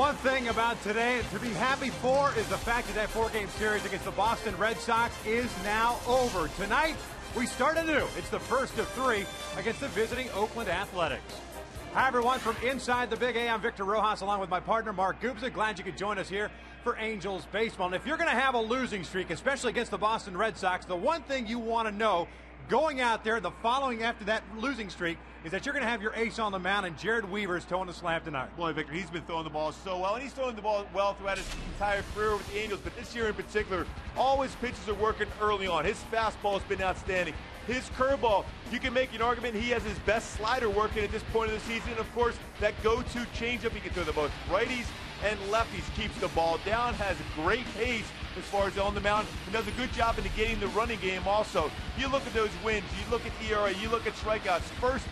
one thing about today to be happy for is the fact that 4-game series against the Boston Red Sox is now over. Tonight, we start anew. It's the first of 3 against the visiting Oakland Athletics. Hi, everyone. From inside the Big A, I'm Victor Rojas, along with my partner, Mark Gubza. Glad you could join us here for Angels baseball. And if you're going to have a losing streak, especially against the Boston Red Sox, the one thing you want to know going out there, the following after that losing streak, is that you're going to have your ace on the mound, and Jered Weaver's towing the slab tonight. Boy, Victor, he's been throwing the ball so well, and he's throwing the ball well throughout his entire career with the Angels, but this year in particular, all his pitches are working early on. His fastball has been outstanding. His curveball, you can make an argument he has his best slider working at this point of the season. Of course, that go-to changeup, he can throw the both righties and lefties, keeps the ball down, has a great pace as far as on the mound, and does a good job in getting the running game also. You look at those wins, you look at ERA, you look at strikeouts, first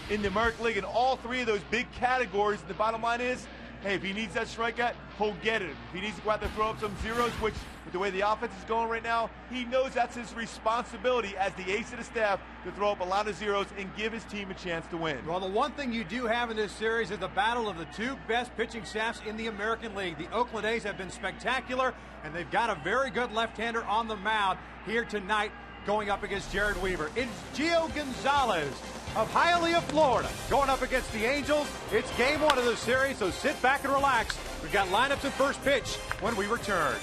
in the American League in all 3 of those big categories. The bottom line is, hey, if he needs that strikeout, he'll get it. If he needs to go out there and throw up some zeros, which with the way the offense is going right now, he knows that's his responsibility as the ace of the staff to throw up a lot of zeros and give his team a chance to win. Well, the one thing you do have in this series is the battle of the 2 best pitching staffs in the American League. The Oakland A's have been spectacular, and they've got a very good left-hander on the mound here tonight going up against Jered Weaver. It's Gio Gonzalez of Hialeah, Florida, going up against the Angels. It's game 1 of the series, so sit back and relax. We've got lineups and first pitch when we return.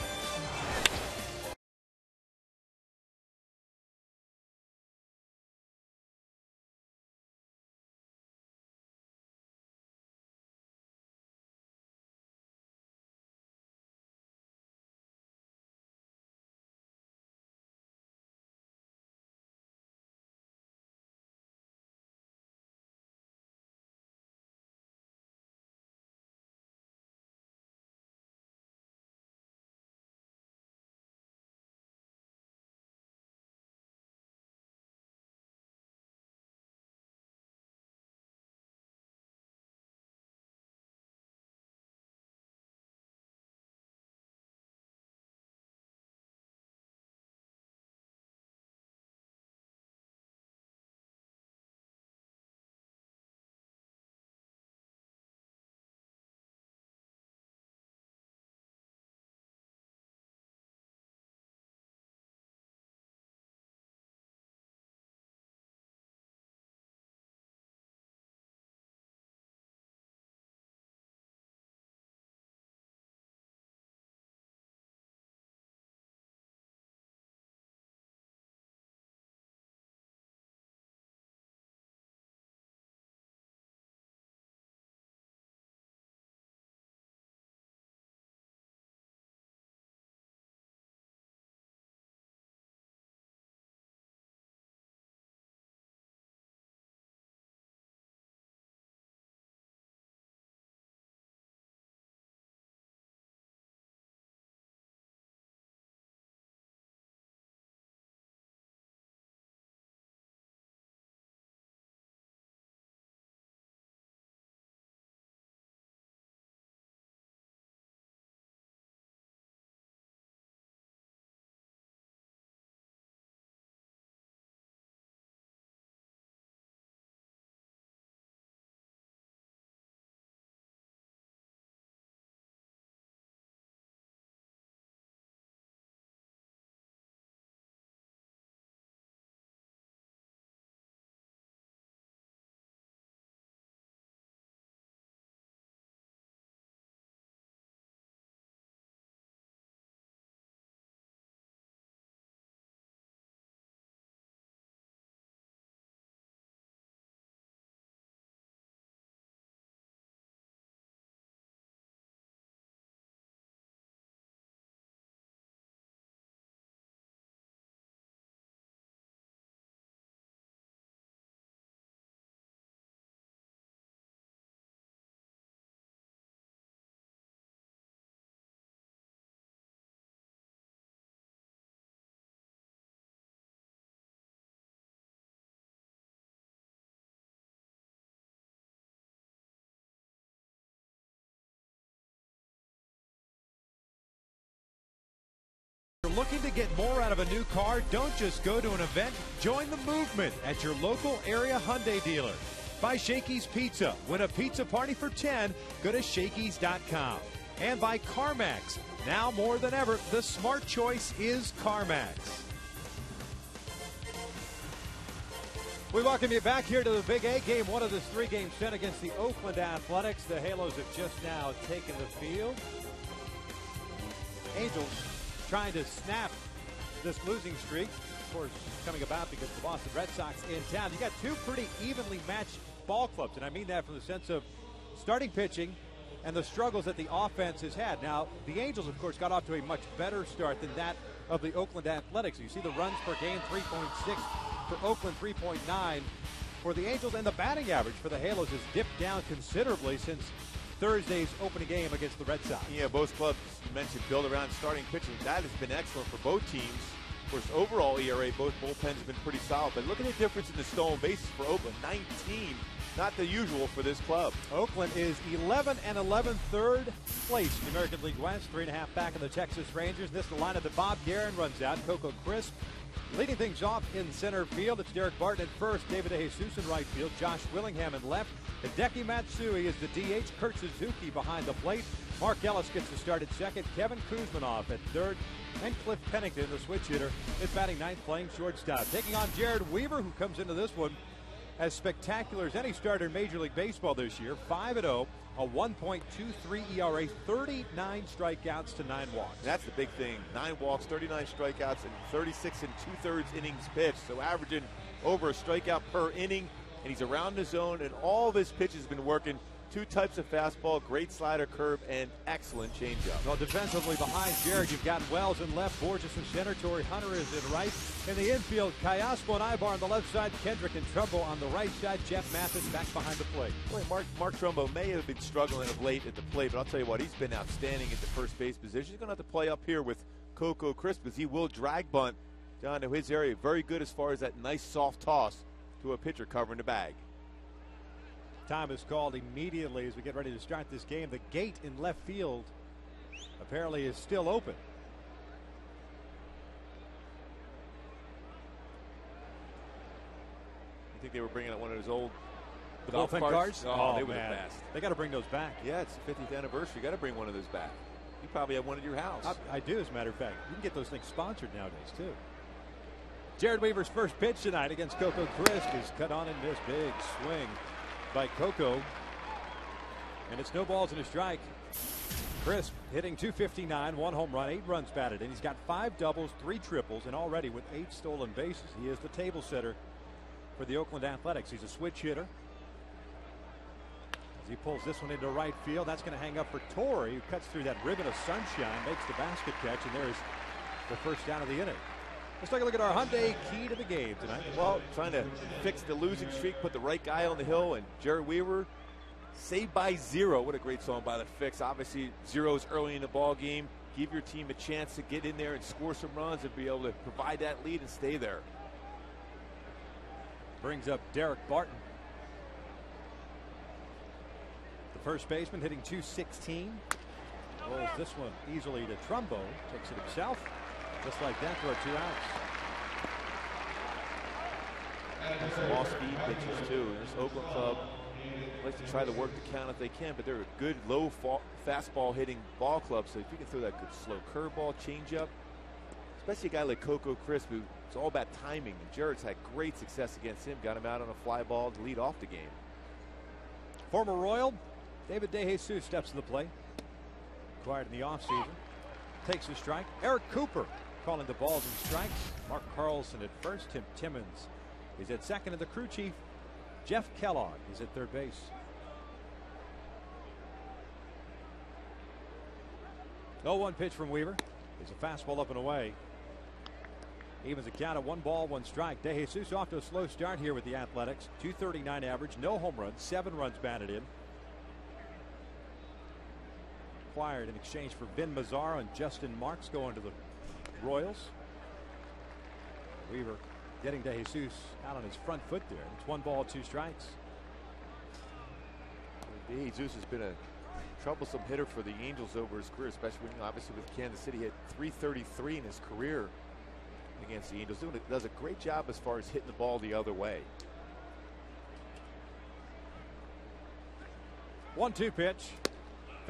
If you're looking to get more out of a new car, don't just go to an event. Join the movement at your local area Hyundai dealer. Buy Shakey's Pizza. Win a pizza party for 10. Go to Shakey's.com. and by CarMax. Now more than ever, the smart choice is CarMax. We welcome you back here to the Big A, game one of this three-game set against the Oakland Athletics. The Halos have just now taken the field. Angels trying to snap this losing streak, of course, coming about because the Boston Red Sox in town. You got two pretty evenly matched ball clubs, and I mean that from the sense of starting pitching and the struggles that the offense has had. Now, the Angels, of course, got off to a much better start than that of the Oakland Athletics. You see the runs per game, 3.6 for Oakland, 3.9 for the Angels, and the batting average for the Halos has dipped down considerably since Thursday's opening game against the Red Sox. Yeah, both clubs, you mentioned, build around starting pitching. That has been excellent for both teams. Of course, overall ERA, both bullpens have been pretty solid. But look at the difference in the stolen bases for Oakland, 19. Not the usual for this club. Oakland is 11-11, third place in the American League West, 3.5 back of the Texas Rangers. This is the lineup that Bob Guerin runs out. Coco Crisp leading things off in center field. It's Derek Barton at first, David DeJesus in right field, Josh Willingham in left. Hideki Matsui is the DH, Kurt Suzuki behind the plate. Mark Ellis gets the start at second, Kevin Kuzmanoff at third, and Cliff Pennington, the switch hitter, is batting ninth, playing shortstop. Taking on Jared Weaver, who comes into this one as spectacular as any starter in Major League Baseball this year. 5-0, a 1.23 ERA, 39 strikeouts to 9 walks. That's the big thing. 9 walks, 39 strikeouts, and 36 2/3 innings pitched. So averaging over a strikeout per inning, and he's around the zone, and all of his pitches have been working. Two types of fastball, great slider curve, and excellent changeup. Well, defensively behind Jared, you've got Wells in left, Borges in center, Torrey Hunter is in right. In the infield, Kayaspo and Ibar on the left side, Kendrick and Trumbo on the right side, Jeff Mathis back behind the plate. Boy, Mark Trumbo may have been struggling of late at the plate, but I'll tell you what, he's been outstanding at the first base position. He's going to have to play up here with Coco Crisp, because he will drag bunt down to his area. Very good as far as that nice soft toss to a pitcher covering the bag. Time is called immediately as we get ready to start this game. The gate in left field apparently is still open. I think they were bringing out one of those old the bullpen cars. Oh, they were the best. They got to bring those back. Yeah, it's the 50th anniversary. You got to bring one of those back. You probably have one at your house. I do, as a matter of fact. You can get those things sponsored nowadays too. Jared Weaver's first pitch tonight against Coco Crisp is cut on and missed. Big swing by Coco, and it's no balls and a strike. Crisp hitting .259, 1 home run, 8 runs batted in. He's got 5 doubles, 3 triples, and already with 8 stolen bases. He is the table setter for the Oakland Athletics. He's a switch hitter. As he pulls this one into right field, that's going to hang up for Torrey, who cuts through that ribbon of sunshine, makes the basket catch, and there's the first down of the inning. Let's take a look at our Hyundai key to the game tonight. Well, trying to fix the losing streak, put the right guy on the hill, and Jared Weaver saved by 0. What a great song by the Fix. Obviously, 0's early in the ball game. Give your team a chance to get in there and score some runs and be able to provide that lead and stay there. Brings up Derek Barton. The first baseman hitting .216. Rolls this one easily to Trumbo. Takes it himself. Just like that for 2 outs. Some off-speed pitches, too. This Oakland club likes to try to work the count if they can, but they're a good low fastball hitting ball club. So if you can throw that good slow curveball, changeup, especially a guy like Coco Crisp, who it's all about timing. And Jared's had great success against him. Got him out on a fly ball to lead off the game. Former Royal David DeJesus steps to the plate. Acquired in the offseason. Takes a strike. Eric Cooper calling the balls and strikes. Mark Carlson at first. Tim Timmons is at second, and the crew chief Jeff Kellogg is at third base. No 1 pitch from Weaver. It's a fastball up and away. Evens a count of 1 ball, 1 strike. DeJesus off to a slow start here with the Athletics. .239 average, no home runs, 7 runs batted in. Acquired in exchange for Vin Mazzara and Justin Marks going to the Royals. Weaver getting DeJesus out on his front foot there. It's 1 ball, 2 strikes. DeJesus has been a troublesome hitter for the Angels over his career, especially when, obviously with Kansas City. He had .333 in his career against the Angels. Does a great job as far as hitting the ball the other way. 1-2 pitch.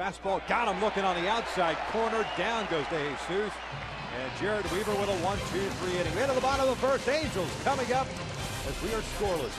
Fastball got him looking on the outside corner. Down goes De Jesus. And Jared Weaver with a 1-2-3 inning. Into the bottom of the first. Angels coming up as we are scoreless.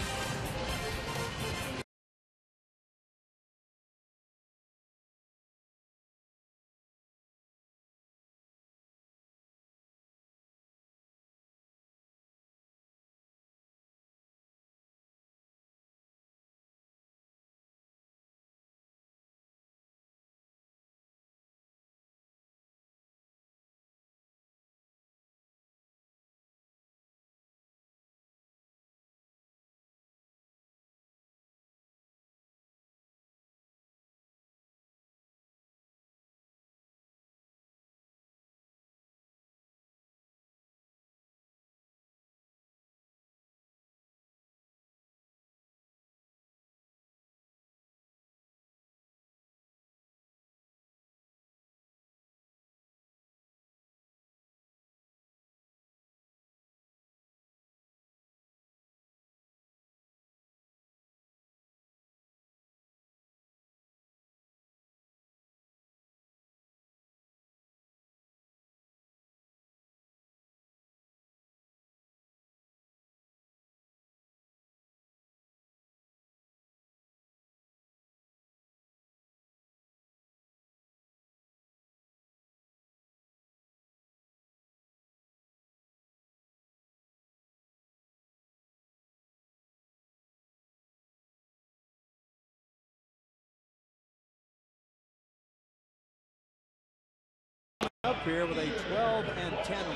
Up here with a 12-10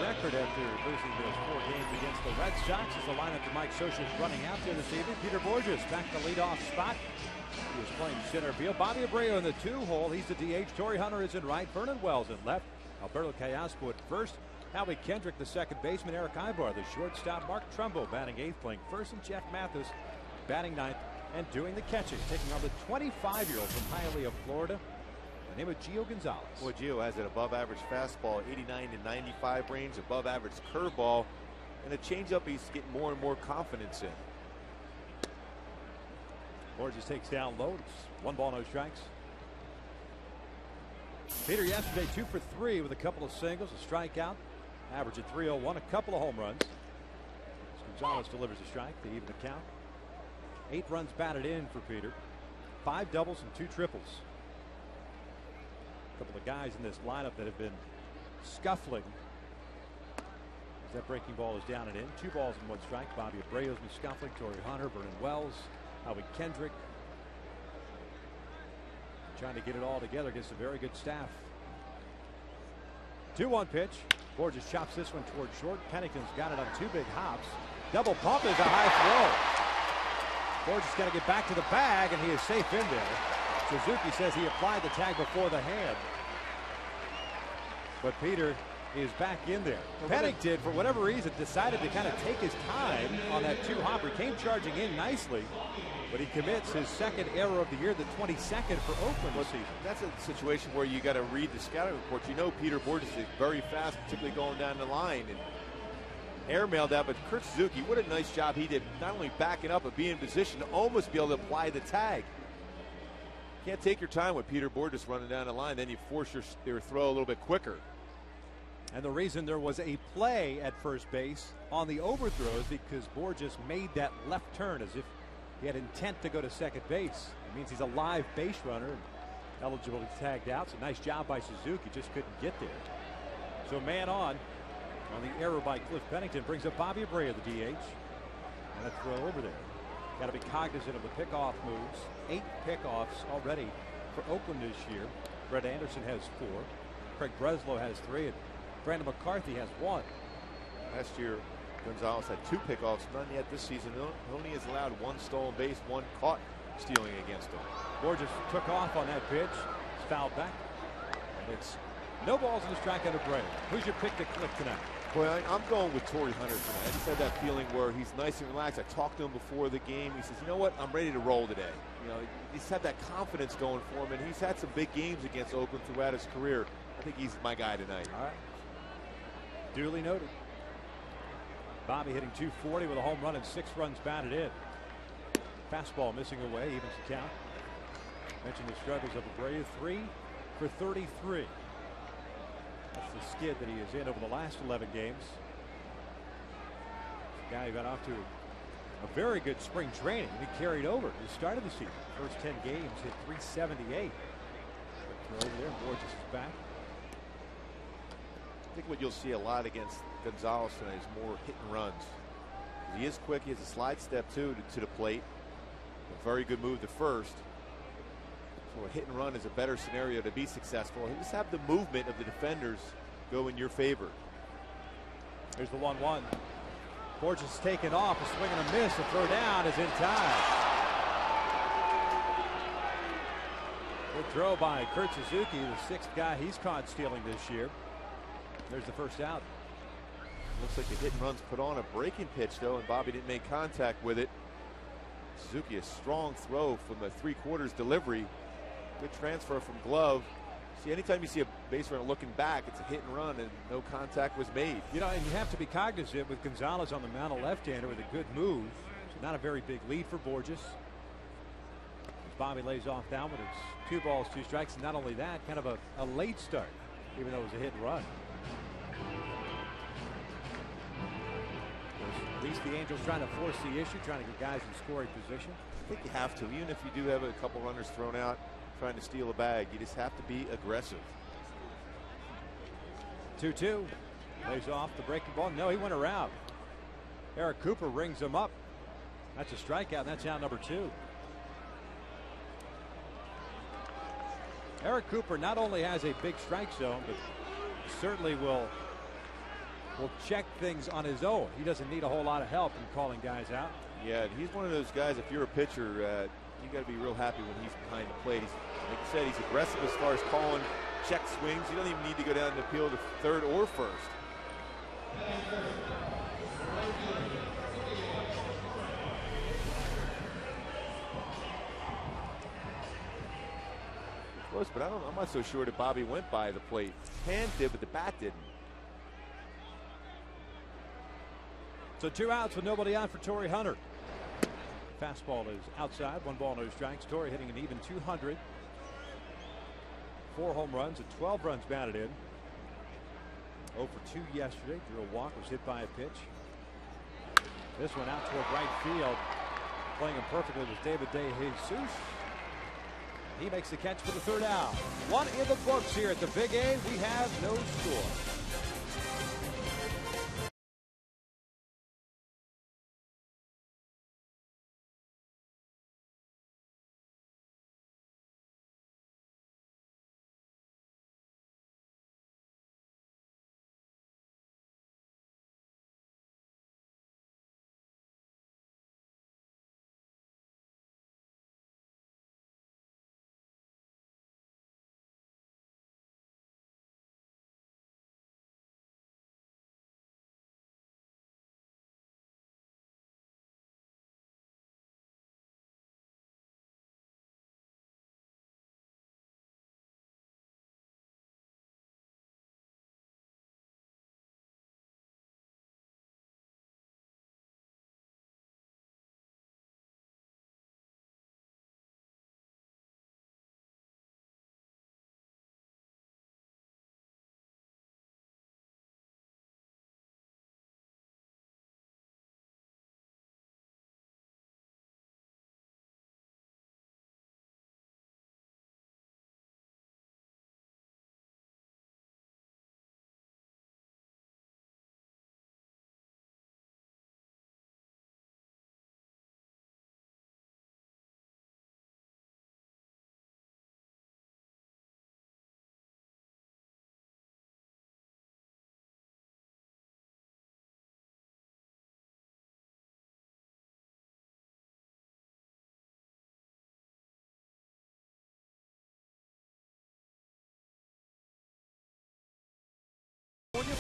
record after losing those 4 games against the Red Sox. As the lineup that Mike Scioscia is running out there this evening. Peter Bourjos back to leadoff spot. He was playing center field. Bobby Abreu in the 2-hole. He's the DH. Torrey Hunter is in right. Vernon Wells in left. Alberto Callaspo at first. Howie Kendrick, the second baseman. Eric Ibar, the shortstop. Mark Trumbo batting 8th, playing first. And Jeff Mathis batting 9th and doing the catching. Taking on the 25-year-old from Hialeah, Florida. The name of Gio Gonzalez. Well, Gio has an above-average fastball, 89 to 95 range, above-average curveball, and a changeup he's getting more and more confidence in. Bourjos takes down low. 1 ball, no strikes. Peter yesterday 2 for 3 with a couple of singles, a strikeout, average at 301, a couple of home runs. Gonzalez delivers a strike to even the count. 8 runs batted in for Peter. 5 doubles and 2 triples. A couple of guys in this lineup that have been scuffling as that breaking ball is down and in. 2 balls and 1 strike. Bobby Abreu's been scuffling. Torrey Hunter, Vernon Wells, Howie Kendrick. Trying to get it all together against a very good staff. 2-1 pitch. Bourjos chops this one toward short. Pennington's got it on 2 big hops. Double pump is a high throw. Bourjos got to get back to the bag, and he is safe in there. Suzuki says he applied the tag before the hand. But Peter is back in there. Pennington, for whatever reason, decided to kind of take his time on that 2-hopper. Came charging in nicely, but he commits his 2nd error of the year, the 22nd for Oakland this season. That's a situation where you got to read the scouting reports. You know Peter Bourjos is very fast, particularly going down the line. And airmailed that, but Kurt Suzuki, what a nice job he did, not only backing up, but being in position to almost be able to apply the tag. Can't take your time with Peter Bourjos running down the line, then you force your throw a little bit quicker. And the reason there was a play at first base on the overthrow is because Bourjos made that left turn as if he had intent to go to second base. It means he's a live base runner and eligible to be tagged out. So nice job by Suzuki, just couldn't get there. So man on the error by Cliff Pennington brings up Bobby Abreu, the DH. And a throw over there. Got to be cognizant of the pickoff moves. 8 pickoffs already for Oakland this year. Brett Anderson has 4. Craig Breslow has 3. And Brandon McCarthy has 1. Last year, Gonzalez had 2 pickoffs, none yet this season. Only has allowed 1 stolen base, 1 caught stealing against him. Bourjos took off on that pitch. It's fouled back. And it's no balls in the strikeout of Abreu. Who's your pick to click tonight? Well, I'm going with Torrey Hunter tonight. I just had that feeling where he's nice and relaxed. I talked to him before the game. He says, you know what, I'm ready to roll today. You know, he's had that confidence going for him, and he's had some big games against Oakland throughout his career. I think he's my guy tonight. All right. Duly noted. Bobby hitting .240 with a home run and 6 runs batted in. Fastball missing away, evens the count. Mentioned the struggles of Abreu. 3 for 33. That's the skid that he is in over the last 11 games. This guy who got off to a very good spring training. He carried over the start of the season. First 10 games hit 378. But over there, Borges is back. I think what you'll see a lot against Gonzalez tonight is more hit and runs. He is quick. He has a slide step too to the plate. A very good move to first. So a hit and run is a better scenario to be successful. And just have the movement of the defenders go in your favor. Here's the 1-1. Borges is taken off. A swing and a miss. A throw down is in time. Good throw by Kurt Suzuki, the sixth guy he's caught stealing this year. There's the first out. Looks like the hit and run's put on a breaking pitch though, and Bobby didn't make contact with it. Suzuki, a strong throw from the 3/4 delivery. Good transfer from glove. See, anytime you see a base runner looking back, it's a hit and run, and no contact was made. You know, and you have to be cognizant with Gonzalez on the mound, a left-hander with a good move. So not a very big lead for Borges. As Bobby lays off that one, it's 2 balls, 2 strikes, and not only that, kind of a late start, even though it was a hit and run. At least the Angels trying to force the issue, trying to get guys in scoring position. I think you have to, even if you do have a couple runners thrown out trying to steal a bag, you just have to be aggressive. 2-2. Lays off the breaking ball. No, he went around. Eric Cooper rings him up. That's a strikeout, and that's out number 2. Eric Cooper not only has a big strike zone, but certainly will check things on his own. He doesn't need a whole lot of help in calling guys out. Yeah, he's one of those guys, if you're a pitcher, you got to be real happy when he's behind the plate. He's, like you said, he's aggressive as far as calling check swings. You don't even need to go down the field to third or first. Close, but I'm not so sure that Bobby went by the plate. Hand did, but the bat didn't. So 2 outs with nobody on for Torii Hunter. Fastball is outside. 1 ball, no strikes. Torii hitting an even 200. 4 home runs and 12 runs batted in. 0 for 2 yesterday. Drew a walk, was hit by a pitch. This one out toward right field. Playing him perfectly was David De Jesus. He makes the catch for the 3rd out. 1 in the books here at the Big A. We have no score.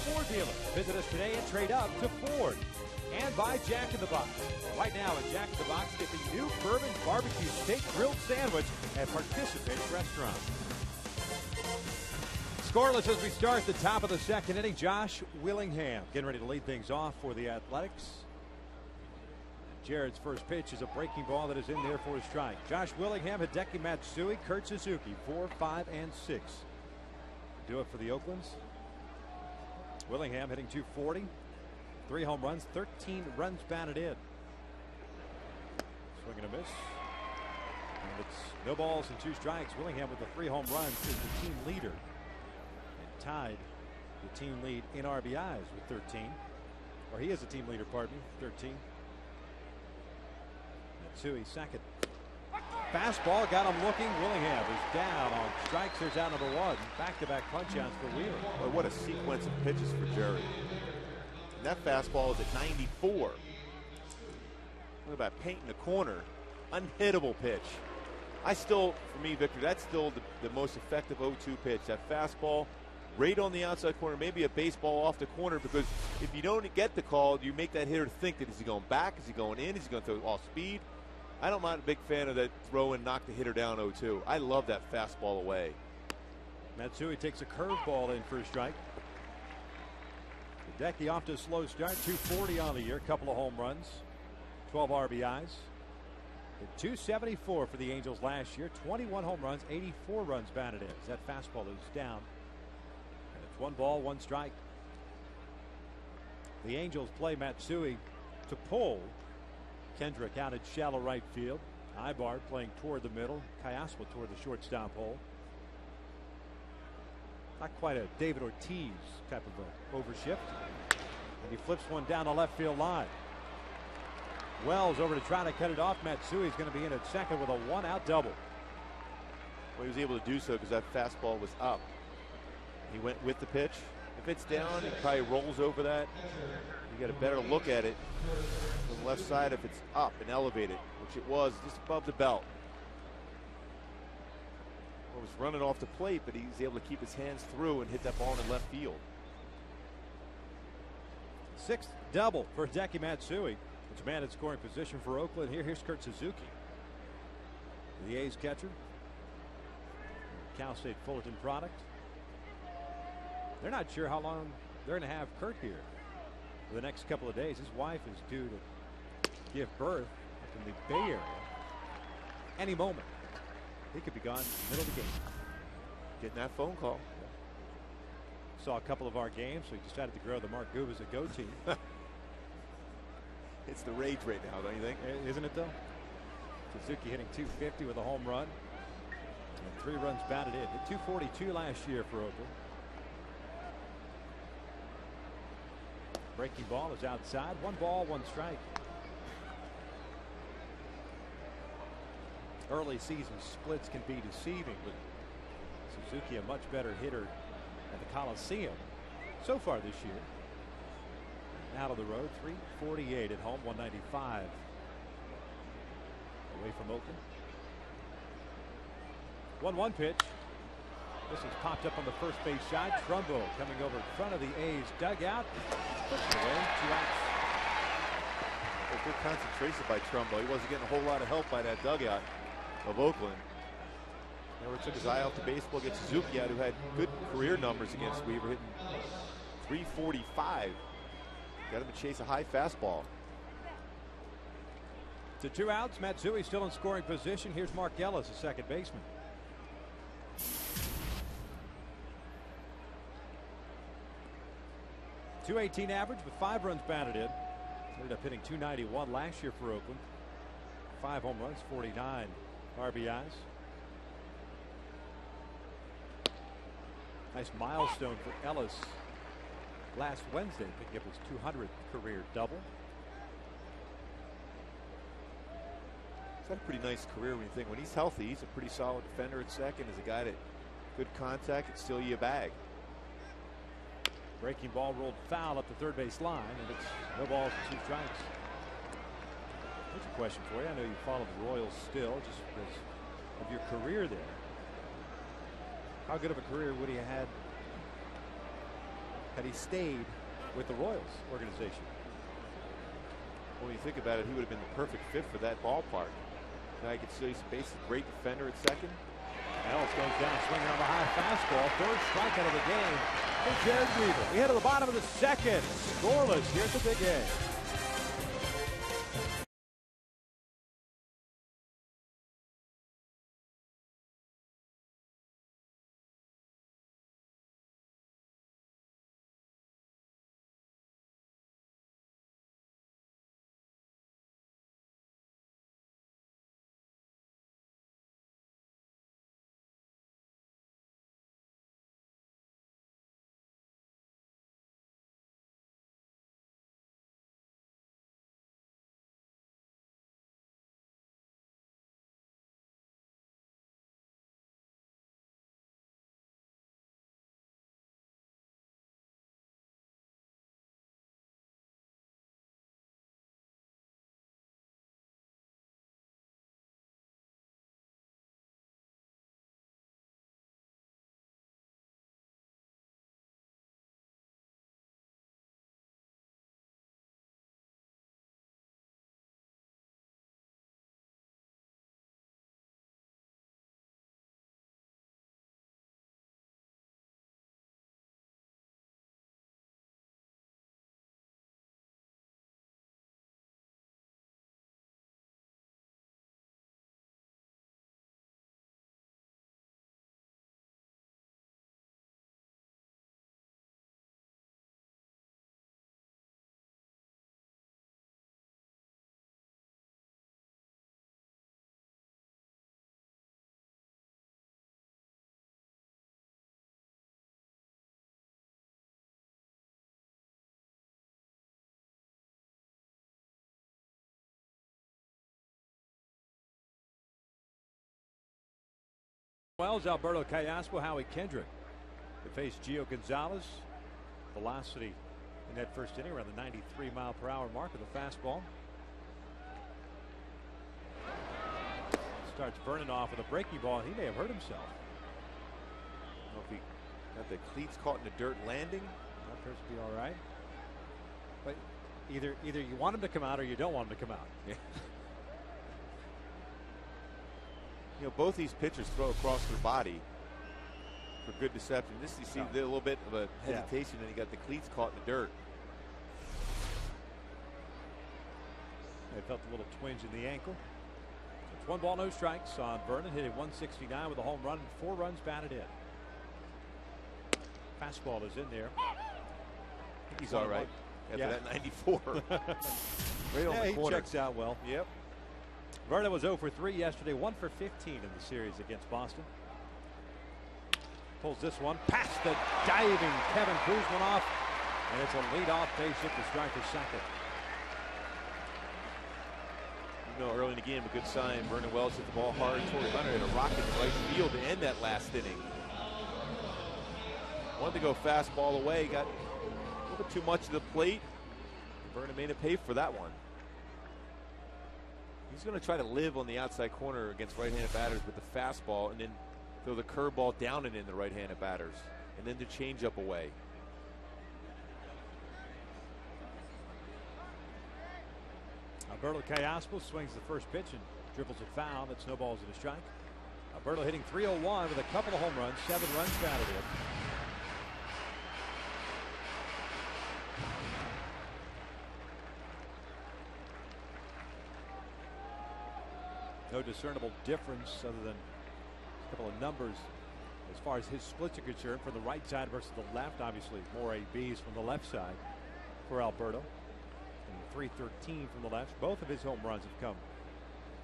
Ford dealer. Visit us today and trade up to Ford. And by Jack in the Box. Right now at Jack in the Box, get the new bourbon barbecue steak grilled sandwich at participating restaurants. Scoreless as we start the top of the 2nd inning. Josh Willingham getting ready to lead things off for the Athletics. Jared's first pitch is a breaking ball that is in there for a strike. Josh Willingham, Hideki Matsui, Kurt Suzuki, 4, 5, and 6. do it for the Oaklands. Willingham hitting .240, 3 home runs, 13 runs batted in. Swing and a miss. And it's no balls and 2 strikes. Willingham with the 3 home runs is the team leader and tied the team lead in RBIs with 13. Or he is the team leader, pardon me, 13. Matsui second. Fastball got him looking. Willingham is down on strikes. There's out number 1. Back-to-back punch-outs for Wheeler. Well, what a sequence of pitches for Jerry. And that fastball is at 94. Look about painting the corner. Unhittable pitch. For me, Victor, that's still the most effective 0-2 pitch. That fastball right on the outside corner, maybe a baseball off the corner, because if you don't get the call, you make that hitter think that is he going back, is he going in, is he going to throw off speed? I'm not a big fan of that throw and knock the hitter down 0-2. I love that fastball away. Matsui takes a curveball in for a strike. Hideki off to a slow start. .240 on the year. Couple of home runs. 12 RBIs. .274 for the Angels last year. 21 home runs. 84 runs batted in. That fastball is down. And it's 1 ball, 1 strike. The Angels play Matsui to pull. Kendrick out at shallow right field. Ibar playing toward the middle. Kayaswa toward the shortstop hole. Not quite a David Ortiz type of a overshift. And he flips one down the left field line. Wells over to try to cut it off. Matsui is going to be in at second with a 1-out double. Well, he was able to do so because that fastball was up. He went with the pitch. If it's down, he probably rolls over that. You got a better look at it from the left side if it's up and elevated, which it was just above the belt. Well, was running off the plate, but he was able to keep his hands through and hit that ball in left field. 6th double for Hideki Matsui. It's a man in scoring position for Oakland. Here's Kurt Suzuki, the A's catcher. Cal State Fullerton product. They're not sure how long they're going to have Kurt here for the next couple of days. His wife is due to give birth up in the Bay Area any moment. He could be gone middle of the game. Getting that phone call. Saw a couple of our games, so he decided to grow the Mark Gubas a goatee. It's the rage right now, don't you think? Isn't it, though? Suzuki hitting .250 with a home run. And 3 runs batted in. Hit .242 last year for Oakland. Breaking ball is outside. 1 ball, 1 strike. Early season splits can be deceiving, but Suzuki a much better hitter at the Coliseum so far this year. Out of the road, 348 at home, 195 away from Oakland. 1-1 pitch. This is popped up on the first base side. Trumbo coming over in front of the A's dugout. Puts it away. 2 outs. A good concentration by Trumbo. He wasn't getting a whole lot of help by that dugout of Oakland. Never took his eye off the baseball. Gets Suzuki out, who had good career numbers against Weaver, hitting .345. Got him to chase a high fastball. To 2 outs. Matsui still in scoring position. Here's Mark Ellis, the second baseman. .218 average with 5 runs batted in. Ended up hitting .291 last year for Oakland. 5 home runs, 49 RBIs. Nice milestone for Ellis last Wednesday, picking up his 200th career double. He's had a pretty nice career when you think when he's healthy. He's a pretty solid defender at second. Is a guy that good contact can steal you a bag. Breaking ball rolled foul up the third base line, and it's no balls and 2 strikes. Here's a question for you. I know you follow the Royals still, just because of your career there. How good of a career would he have had he stayed with the Royals organization? When you think about it, he would have been the perfect fit for that ballpark. Now you can see he's basically a great defender at second. Ellis goes down, swinging on the high fastball. 3rd strikeout of the game for Jared Weaver. We head to the bottom of the 2nd. Scoreless here at the Big A. Wells, Alberto Callaspo, Howie Kendrick. They face Gio Gonzalez. Velocity in that first inning around the 93-mile-per-hour mark of the fastball. Starts Vernon off with a breaking ball. He may have hurt himself. I don't know if he got the cleats caught in the dirt landing. That appears to be all right. But either you want him to come out or you don't want him to come out. Yeah. You know, both these pitchers throw across their body for good deception. This, you see a little bit of a hesitation, and he got the cleats caught in the dirt. They felt a little twinge in the ankle. It's 1 ball, no strikes on Vernon, hitting 169 with a home run and 4 runs batted in. Fastball is in there. He's all right after that 94. Right on the he checks out well. Yep. Vernon was 0 for 3 yesterday, 1 for 15 in the series against Boston. Pulls this one past the diving Kevin Kuzman off, and it's a leadoff base hit to strike to second. You know, early in the game, a good sign. Vernon Wells hit the ball hard. Torrey Hunter hit a rocket to right field to end that last inning. Wanted to go fastball away, got a little bit too much to the plate. Vernon made him pay for that one. He's going to try to live on the outside corner against right-handed batters with the fastball, and then throw the curveball down and in the right-handed batters, and then the changeup away. Alberto Callaspo swings the first pitch and dribbles it foul. That snowballs in a strike. Alberto hitting .301 with a couple of home runs, 7 runs batted in. No discernible difference other than a couple of numbers as far as his splits are concerned from the right side versus the left. Obviously more ABs from the left side for Alberto, and .313 from the left. Both of his home runs have come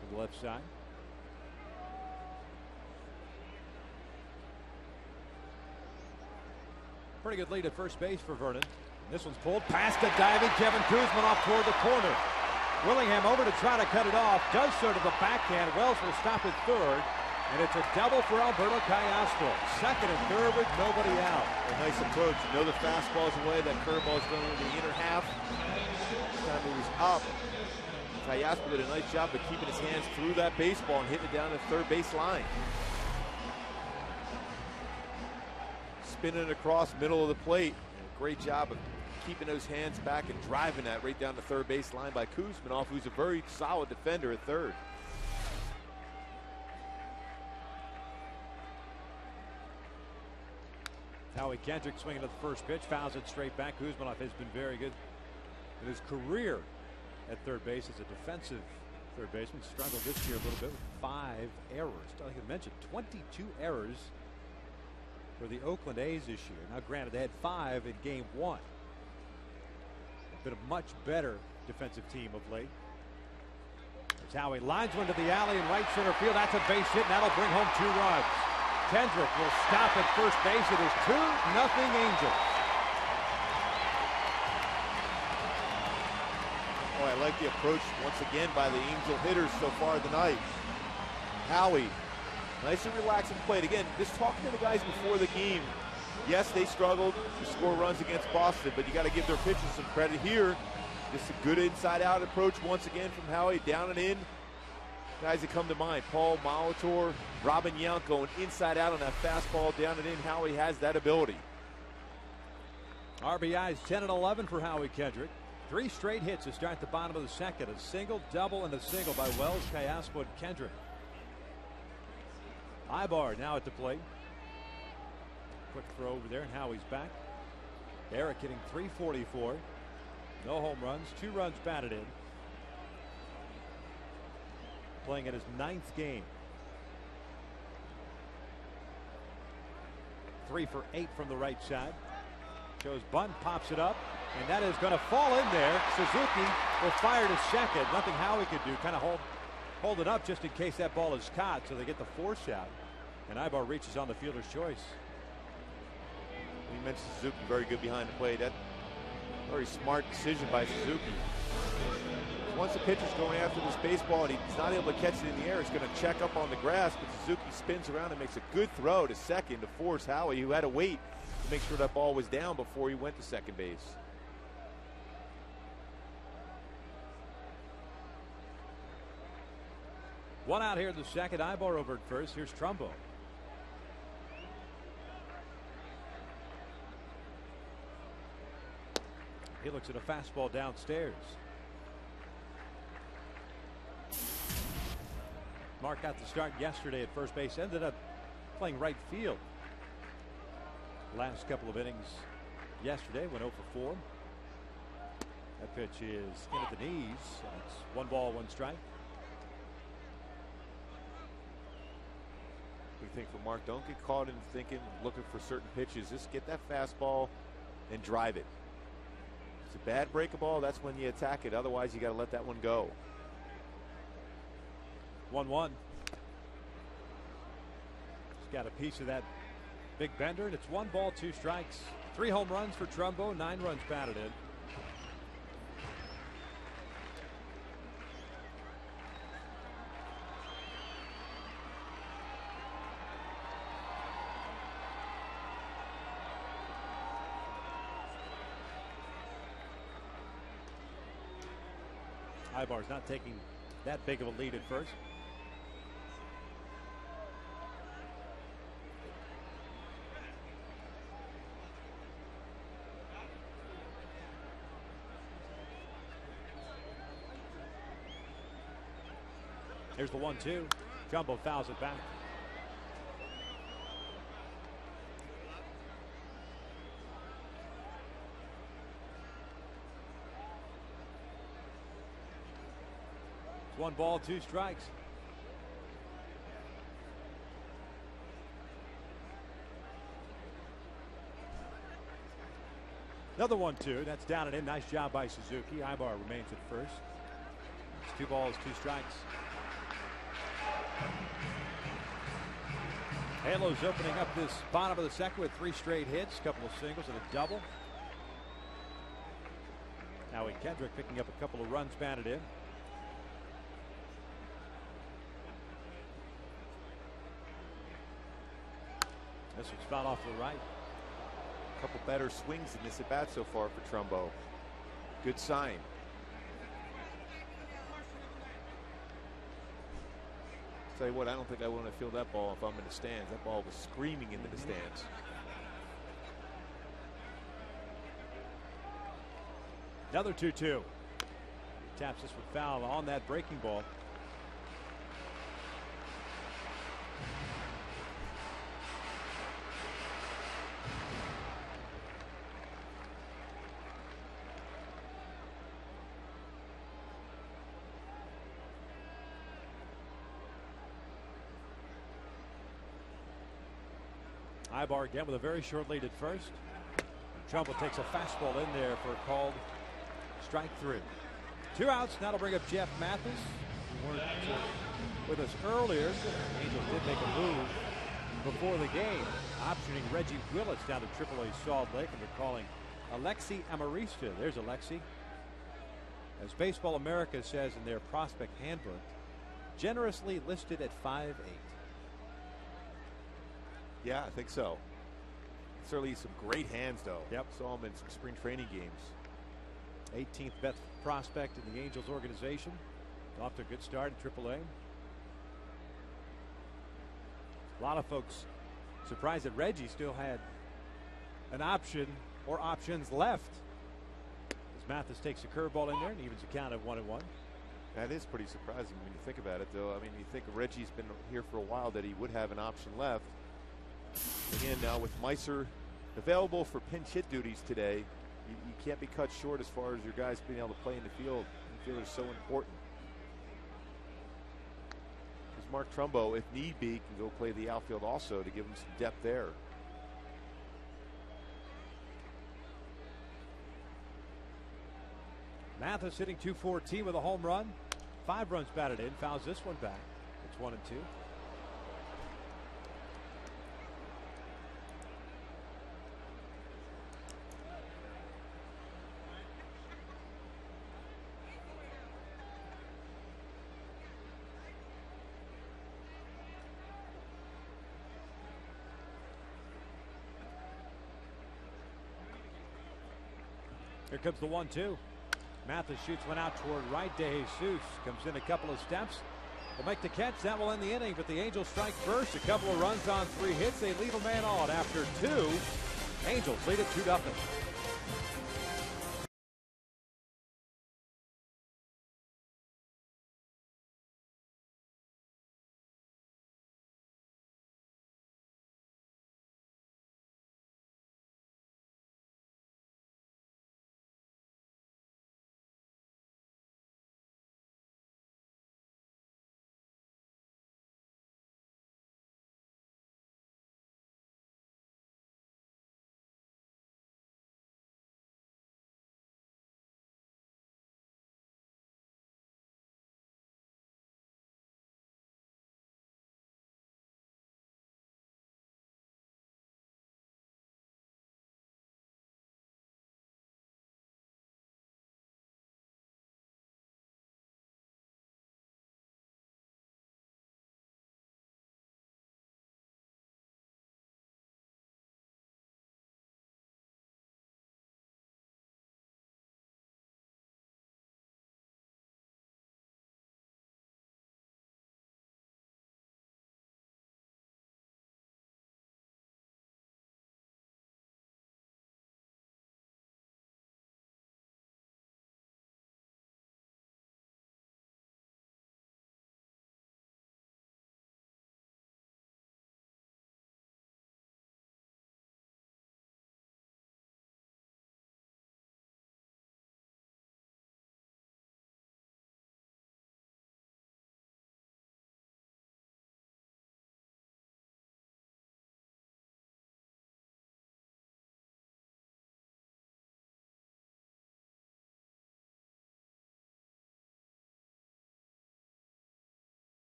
from the left side. Pretty good lead at first base for Vernon. And this one's pulled past the diving Kevin Kuzman off toward the corner. Willingham over to try to cut it off. Does so to the backhand. Wells will stop at third. And it's a double for Alberto Callaspo. Second and third with nobody out. A nice approach. You know the fastball's away. That curveball's going into the inner half. Time moves up. Callaspo did a nice job of keeping his hands through that baseball and hitting it down the third base line. Spinning it across middle of the plate. And a great job of keeping those hands back and driving that right down the third base line by Kuzmanoff, who's a very solid defender at third. Howie Kendrick swinging at the first pitch, fouls it straight back. Kuzmanoff has been very good in his career at third base as a defensive third baseman. Struggled this year a little bit with 5 errors. Like I mentioned, 22 errors for the Oakland A's this year. Now granted, they had 5 in game 1. Been a much better defensive team of late. As Howie lines one to the alley in right center field. That's a base hit, and that'll bring home 2 runs. Kendrick will stop at first base. It is 2-0 Angels. Oh, I like the approach once again by the Angel hitters so far tonight. Howie, nice and relaxed and played. Again, just talking to the guys before the game. Yes, they struggled to score runs against Boston, but you got to give their pitchers some credit here. Just a good inside-out approach once again from Howie, down and in. Guys that come to mind, Paul Molitor, Robin Yount going inside out on that fastball, down and in. Howie has that ability. RBIs 10 and 11 for Howie Kendrick. 3 straight hits to start the bottom of the second. A single, double, and a single by Wells, Callaspo, and Kendrick. Ibar now at the plate. Quick throw over there, and Howie's back. Eric hitting .344. No home runs, 2 runs batted in. Playing in his 9th game. 3 for 8 from the right side. Shows bunt, pops it up, and that is going to fall in there. Suzuki will fire to second. Nothing Howie could do. Kind of hold it up just in case that ball is caught, so they get the force out. And Ibar reaches on the fielder's choice. You mentioned Suzuki, very good behind the plate. That very smart decision by Suzuki. once the pitcher's going after this baseball and he's not able to catch it in the air, he's going to check up on the grass, but Suzuki spins around and makes a good throw to second to force Howie, who had to wait to make sure that ball was down before he went to second base. One out here in the second. Ibar over at first. Here's Trumbo. He looks at a fastball downstairs. Mark got the start yesterday at first base. Ended up playing right field. Last couple of innings yesterday went 0 for 4. That pitch is in at the knees. It's 1 ball, 1 strike. We think for Mark, don't get caught in thinking, looking for certain pitches. Just get that fastball and drive it. It's a bad breaking ball. That's when you attack it. Otherwise, you got to let that one go. 1-1. He's got a piece of that big bender, and it's 1 ball, 2 strikes. 3 home runs for Trumbo, 9 runs batted in. Ibar's not taking that big of a lead at first. Here's the 1-2. Trumbo fouls it back. It's 1 ball, 2 strikes. Another 1-2. That's down and in. Nice job by Suzuki. Ibar remains at first. It's 2 balls, 2 strikes. Halos opening up this bottom of the second with 3 straight hits, a couple of singles and a double. Howie Kendrick picking up a couple of runs batted in. This one's fouled off to the right. A couple better swings in this at bat so far for Trumbo. Good sign. Tell you what, I don't think I want to feel that ball if I'm in the stands. That ball was screaming into the stands. Another 2-2. Taps this with foul on that breaking ball. Ibar again with a very short lead at first. Trumbo takes a fastball in there for a called strike 3. 2 outs. Now to bring up Jeff Mathis. Who weren't with us earlier. The Angels did make a move before the game, optioning Reggie Willis down to AAA Salt Lake, and they're calling Alexi Amarista. There's Alexi. As Baseball America says in their prospect handbook, generously listed at 5'8". Yeah, I think so. Certainly some great hands, though. Yep. Saw him in some spring training games. 18th best prospect in the Angels organization. Off to a good start in AAA. A lot of folks surprised that Reggie still had an option or options left. As Mathis takes a curveball in there and evens the count at 1-1. That is pretty surprising when you think about it, though. I mean, you think Reggie's been here for a while, that he would have an option left. Again, now with Meiser available for pinch hit duties today, you can't be cut short as far as your guys being able to play in the field. The field is so important. Because Mark Trumbo, if need be, can go play the outfield also to give him some depth there. Mathis hitting .214 with a home run. 5 runs batted in. Fouls this one back. It's 1-2. Here comes the 1-2. Mathis shoots one out toward right. De Jesus comes in a couple of steps. Will make the catch. That will end the inning, but the Angels strike first. A couple of runs on 3 hits. They leave a man on after 2. Angels lead it 2-0.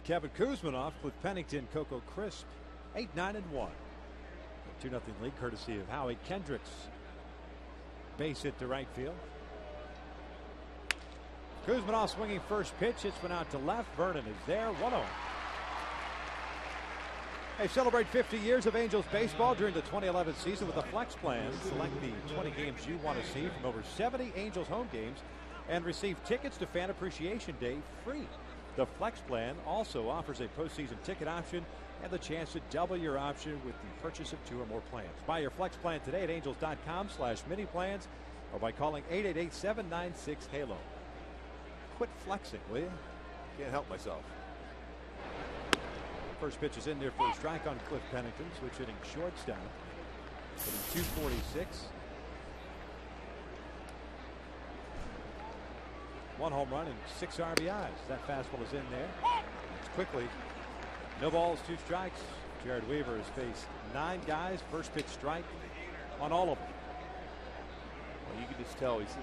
Kevin Kuzminoff with Pennington, Coco Crisp, 8-9-1. 2-0 lead courtesy of Howie Kendricks. Base hit to right field. Kuzminoff swinging first pitch. Hits one out to left. Vernon is there. 1-0. They celebrate 50 years of Angels baseball during the 2011 season with a flex plan. Select the 20 games you want to see from over 70 Angels home games and receive tickets to Fan Appreciation Day free. The Flex Plan also offers a postseason ticket option and the chance to double your option with the purchase of 2 or more plans. Buy your Flex Plan today at angels.com/mini plans or by calling 888-796-HALO. Quit flexing, will you? Can't help myself. First pitch is in there for a strike on Cliff Pennington. Switch hitting shortstop. Hitting .246. 1 home run and 6 RBIs. That fastball is in there. It's quickly. No balls, 2 strikes. Jared Weaver has faced 9 guys. First pitch strike on all of them. Well, you can just tell he's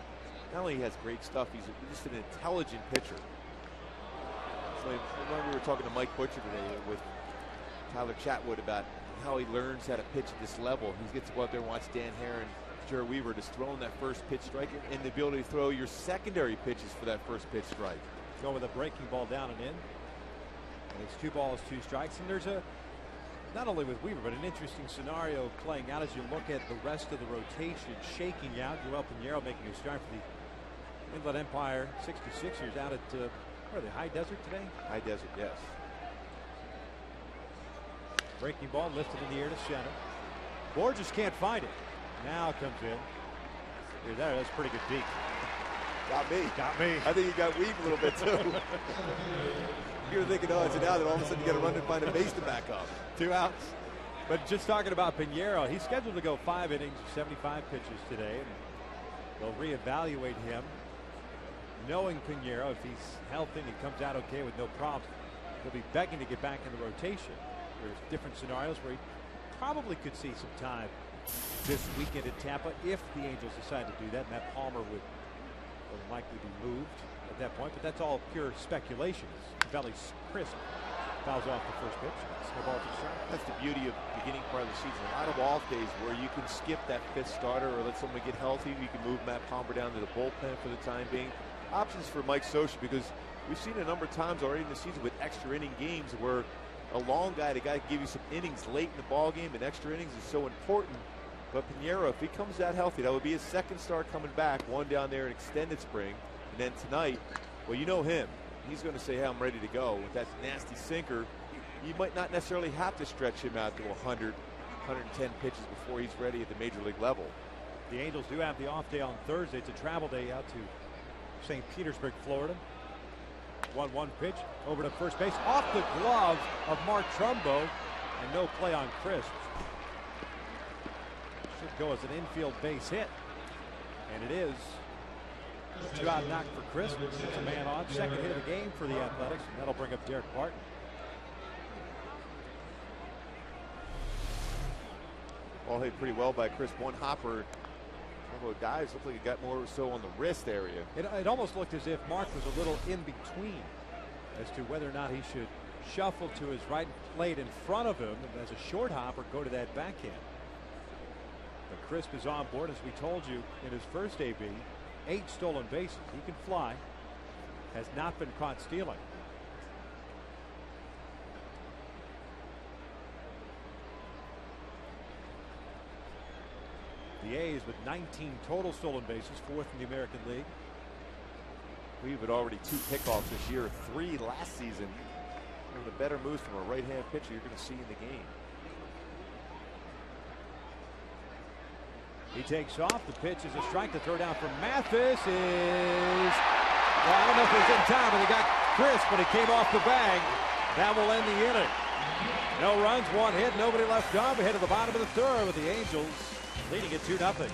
not only he has great stuff, he's just an intelligent pitcher. So when we were talking to Mike Butcher today with Tyler Chatwood about how he learns how to pitch at this level. He gets to go out there and watch Dan Hare and Jared Weaver just throwing that first pitch strike and the ability to throw your secondary pitches for that first pitch strike. Go with a breaking ball down and in. And it's 2 balls, 2 strikes. And there's not only with Weaver, but an interesting scenario playing out as you look at the rest of the rotation shaking out. Joel Pinheiro making a start for the Inland Empire 66ers out at where are they, High Desert today? High Desert, yes. Breaking ball lifted in the air to center. Borges can't find it. Now comes in. Here, that's pretty good deep. Got me. Got me. I think you got Weave a little bit too. You're thinking, oh, it's an out, and all of a sudden you got to run and find a base to back up. 2 outs. But just talking about Pinheiro, he's scheduled to go 5 innings, 75 pitches today. And they'll reevaluate him. Knowing Pinheiro, if he's healthy and he comes out okay with no problems, he'll be begging to get back in the rotation. There's different scenarios where he probably could see some time this weekend in Tampa if the Angels decide to do that. Matt Palmer would likely be moved at that point, but that's all pure speculation. Valley's Crisp fouls off the first pitch. Snowball to strike. That's the beauty of the beginning part of the season. A lot of off days where you can skip that 5th starter or let someone get healthy. You can move Matt Palmer down to the bullpen for the time being. Options for Mike Scioscia, because we've seen a number of times already in the season with extra inning games where a long guy, the guy can give you some innings late in the ball game, and extra innings is so important But Piñeiro, if he comes out healthy, that would be his second start coming back. One down there in extended spring. And then tonight, well, you know him. He's going to say, hey, I'm ready to go. With that nasty sinker, you might not necessarily have to stretch him out to 100, 110 pitches before he's ready at the major league level. The Angels do have the off day on Thursday. It's a travel day out to St. Petersburg, Florida. 1-1 pitch over to first base. Off the glove of Mark Trumbo. And no play on Crisp. Should go as an infield base hit. And it is. 2-out knock for Crisp. It's a man on. Second hit of the game for the Athletics. And that'll bring up Derek Barton. Ball hit pretty well by Crisp. One hopper. Although guys looked like it got more so on the wrist area. It almost looked as if Mark was a little in between as to whether or not he should shuffle to his right plate in front of him as a short hop or go to that backhand. But Crisp is on board, as we told you in his first AB. 8 stolen bases. He can fly. Has not been caught stealing. The A's with 19 total stolen bases, 4th in the American League. We've had already 2 pickoffs this year, 3 last season. One of the better moves from a right-hand pitcher you're going to see in the game. He takes off. The pitch is a strike. The throw down from Mathis is, well, I don't know if it was in time, but he got Crisp, but he came off the bag. That will end the inning. No runs, 1 hit, nobody left on. We head to the bottom of the third with the Angels leading it 2-0.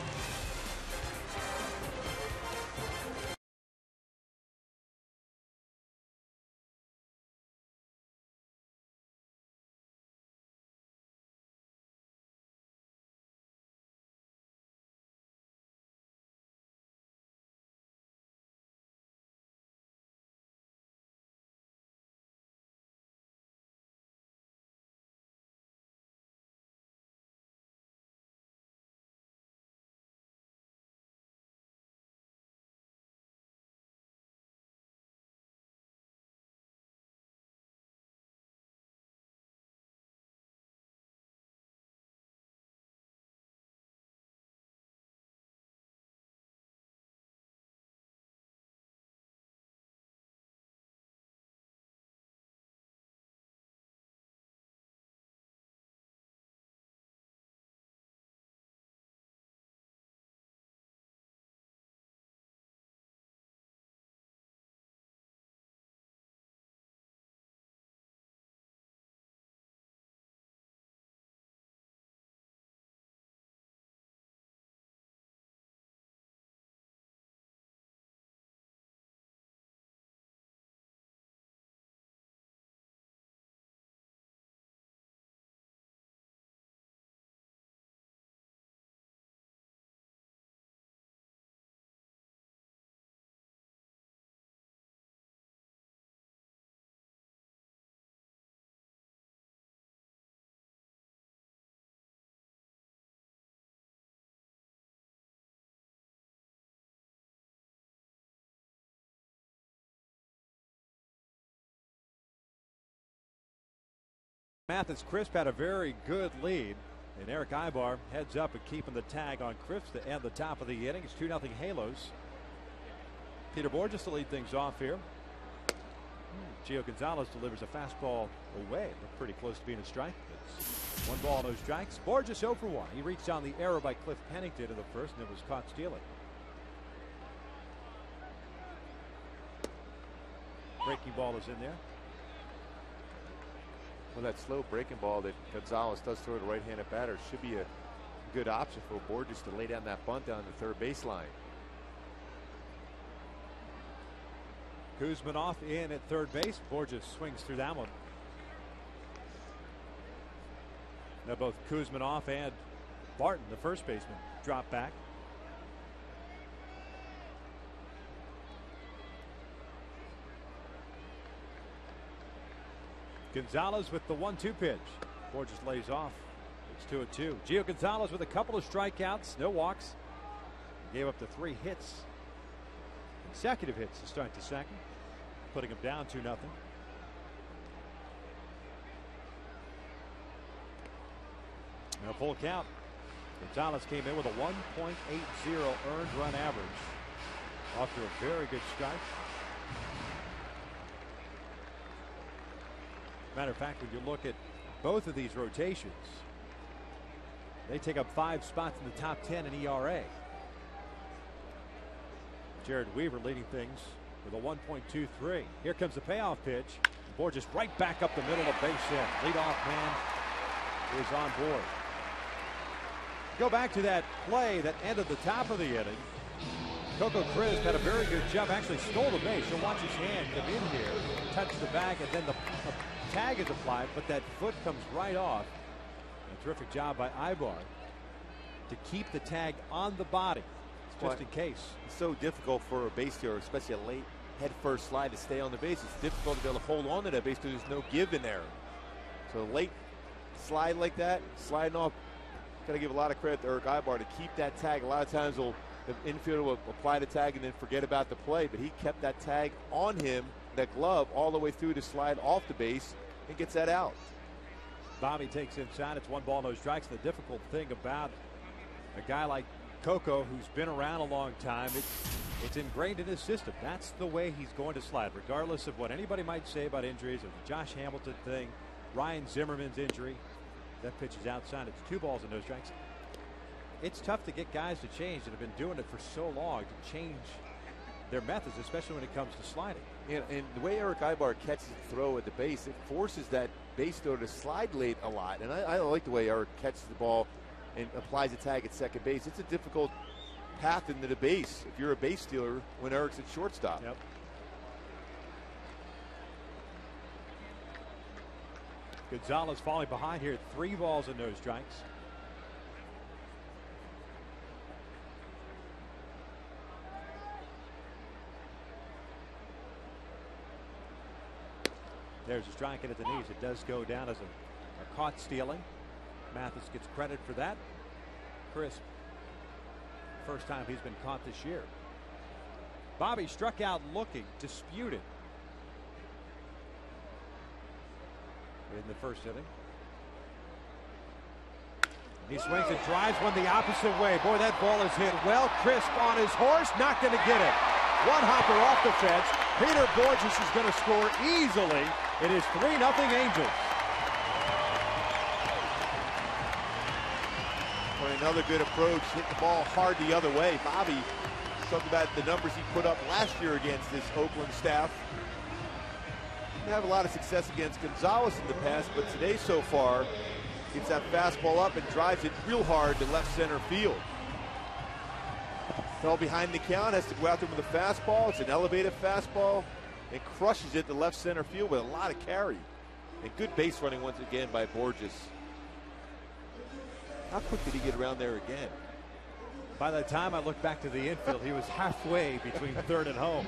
Mathis Crisp had a very good lead, and Eric Ibar heads up and keeping the tag on Crisp to end the top of the inning. It's 2-0 Halos. Peter Bourjos to lead things off here. Gio Gonzalez delivers a fastball away. Looked pretty close to being a strike. It's 1 ball, no strikes. Bourjos 0 for 1. He reached on the error by Cliff Pennington in the first and it was caught stealing. Breaking ball is in there. Well, that slow breaking ball that Gonzalez does throw to right-handed batter should be a good option for Bourjos to lay down that bunt down the third baseline. Kuzminoff in at third base. Bourjos swings through that one. Now both Kuzminoff and Barton, the first baseman, drop back. Gonzalez with the 1-2 pitch. Bourjos lays off. It's 2-2. Gio Gonzalez with a couple of strikeouts, no walks. Gave up the 3 hits. Consecutive hits to start the second, putting him down 2-0. Now full count. Gonzalez came in with a 1.80 earned run average. Off to a very good start. Matter of fact, when you look at both of these rotations, they take up 5 spots in the top 10 in ERA. Jared Weaver leading things with a 1.23. Here comes the payoff pitch. Borges right back up the middle of base hit. Leadoff man is on board. Go back to that play that ended the top of the inning. Coco Crisp had a very good jump, actually stole the base. You'll watch his hand come in here, touch the bag, and then the tag is applied, but that foot comes right off. A terrific job by Ibar to keep the tag on the body, just in case. It's so difficult for a base stealer, especially a late head first slide, to stay on the base. It's difficult to be able to hold on to that base because there's no give in there. So a late slide like that, sliding off, got to give a lot of credit to Eric Ibar to keep that tag. A lot of times the infielder will apply the tag and then forget about the play, but he kept that tag on him, that glove, all the way through to slide off the base and gets that out. Bobby takes inside. It's 1 ball, no strikes. The difficult thing about a guy like Coco, who's been around a long time, it's ingrained in his system. That's the way he's going to slide, regardless of what anybody might say about injuries, or the Josh Hamilton thing, Ryan Zimmerman's injury. That pitch is outside. It's 2 balls and no strikes. It's tough to get guys to change that have been doing it for so long, to change their methods, especially when it comes to sliding. Yeah, and the way Eric Ibar catches the throw at the base, it forces that base thrower to slide late a lot. And I like the way Eric catches the ball and applies a tag at second base. It's a difficult path into the base if you're a base stealer when Eric's at shortstop. Yep. Gonzalez falling behind here at 3 balls and no strikes. There's a strike in at the knees. It does go down as a caught stealing. Mathis gets credit for that. Crisp, first time he's been caught this year. Bobby struck out looking, disputed in the first inning. He swings and drives one the opposite way. Boy, that ball is hit well. Crisp on his horse, not going to get it. One hopper off the fence. Peter Borges is going to score easily. It is 3-0 Angels. Well, another good approach, hit the ball hard the other way. Bobby talked about the numbers he put up last year against this Oakland staff. Didn't have a lot of success against Gonzalez in the past, but today so far, gets that fastball up and drives it real hard to left center field. Fell behind the count, has to go out there with a fastball. It's an elevated fastball, and crushes it to left center field with a lot of carry. And good base running once again by Borges. How quick did he get around there again? By the time I look back to the infield, he was halfway between third and home.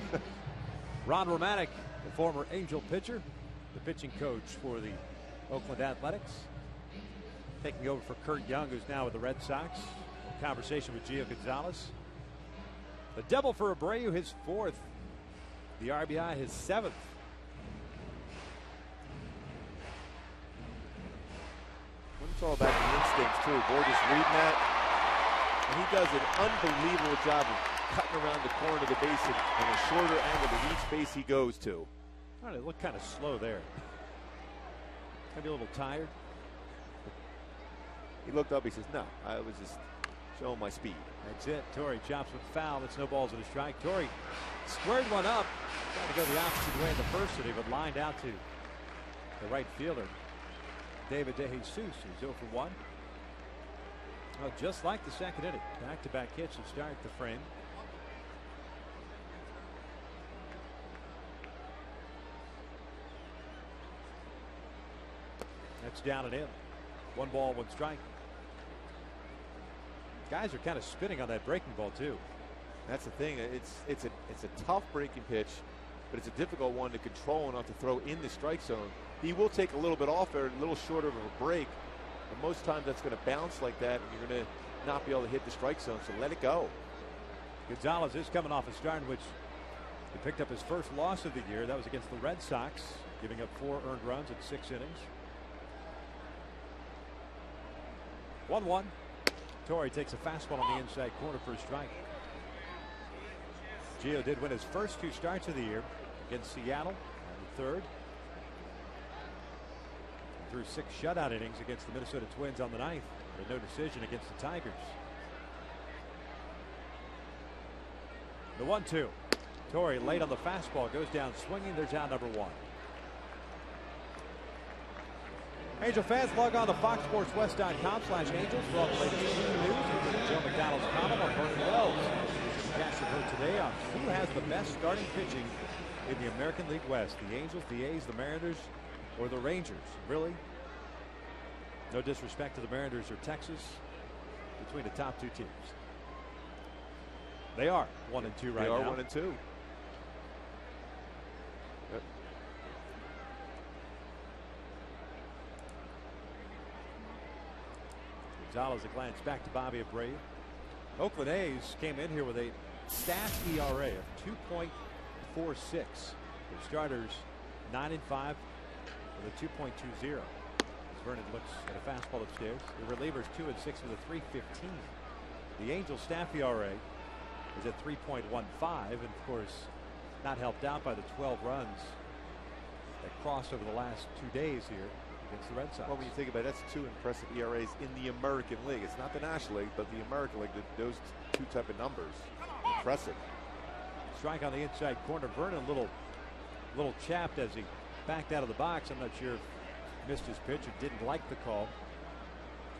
Ron Romanek, the former Angel pitcher, the pitching coach for the Oakland Athletics, taking over for Kurt Young, who's now with the Red Sox. Conversation with Gio Gonzalez. The double for Abreu, his 4th. The RBI, his 7th. It's all about the instincts, too. Borges reading that. And he does an unbelievable job of cutting around the corner of the base in a shorter angle to each base he goes to. All right, it looked kind of slow there. Maybe a little tired. He looked up, he says, no, I was just showing my speed. That's it. Torrey chops with foul. That's no balls and a strike. Torrey squared one up. Trying to go the opposite way in the first inning, but lined out to the right fielder, David DeJesus, who's 0 for 1. Well, just like the second inning, back-to-back hits to start the frame. That's down and in. 1 ball, 1 strike. Guys are kind of spinning on that breaking ball too. That's the thing. It's a tough breaking pitch, but it's a difficult one to control enough to throw in the strike zone. He will take a little bit off there, a little shorter of a break, but most times that's going to bounce like that, and you're going to not be able to hit the strike zone. So let it go. Gonzalez is coming off a start in which he picked up his first loss of the year. That was against the Red Sox, giving up 4 earned runs in 6 innings. 1-1. Torrey takes a fastball on the inside corner for a strike. Gio did win his first 2 starts of the year against Seattle on the 3rd. Threw 6 shutout innings against the Minnesota Twins on the 9th. But no decision against the Tigers. The 1-2. Torrey late on the fastball, goes down swinging. There's out number 1. Angel fans, log on to FoxSportsWest.com/Angels for all the latest news. Joe McDonald's column on Vernon Wells. Cast of her today on who has the best starting pitching in the American League West: the Angels, the A's, the Mariners, or the Rangers. Really? No disrespect to the Mariners or Texas, between the top 2 teams. They are 1 and 2 right now. They are 1 and 2. Yep. Gonzalez, a glance back to Bobby Abreu. Oakland A's came in here with a staff ERA of 2.46. Their starters 9 and 5 with a 2.20. As Vernon looks at a fastball upstairs. The relievers 2 and 6 with a 3.15. The Angels staff ERA is at 3.15, and of course not helped out by the 12 runs that crossed over the last 2 days here against the Red Sox. Well, when you think about it, that's 2 impressive ERAs in the American League. It's not the National League, but the American League. Those 2 type of numbers, impressive. Strike on the inside corner. Vernon little chapped as he backed out of the box. I'm not sure if he missed his pitch or didn't like the call.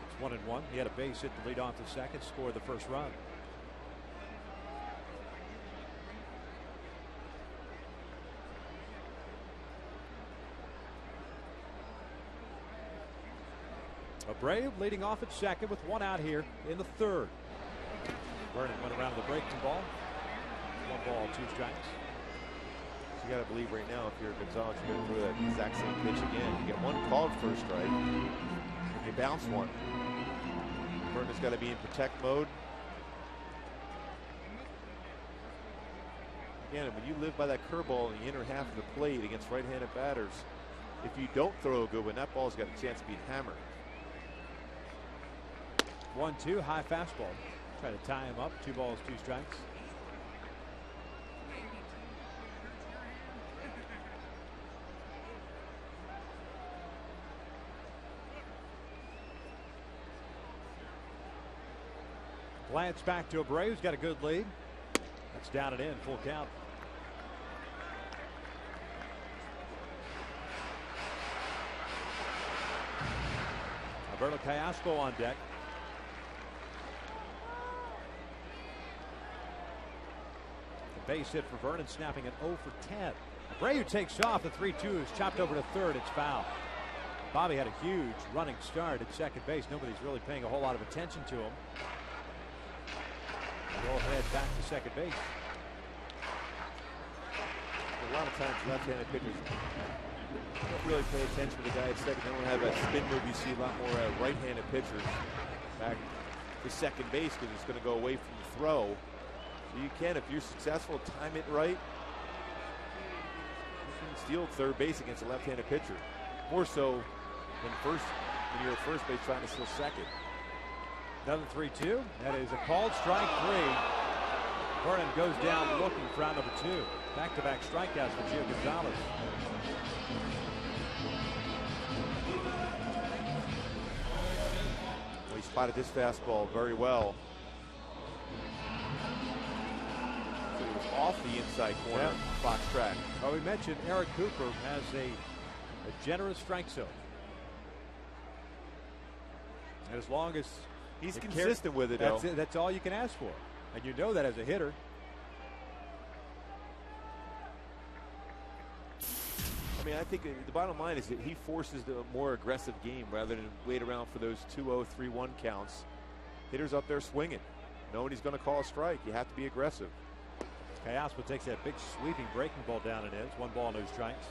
It's 1-1. He had a base hit to lead off the second, scored the first run. Abreu leading off at second with 1 out here in the 3rd. Vernon went around the breaking ball. 1 ball, 2 strikes. So you got to believe right now, if you're Gonzalez, you're going to throw that exact same pitch again. You get 1 called first strike. You bounce 1. Vernon's got to be in protect mode. Again, when you live by that curveball in the inner half of the plate against right-handed batters, if you don't throw a good one, that ball's got a chance of being hammered. 1-2, high fastball. Try to tie him up. 2 balls, 2 strikes. Glance back to Abreu, who's got a good lead. That's down and in, full count. Alberto Callasco on deck. The base hit for Vernon, snapping an 0 for 10. Abreu takes off. The 3-2 is chopped over to third. It's foul. Bobby had a huge running start at second base. Nobody's really paying a whole lot of attention to him. We'll head back to second base. A lot of times left-handed pitchers don't really pay attention to the guy at second. They don't have that spin move you see a lot more right-handed pitchers back to second base because it's going to go away from the throw. So you can, if you're successful, time it right, you can steal third base against a left-handed pitcher. More so than when you're at first base trying to steal second. Another 3-2. That is a called strike 3. Vernon goes down looking for out number 2. Back-to-back strikeouts for Gio Gonzalez. Well, he spotted this fastball very well. So it was off the inside corner, Fox track. Well, we mentioned Eric Cooper has a generous strike zone. And as long as he's consistent with it, though. That's all you can ask for. And you know that as a hitter. I mean, I think the bottom line is that he forces the more aggressive game rather than wait around for those 2-0, 3-1 counts. Hitters up there swinging. Knowing he's going to call a strike. You have to be aggressive. Callasco takes that big sweeping breaking ball down and in. 1 ball, no strikes.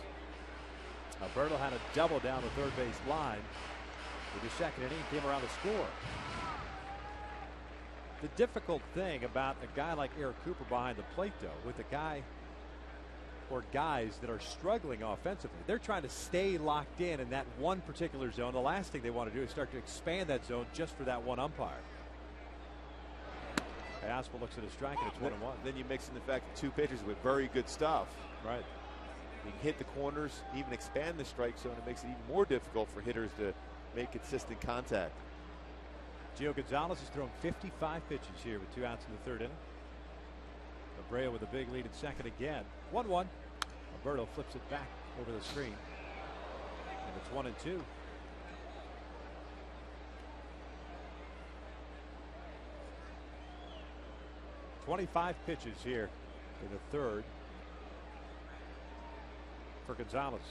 Alberto had a double down the third base line. With his second inning, came around to score. The difficult thing about a guy like Eric Cooper behind the plate, though, with a guy or guys that are struggling offensively, they're trying to stay locked in that one particular zone. The last thing they want to do is start to expand that zone just for that one umpire. Haspel looks at a strike, and it's 1-1. Then you mix in the fact that 2 pitchers with very good stuff. Right. You can hit the corners, even expand the strike zone. It makes it even more difficult for hitters to make consistent contact. Gio Gonzalez has thrown 55 pitches here with 2 outs in the 3rd inning. Abreu with a big lead at second again. 1-1. Alberto flips it back over the screen. And it's 1-2. "25 pitches here in the 3rd for Gonzalez.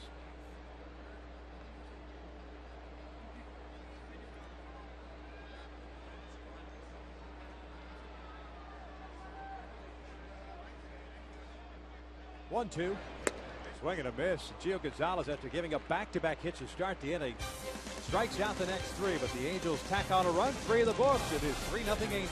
One-two. Swing and a miss. Gio Gonzalez, after giving up back-to-back hits to start the inning, strikes out the next 3, but the Angels tack on a run. 3 in the books. It is 3-0 Angels.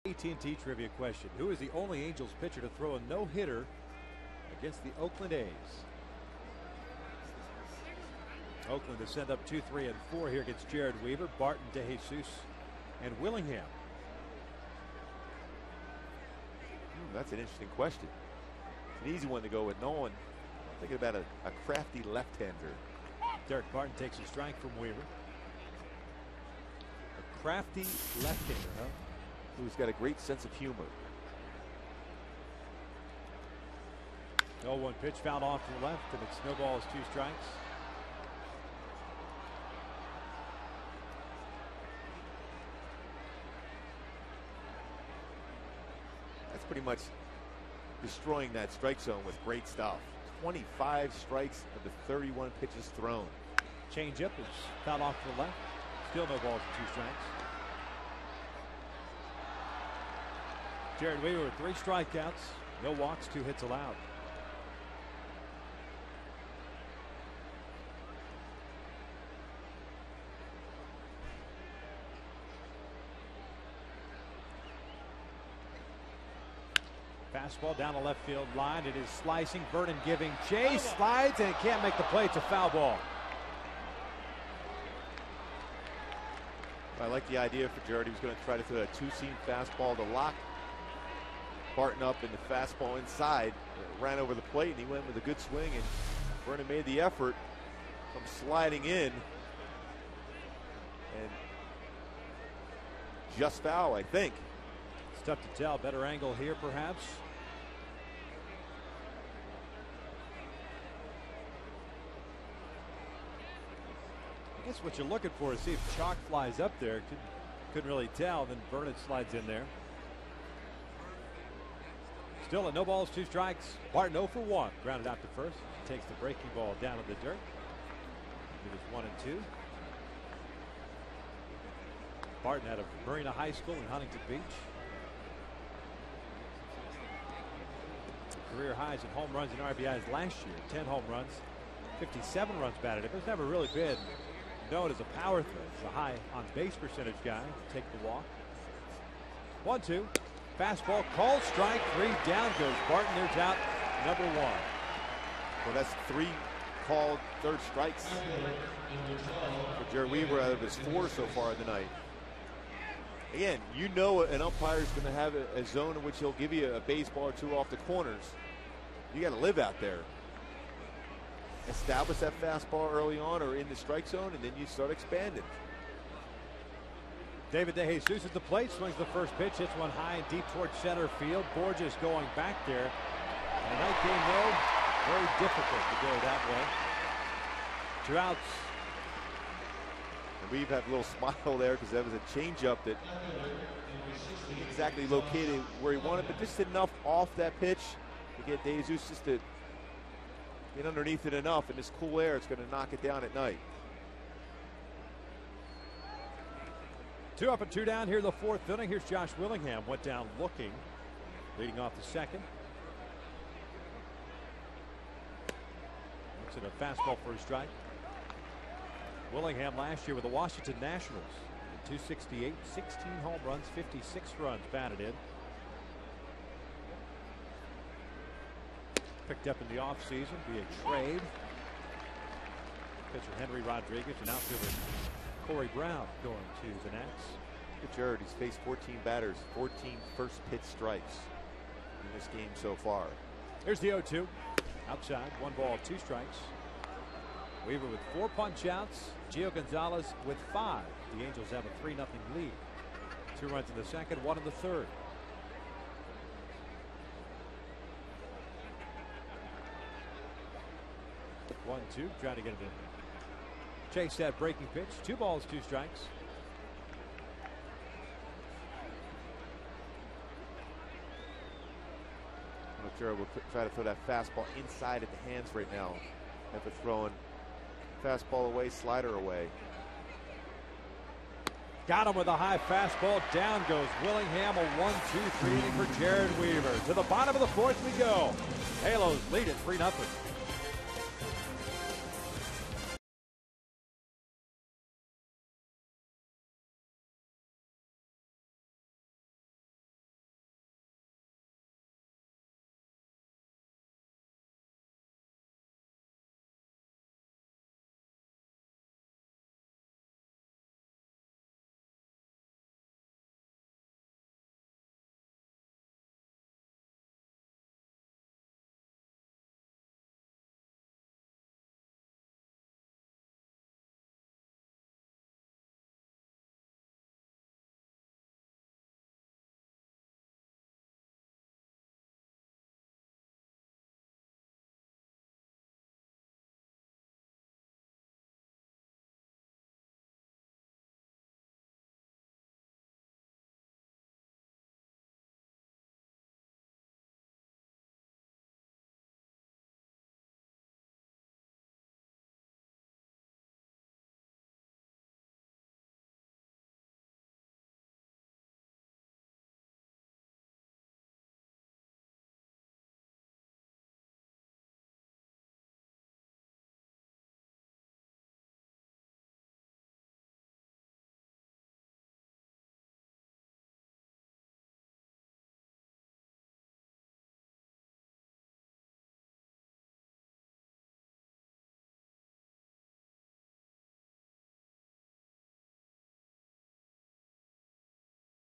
AT&T trivia question. Who is the only Angels pitcher to throw a no-hitter against the Oakland A's? Oakland to send up 2, 3, and 4 here against Jared Weaver, Barton, DeJesus, and Willingham. That's an interesting question. It's an easy one to go with. No one. I'm thinking about a crafty left-hander. Derek Barton takes a strike from Weaver. A crafty left-hander, huh? Who's got a great sense of humor. 0-1 pitch fouled off to the left, and it snowballs 2 strikes. That's pretty much destroying that strike zone with great stuff. 25 strikes of the 31 pitches thrown. Changeup is fouled off to the left. Still no balls and 2 strikes. Jared Weaver with 3 strikeouts, no walks, 2 hits allowed. Fastball down the left field line. It is slicing. Vernon giving chase. Slides and can't make the play. It's a foul ball. I like the idea for Jared. He was going to try to throw that 2-seam fastball to lock Barton up, and the fastball inside ran over the plate, and he went with a good swing, and Vernon made the effort from sliding in, and just foul, I think. It's tough to tell. Better angle here, perhaps. I guess what you're looking for is see if chalk flies up there. Couldn't really tell. Then Vernon slides in there. Still at no balls, 2 strikes. Barton 0 for 1. Grounded out to first. Takes the breaking ball down in the dirt. It is 1 and 2. Barton out of Marina High School in Huntington Beach. career highs in home runs and RBIs last year. 10 home runs, 57 runs batted. It was never really been known as a power threat. He's a high on base percentage guy. Take the walk. 1-2. Fastball called, strike 3. Down goes Barton. There's out number 1. Well, that's 3 called third strikes for Jared Weaver out of his 4 so far in the night. Again, you know an umpire is going to have a zone in which he'll give you a baseball or 2 off the corners. You got to live out there. Establish that fastball early on or in the strike zone, and then you start expanding. David DeJesus at the plate, swings the first pitch, hits one high and deep towards center field. Borges going back there. And night game, though, very difficult to go that way. 2 outs. And We've had a little smile there because that was a changeup that didn't exactly located where he wanted, but just enough off that pitch to get DeJesus just to get underneath it enough, and this cool air, it's going to knock it down at night. 2 up and 2 down here in the 4th inning. Here's Josh Willingham. Went down looking, leading off the 2nd. Looks at a fastball for a strike. Willingham last year with the Washington Nationals. 268, 16 home runs, 56 runs batted in. Picked up in the offseason via trade. Pitcher Henry Rodriguez and outfielder Corey Brown going to the Nats. Look at Jared. He's faced 14 batters, 14 first pitch strikes in this game so far. Here's the 0-2. Outside, 1 ball, 2 strikes. Weaver with 4 punch outs. Gio Gonzalez with 5. The Angels have a 3-0 lead. 2 runs in the 2nd, 1 in the 3rd. One-two, trying to get it in. Chase that breaking pitch. 2 balls, 2 strikes. Jared will try to throw that fastball inside at the hands right now. After throwing fastball away, slider away. Got him with a high fastball. Down goes Willingham. A 1-2-3 inning for Jared Weaver. To the bottom of the 4th we go. Halos lead at 3-0.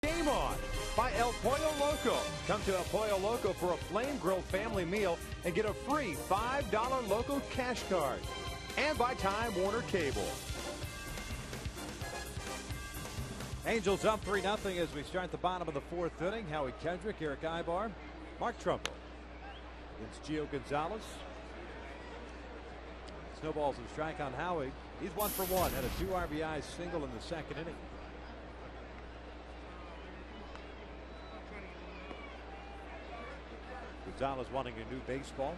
Game on by El Pollo Loco. Come to El Pollo Loco for a flame grilled family meal and get a free $5 Loco cash card. And by Time Warner Cable. Angels up 3-0 as we start the bottom of the 4th inning. Howie Kendrick, Eric Ibar, Mark Trumbo against Gio Gonzalez. Snowballs and strike on Howie. He's 1 for 1. Had a 2 RBI single in the 2nd inning. Gonzalez wanting a new baseball.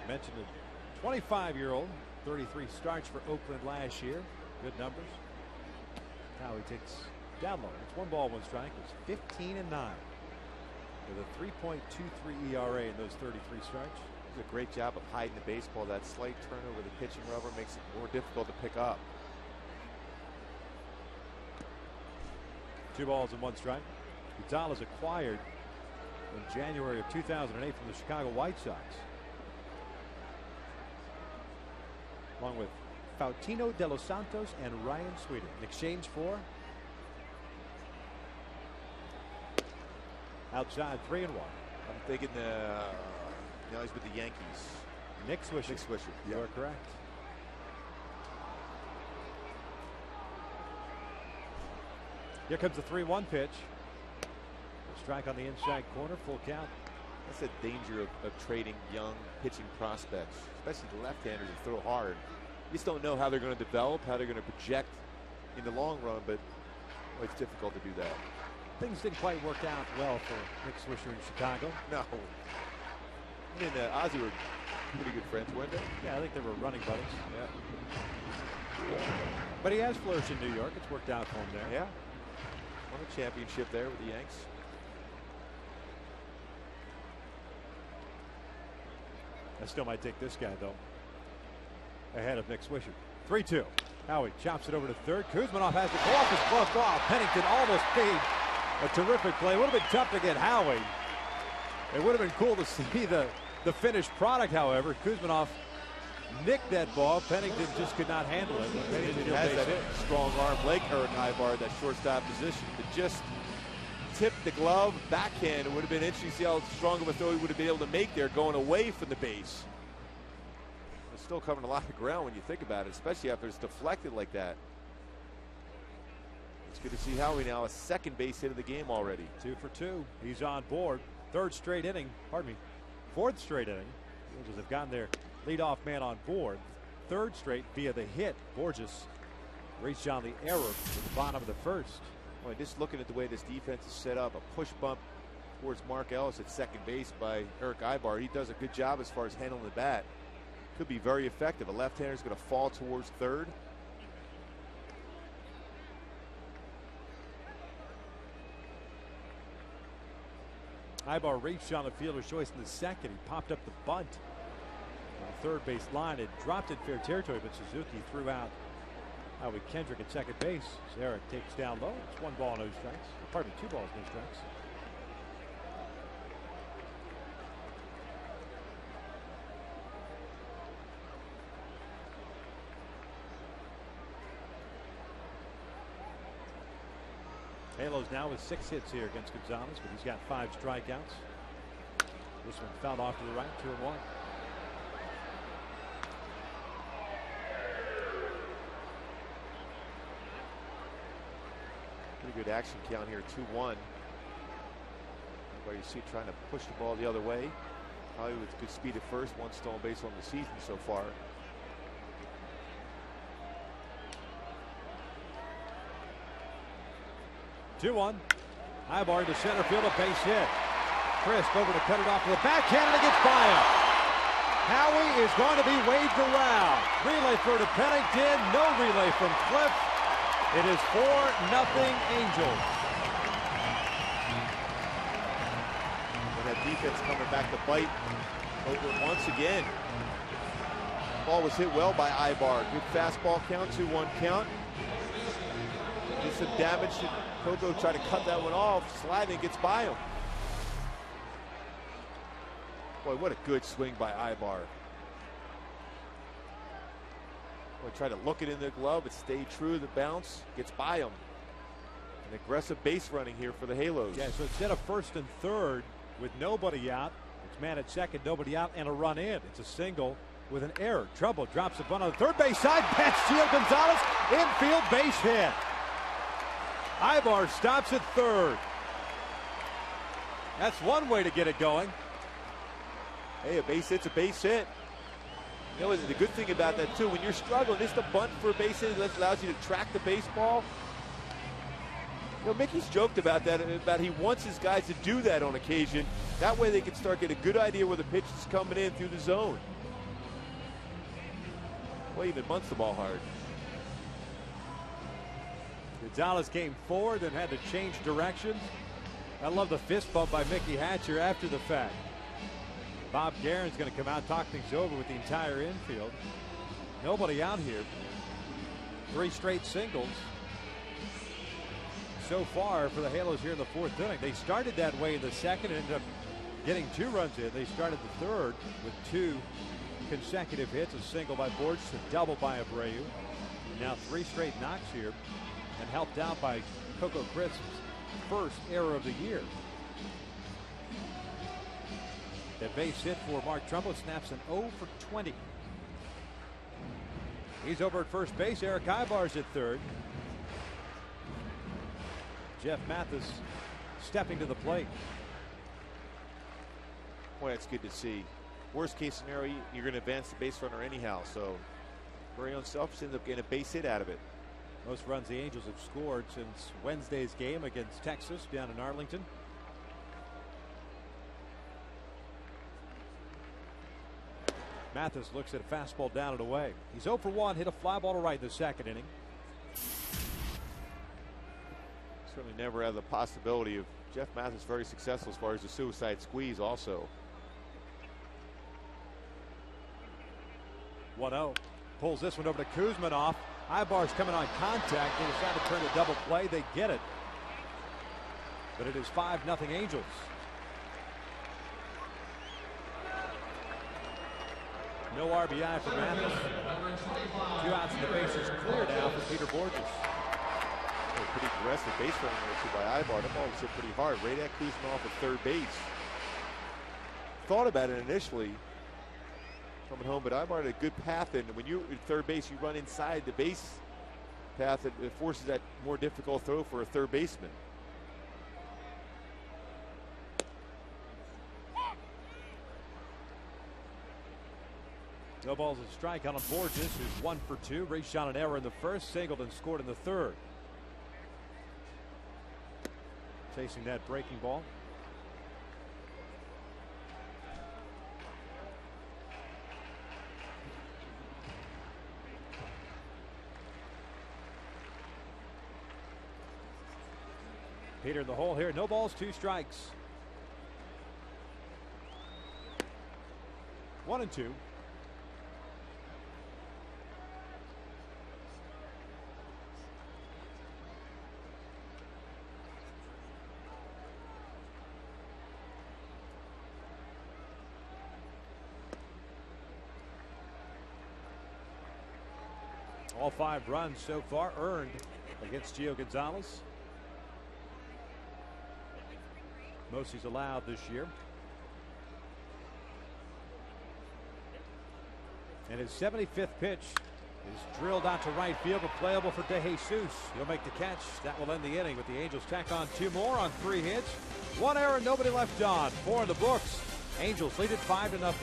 Mentioned a 25-year-old, 33 starts for Oakland last year. Good numbers. Now he takes down low. It's 1 ball, 1 strike. It's 15-9. with a 3.23 ERA in those 33 starts. Does a great job of hiding the baseball. That slight turnover of the pitching rubber makes it more difficult to pick up. 2 balls and 1 strike. Gonzalez acquired in January of 2008 from the Chicago White Sox, along with Faustino De Los Santos and Ryan Sweeter, in exchange for outside 3-1. I'm thinking now he's with the Yankees. Nick Swisher. Nick Swisher. You are correct. Here comes the 3-1 pitch. A strike on the inside corner, full count. That's the danger of trading young pitching prospects, especially the left-handers that throw hard. You just don't know how they're going to develop, how they're going to project in the long run, but it's difficult to do that. Things didn't quite work out well for Nick Swisher in Chicago. No. I mean, Ozzie were pretty good friends, weren't they? Yeah, I think they were running buddies. Yeah. But he has flourished in New York. It's worked out for him there. Yeah. Won a championship there with the Yanks. I still might take this guy, though, ahead of Nick Swisher. 3-2. Howie chops it over to third. Kuzminoff has the glove is buffed off. Pennington almost paid a terrific play. Would have been tough to get Howie. It would have been cool to see the finished product, however. Kuzminoff nicked that ball. Pennington just could not handle it. Pennington has that strong arm like Eric Ibar, that shortstop position, to just tip the glove backhand. It would have been interesting to see how strong of a throw he would have been able to make there going away from the base. It's still covering a lot of ground when you think about it, especially after it's deflected like that. It's good to see Howie now, a second base hit of the game already. 2 for 2. He's on board. Third straight inning. Pardon me. Fourth straight inning. The Angels have gotten their leadoff man on board. Third straight via the hit. Borges reached on the error at the bottom of the first. Well, just looking at the way this defense is set up, a push bump towards Mark Ellis at second base by Eric Ibar. He does a good job as far as handling the bat. Could be very effective. A left-hander is going to fall towards third. Ibar reached on the fielder's choice in the second. He popped up the bunt on the third base line. It dropped in fair territory, but Suzuki threw out Howie Kendrick at second base. As Eric takes down low. It's 1 ball, no strikes. Pardon me, 2 balls, no strikes. Halos now with 6 hits here against Gonzalez, but he's got 5 strikeouts. This one fouled off to the right, 2-1. Pretty good action count here, 2-1. Where you see trying to push the ball the other way. Howie with good speed at first, 1 stolen base on the season so far. Two-1. Ibar to center field, a base hit. Crisp over to cut it off to the backhand, and it gets by him. Howie is going to be waved around. Relay throw to Pennington. No relay from Cliff. It is 4-0 Angels. And that defense coming back to bite over once again. Ball was hit well by Ibar. Good fastball count, 2-1 count. Did some damage. Coco tried to cut that one off. Sliding gets by him. Boy, what a good swing by Ibar. Boy, tried to look it in the glove, but stayed true to the bounce. Gets by him. An aggressive base running here for the Halos. Yeah, so instead of first and third with nobody out, it's man at second, nobody out, and a run in. It's a single with an error. Trouble drops the bunt on the third base side. Catch Gio Gonzalez. Infield base hit. Ibar stops at third. That's one way to get it going. Hey, a base hit's a base hit. You know, the good thing about that, too, when you're struggling, just a bunt for a base hit that allows you to track the baseball. You know, Mickey's joked about that, about he wants his guys to do that on occasion. That way they can start getting a good idea where the pitch is coming in through the zone. Well, even bunts the ball hard. Gonzalez came forward and had to change direction. I love the fist bump by Mickey Hatcher after the fact. Bob Guerin's going to come out, talk things over with the entire infield. Nobody out here. 3 straight singles so far for the Halos here in the 4th inning. They started that way in the 2nd and ended up getting 2 runs in. They started the 3rd with 2 consecutive hits, a single by Borges, a double by Abreu. Now 3 straight knocks here, and helped out by Coco Crisp's first error of the year. That base hit for Mark Trumbo snaps an 0 for 20. He's over at first base. Eric Ibar's at third. Jeff Mathis stepping to the plate. Boy, that's good to see. Worst case scenario, you're going to advance the base runner anyhow. So very unselfish, ends up getting a base hit out of it. Most runs the Angels have scored since Wednesday's game against Texas down in Arlington. Mathis looks at a fastball down and away. He's 0 for 1, hit a fly ball to right in the 2nd inning. Certainly never had the possibility of Jeff Mathis very successful as far as the suicide squeeze also. 1-0. Pulls this one over to Kuzminoff. Ibar's coming on contact. They decide to turn a double play. They get it. But it is 5-0 Angels. No RBI for Mathis. 2 outs and the base is clear now for Peter Borges. Pretty aggressive base running there too by Ibar. That ball was hit pretty hard. Radek Kuzminoff at third base. Thought about it initially coming home, but Ibar had a good path in. When you're at third base, you run inside the base path. It forces that more difficult throw for a third baseman. No balls and strike on Borges, who's 1 for 2. Reached on an error in the first, singled and scored in the 3rd. Chasing that breaking ball. Peter in the hole here. No balls, 2 strikes. 1-2. All 5 runs so far earned against Gio Gonzalez. Most he's allowed this year. And his 75th pitch is drilled out to right field, but playable for De Jesus. He'll make the catch. That will end the inning, with the Angels tack on 2 more on 3 hits. 1 error, nobody left on. 4 in the books. Angels lead it 5-0.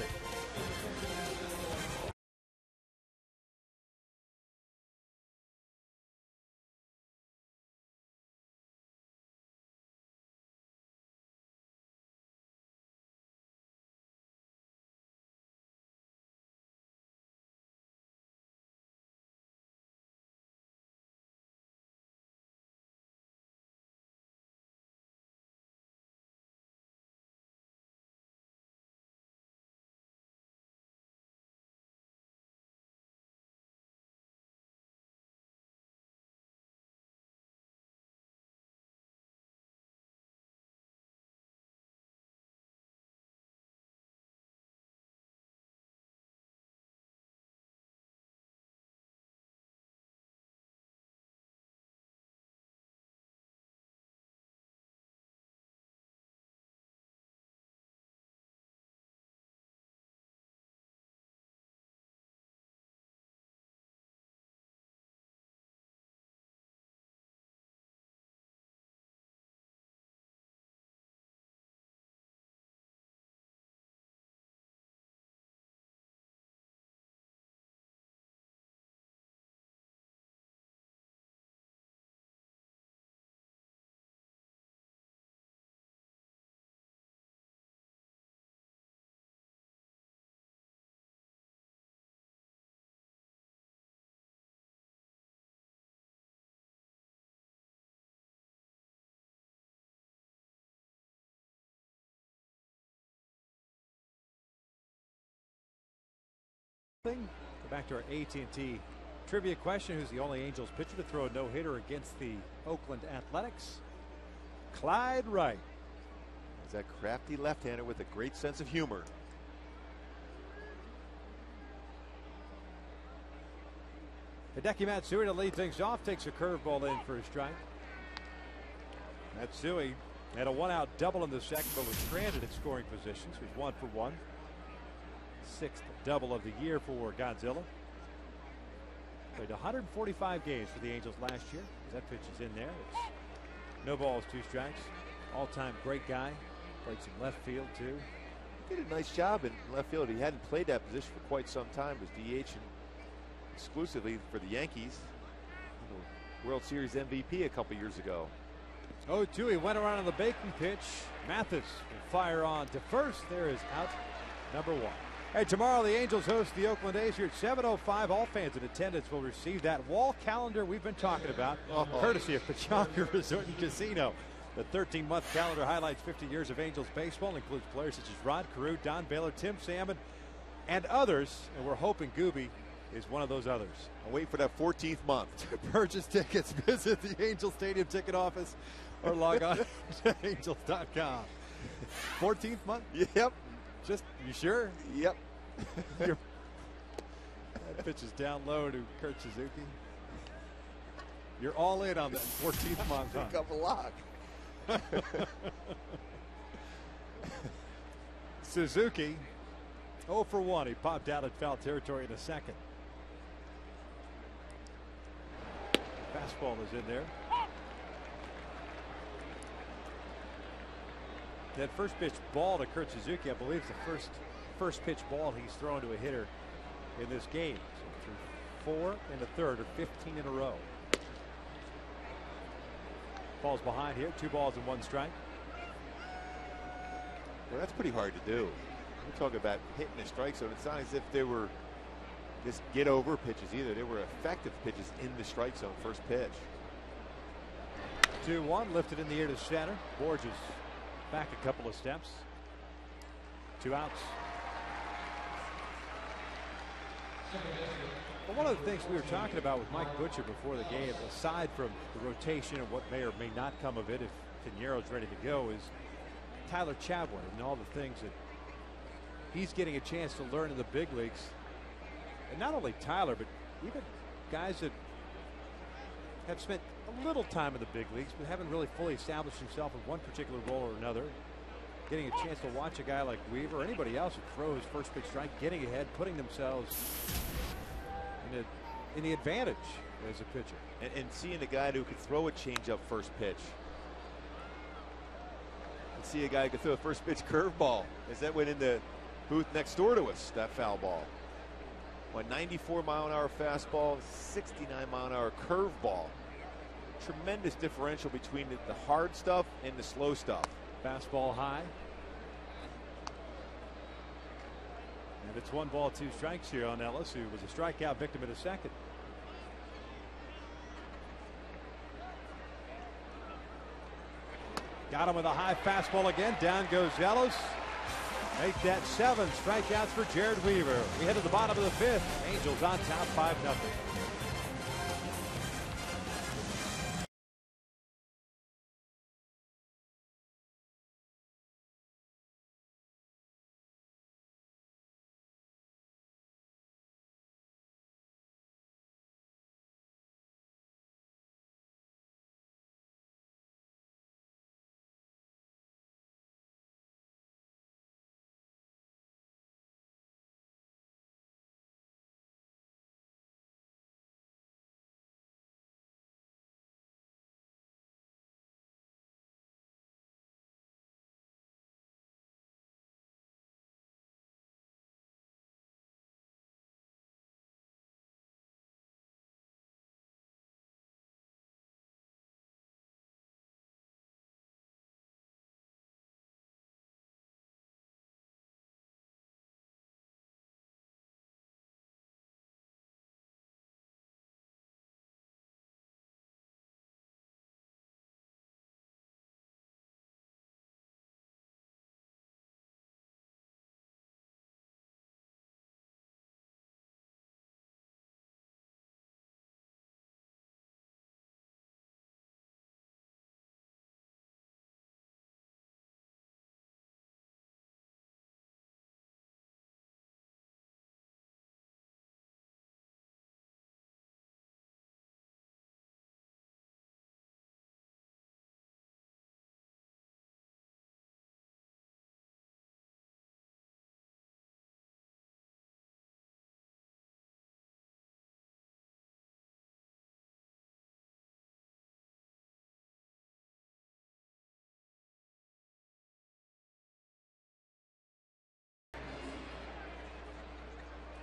Go back to our AT&T trivia question. Who's the only Angels pitcher to throw a no-hitter against the Oakland Athletics? Clyde Wright. He's that crafty left-hander with a great sense of humor. Hideki Matsui to lead things off, takes a curveball in for a strike. Matsui had a one-out double in the second, but was stranded at scoring positions. He's 1 for 1. Sixth double of the year for Godzilla. Played 145 games for the Angels last year. That pitch is in there. It's no balls, 2 strikes. All-time great guy. Played some left field too. He did a nice job in left field. He hadn't played that position for quite some time. Was DH and exclusively for the Yankees. World Series MVP a couple years ago. 0-2. He went around on the Bacon pitch. Mathis will fire on to first. There is out number 1. Hey, tomorrow the Angels host the Oakland A's here at 7:05. All fans in attendance will receive that wall calendar we've been talking about, courtesy of Pechanga Resort and Casino. The 13-month calendar highlights 50 years of Angels baseball, includes players such as Rod Carew, Don Baylor, Tim Salmon, and others. And we're hoping Gooby is one of those others. I'll wait for that 14th month. To purchase tickets, visit the Angel Stadium ticket office or log on to angels.com. 14th month? Yep. Just, you sure? Yep. That pitch is down low to Kurt Suzuki. You're all in on that 14th month. Pick up a lock. Suzuki 0 for 1. He popped out at foul territory in the second. Fastball is in there. That first pitch ball to Kurt Suzuki, I believe, is the first pitch ball he's thrown to a hitter in this game. So through 4 and a third, or 15 in a row. Falls behind here. 2 balls and 1 strike. Well, that's pretty hard to do. We're talking about hitting the strike zone. It's not as if they were just get over pitches either. They were effective pitches in the strike zone. First pitch. 2-1, lifted in the air to center. Borges back a couple of steps. 2 outs. Well, one of the things we were talking about with Mike Butcher before the game, aside from the rotation and what may or may not come of it if Pinero's ready to go, is Tyler Chatwood and all the things that he's getting a chance to learn in the big leagues. And not only Tyler, but even guys that have spent a little time in the big leagues but haven't really fully established himself in one particular role or another. Getting a chance to watch a guy like Weaver or anybody else who throw his first pitch strike, getting ahead, putting themselves in the advantage as a pitcher. And seeing a guy who could throw a changeup first pitch. And see a guy who could throw a first pitch curveball as that went in the booth next door to us, that foul ball. 94-mile-an-hour fastball, 69-mile-an-hour curveball. Tremendous differential between the hard stuff and the slow stuff. Fastball high. And it's 1 ball, 2 strikes here on Ellis, who was a strikeout victim in the second. Got him with a high fastball again. Down goes Ellis. Make that 7 strikeouts for Jared Weaver. We head to the bottom of the 5th. Angels on top 5-0.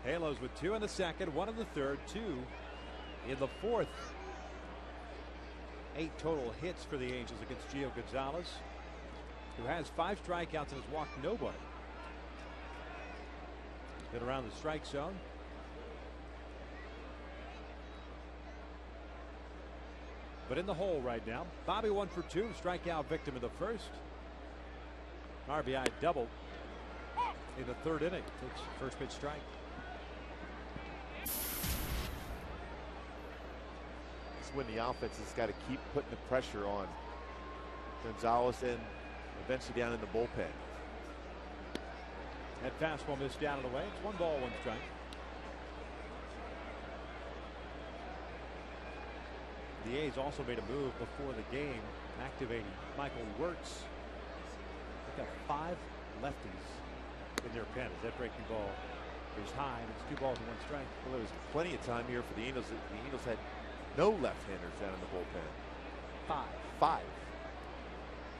Halos with 2 in the second, 1 in the third, 2 in the fourth. 8 total hits for the Angels against Gio Gonzalez, who has 5 strikeouts and has walked nobody. Been around the strike zone. But in the hole right now. Bobby 1 for 2, strikeout victim in the first. RBI double in the third inning. Takes first pitch strike. It's when the offense has got to keep putting the pressure on Gonzalez and eventually down in the bullpen. That fastball missed down and away. It's 1 ball, 1 strike. The A's also made a move before the game, activating Michael Wirtz. They've got 5 lefties in their pen as that breaking ball is high, and it's 2 balls and 1 strike. Well, there was plenty of time here for the Angels. The Angels had no left-handers down in the bullpen. 5.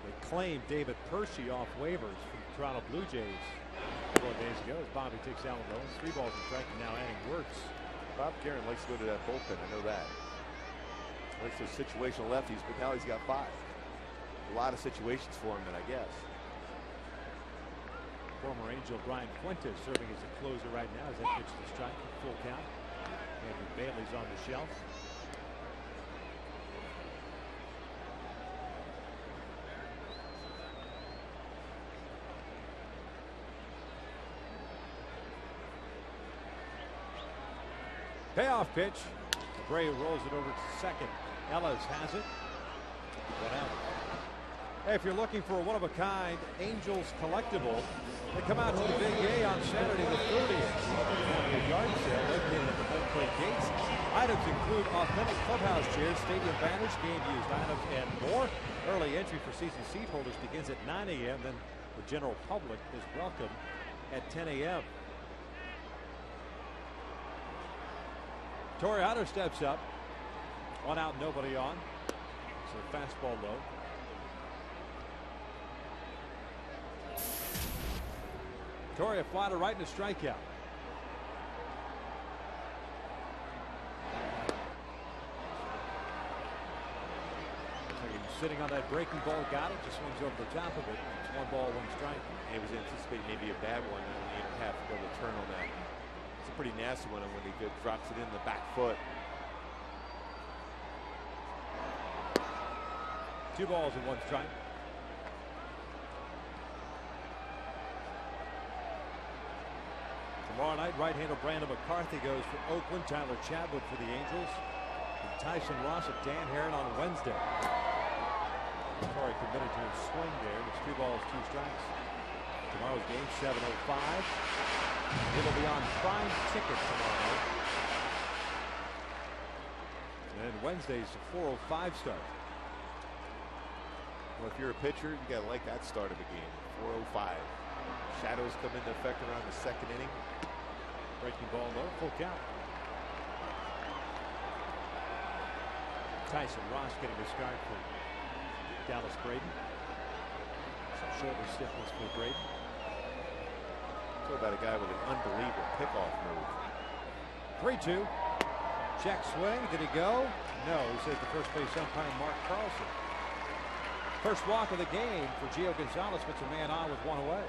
They claimed David Percy off waivers from the Toronto Blue Jays a couple of days ago as Bobby takes Alan Lowe. 3 balls and strike, and now adding Wirtz. Bob Karen likes to go to that bullpen. I know that. Likes those situational lefties, but now he's got 5. A lot of situations for him, then, I guess. Former Angel Brian Fuentes serving as a closer right now as that pitch to strike, full count. Andrew Bailey's on the shelf. Payoff pitch. Abreu rolls it over to second. Ellis has it. 1 out. Hey, if you're looking for a one-of-a-kind Angels collectible, they come out to the Big A on Saturday the 30th. A yard sale located at the home plate gates. Items include authentic clubhouse chairs, stadium banners, game-used items, and more. Early entry for season seat holders begins at 9 a.m. Then the general public is welcome at 10 a.m. Toriano steps up. 1 out, nobody on. So fastball low. Torre fly to right and a strikeout. Sitting on that breaking ball, got it, just swings over the top of it. It's 1 ball, 1 strike. He was anticipating maybe a bad one, and he didn't have to go to turn on that. It's a pretty nasty one when he drops it in the back foot. 2 balls and 1 strike. Tomorrow night, right-hander Brandon McCarthy goes for Oakland. Tyler Chadwick for the Angels. And Tyson Ross at Dan Heron on Wednesday. Torrey committed to his swing there. It's 2 balls, 2 strikes. Tomorrow's game, 7:05. It'll be on Prime Ticket tomorrow night. And Wednesday's a 4:05 start. Well, if you're a pitcher, you got to like that start of the game. 4:05. Shadows come into effect around the 2nd inning. Breaking ball low, full count. Tyson Ross getting a start for Dallas Braden. Some shoulder stiffness for Braden. Talk about a guy with an unbelievable pickoff move. 3-2. Check swing. Did he go? No, he says the first base umpire Mark Carlson. First walk of the game for Gio Gonzalez, puts a man on with 1 away.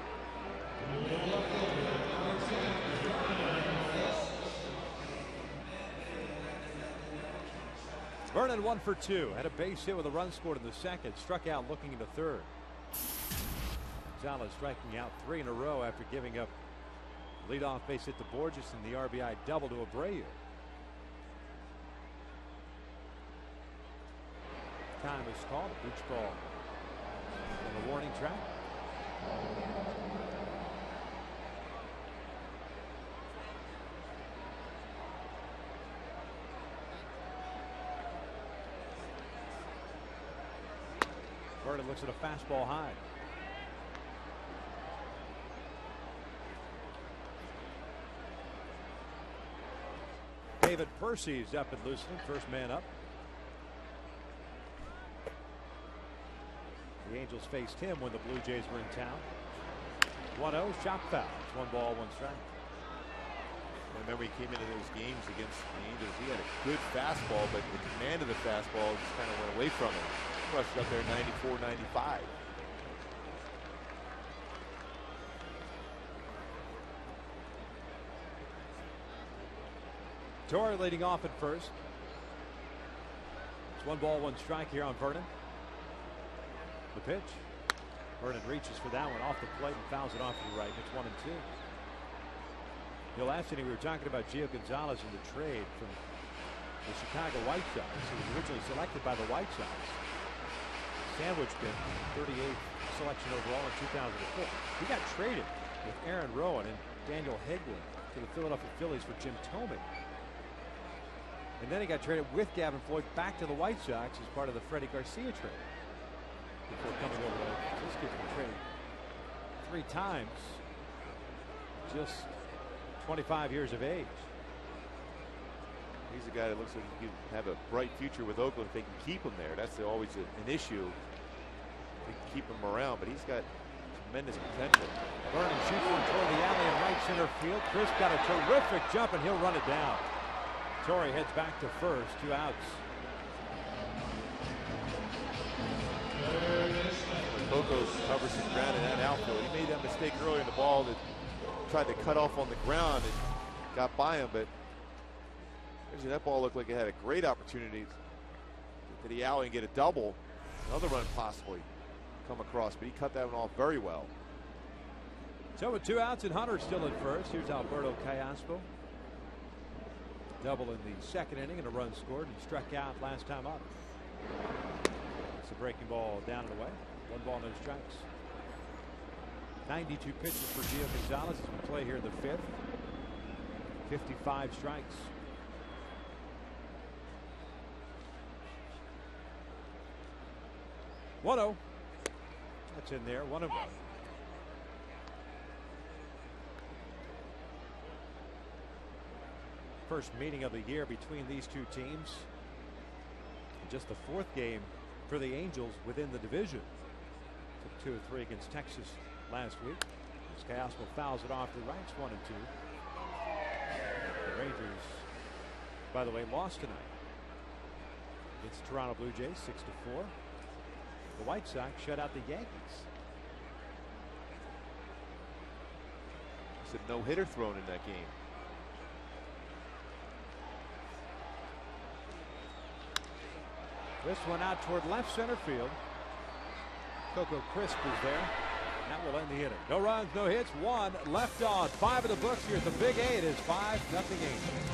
Vernon 1 for 2. Had a base hit with a run scored in the second. Struck out looking in the third. Gonzalez striking out 3 in a row after giving up leadoff base hit to Borges and the RBI double to Abreu. Time is called. Reach ball on the warning track. Vernon looks at a fastball high. David Percy's up and loosening, first man up. The Angels faced him when the Blue Jays were in town. 1-0, shot foul. It's 1 ball, 1 strike. remember he came into those games against the Angels. He had a good fastball, but the command of the fastball just kind of went away from him. Crushed up there 94, 95. Torre leading off at first. It's 1 ball, 1 strike here on Vernon. The pitch. Vernon reaches for that one off the plate and fouls it off to the right. It's 1-2. Last inning we were talking about Gio Gonzalez in the trade from the Chicago White Sox. He was originally selected by the White Sox. Sandwich bin, 38th selection overall in 2004. He got traded with Aaron Rowan and Daniel Hegland to the Philadelphia Phillies for Jim Thome. And then he got traded with Gavin Floyd back to the White Sox as part of the Freddie Garcia trade. Before coming over to this kid's been traded 3 times. Just 25 years of age. He's a guy that looks like he could have a bright future with Oakland if they can keep him there. That's always an issue. They can keep him around, but he's got tremendous potential. Vernon shoots one toward the alley in right center field. Chris got a terrific jump and he'll run it down. Torre heads back to first, 2 outs. Cocos covers some ground in that outfield. He made that mistake earlier in the ball that tried to cut off on the ground and got by him, but actually that ball looked like it had a great opportunity to the alley and get a double. Another run possibly come across, but he cut that one off very well. So with 2 outs and Hunter still at first, here's Alberto Callaspo. Double in the 2nd inning and a run scored, and struck out last time up. It's a breaking ball down and away. 1 ball, no strikes. 92 pitches for Gio Gonzalez as we play here in the 5th. 55 strikes. One-0. That's in there. 1-1. First meeting of the year between these 2 teams. Just the 4th game for the Angels within the division. Took 2 of 3 against Texas last week. As Callaspo fouls it off to the right. It's 1-2. The Rangers, by the way, lost tonight against the Toronto Blue Jays 6-4. The White Sox shut out the Yankees. It's a no-hitter thrown in that game. This one out toward left center field. Coco Crisp is there. That will end the inning. No runs, no hits, 1 left on. 5 of the books here at the Big A. It is 5-0 Angels.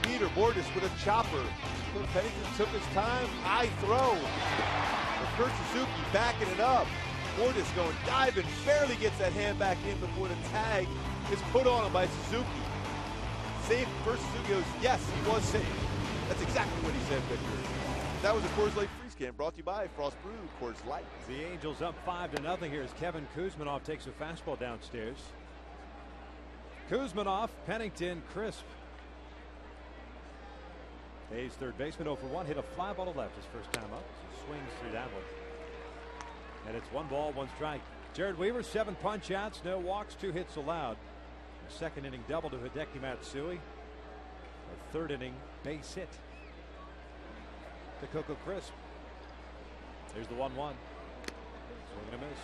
Peter Borges with a chopper. Clint Pennington took his time. High throw. Kurt Suzuki backing it up. Borges going diving. Barely gets that hand back in before the tag is put on him by Suzuki. Safe. First Suzuki goes, yes, he was safe. That's exactly what he said, Victor. That was a Coors Light free scan brought to you by Frost Brew Coors Light. The Angels up 5-0 here as Kevin Kuzminoff takes a fastball downstairs. Kuzminoff, Pennington, crisp. A's third baseman 0 for 1, hit a fly ball to left his first time up. So swings through that one. And it's 1 ball, 1 strike. Jared Weaver, 7 punch outs, no walks, 2 hits allowed. A second inning double to Hideki Matsui. A third inning base hit to Coco Crisp. There's the 1-1. Swing and a miss.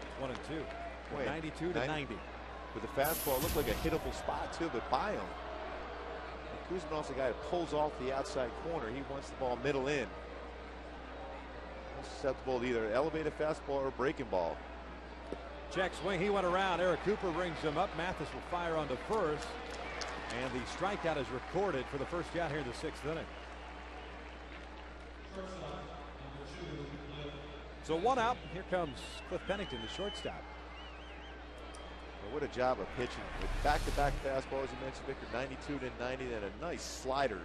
It's 1 and 2. Wait, 92 to 90. With the fastball, it looked like a hittable spot too, but by him. And Kuzminoff's the guy who pulls off the outside corner. He wants the ball middle in. Susceptible to either elevate a fastball or breaking ball. Check swing. He went around. Eric Cooper brings him up. Mathis will fire onto first. And the strikeout is recorded for the first out here in the 6th inning. So 1 out. Here comes Cliff Pennington, the shortstop. Well, what a job of pitching. With back-to-back fastballs, you mentioned, Victor, 92 to 90, and a nice slider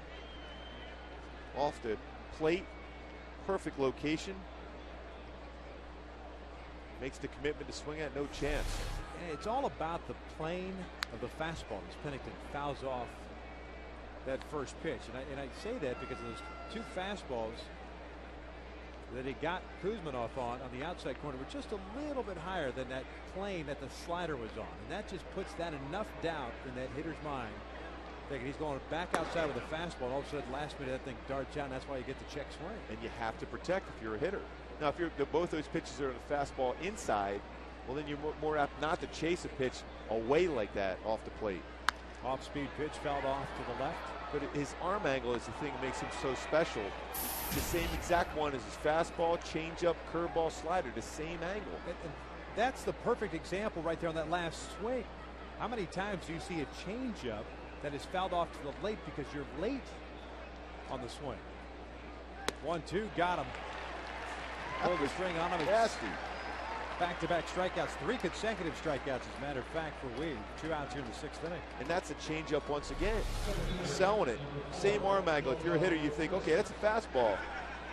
off the plate. Perfect location. Makes the commitment to swing at, no chance. And it's all about the plane of the fastball as Pennington fouls off that first pitch. And I say that because of those 2 fastballs that he got Kuzminoff on the outside corner were just a little bit higher than that plane that the slider was on. And that just puts that enough doubt in that hitter's mind. Thinking he's going back outside with a fastball, and all of a sudden last minute that thing darts out, and that's why you get the check swing. And you have to protect if you're a hitter. Now, if both those pitches are in the fastball inside, well, then you're more apt not to chase a pitch away like that off the plate. Off-speed pitch fouled off to the left. But his arm angle is the thing that makes him so special. The same exact one as his fastball, changeup, curveball, slider, the same angle. And that's the perfect example right there on that last swing. How many times do you see a changeup that is fouled off to the late because you're late on the swing? 1-2, got him. Pull the string on him. Nasty. Back-to-back strikeouts, 3 consecutive strikeouts, as a matter of fact, for Weed. 2 outs here in the 6th inning. And that's a changeup once again. Selling it. Same arm angle. If you're a hitter, you think, okay, that's a fastball.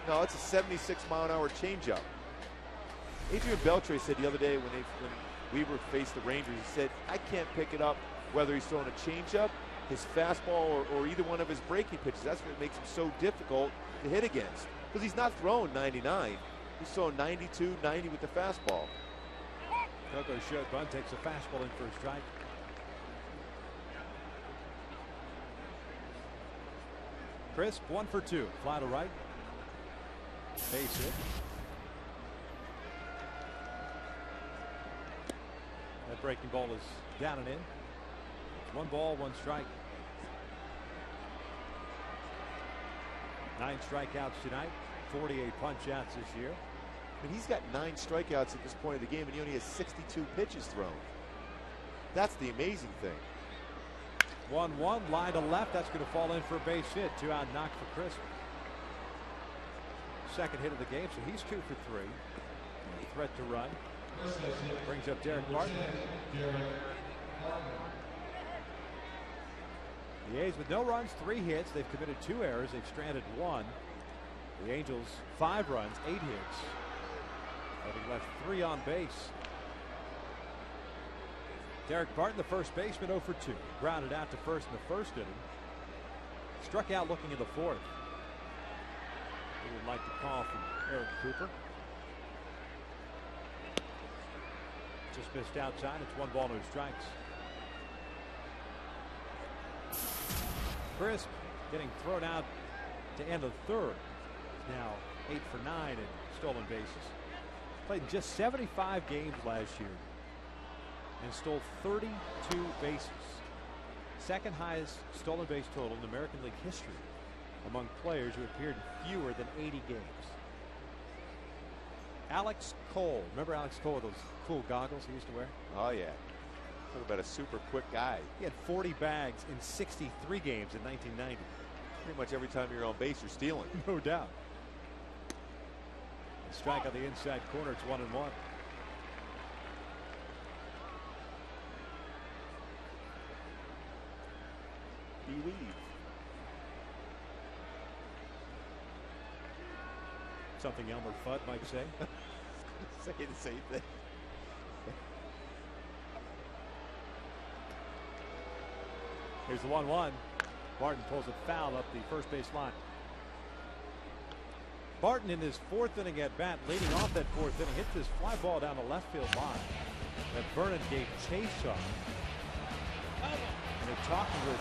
No, it's a 76-mile-an-hour changeup. Adrian Beltre said the other day when Weaver faced the Rangers, he said, I can't pick it up whether he's throwing a changeup, his fastball, or either one of his breaking pitches. That's what makes him so difficult to hit against. Because he's not throwing 99. He's throwing 92, 90 with the fastball. Coco showed bunt, takes a fastball in for a strike. Crisp, 1 for 2. Fly to right. Base hit. That breaking ball is down and in. 1 ball, 1 strike. 9 strikeouts tonight. 48 punch outs this year. I mean, he's got 9 strikeouts at this point of the game, and he only has 62 pitches thrown. That's the amazing thing. 1-1, line to left. That's going to fall in for a base hit. 2 out knock for Crisp. Second hit of the game, so he's 2 for 3. Threat to run. Brings up Derek Martin. The A's with no runs, 3 hits. They've committed 2 errors. They've stranded 1. The Angels 5 runs, 8 hits, having left 3 on base. Derek Barton, the first baseman, 0 for 2. Grounded out to first in the first inning. Struck out looking in the 4th. We would like to call from Eric Cooper. Just missed outside. It's 1 ball, no strikes. Crisp getting thrown out to end the 3rd. Now 8 for 9 in stolen bases. Played in just 75 games last year and stole 32 bases. Second highest stolen base total in American League history among players who appeared in fewer than 80 games. Alex Cole. Remember Alex Cole with those cool goggles he used to wear? Oh, yeah. Talk about a super quick guy. He had 40 bags in 63 games in 1990. Pretty much every time you're on base, you're stealing. No doubt. A strike on the inside corner. It's 1-1. Believe. something Elmer Fudd might say. Say the same thing. Here's the 1-1. Barton pulls a foul up the first base line. Barton in his fourth inning at bat, leading off that fourth inning, hit this fly ball down the left field line that Vernon gave chase on. And they're talking with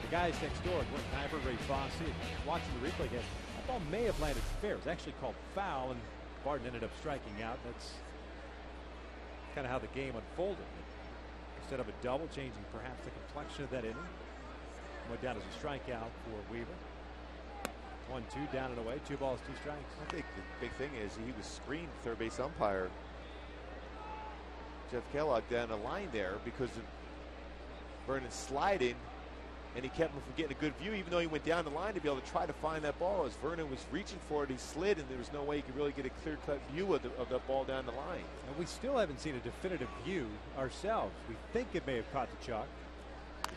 the guys next door, Glenn Kuiper, Ray Fosse, watching the replay again. That ball may have landed fair. It was actually called foul, and Barton ended up striking out. That's kind of how the game unfolded. Instead of a double, changing perhaps the complexion of that inning. Went down as a strikeout for Weaver. 1-2, down and away, 2 balls, 2 strikes. I think the big thing is he was screened third base umpire Jeff Kellogg down the line there because of Vernon sliding, and he kept him from getting a good view, even though he went down the line to be able to try to find that ball. As Vernon was reaching for it, he slid, and there was no way he could really get a clear-cut view of that ball down the line. And we still haven't seen a definitive view ourselves. We think it may have caught the chalk.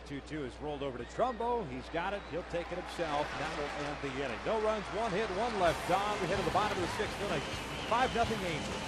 The 2-2 is rolled over to Trumbo. He's got it. He'll take it himself. That will end the inning. No runs, 1 hit, 1 left. Don, we hit at the bottom of the 6th inning. 5-0 Angels.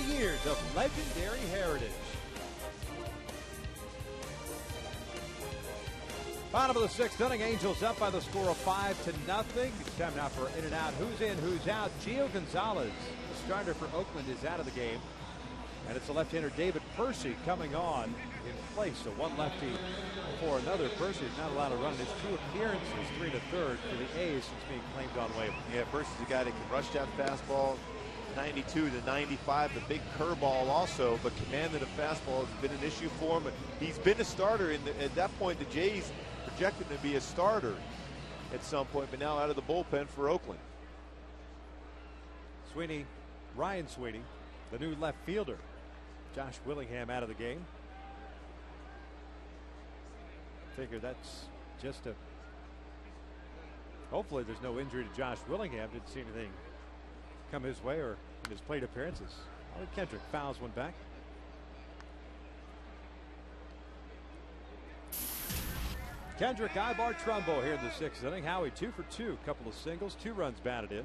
Years of legendary heritage. Bottom of the 6th inning, Angels up by the score of 5-0. It's time now for in and out. Who's in, who's out? Gio Gonzalez, the starter for Oakland, is out of the game. And it's the left-hander David Percy coming on in place. So one lefty for another. Percy is not allowed to run in his 2 appearances, 3 1/3 for the A's since being claimed on waiver. Yeah, Percy's a guy that can rush that fastball. 92 to 95, the big curveball also, but commanding the fastball has been an issue for him. He's been a starter at that point. The Jays projected him to be a starter at some point, but now out of the bullpen for Oakland. Sweeney, Ryan Sweeney, the new left fielder. Josh Willingham out of the game. Figure that's just a. Hopefully there's no injury to Josh Willingham. Didn't see anything come his way or in his plate appearances. Ollie Kendrick fouls one back. Kendrick, Ibar, Trumbo here in the 6th inning. Howie 2 for 2, couple of singles, 2 runs batted in.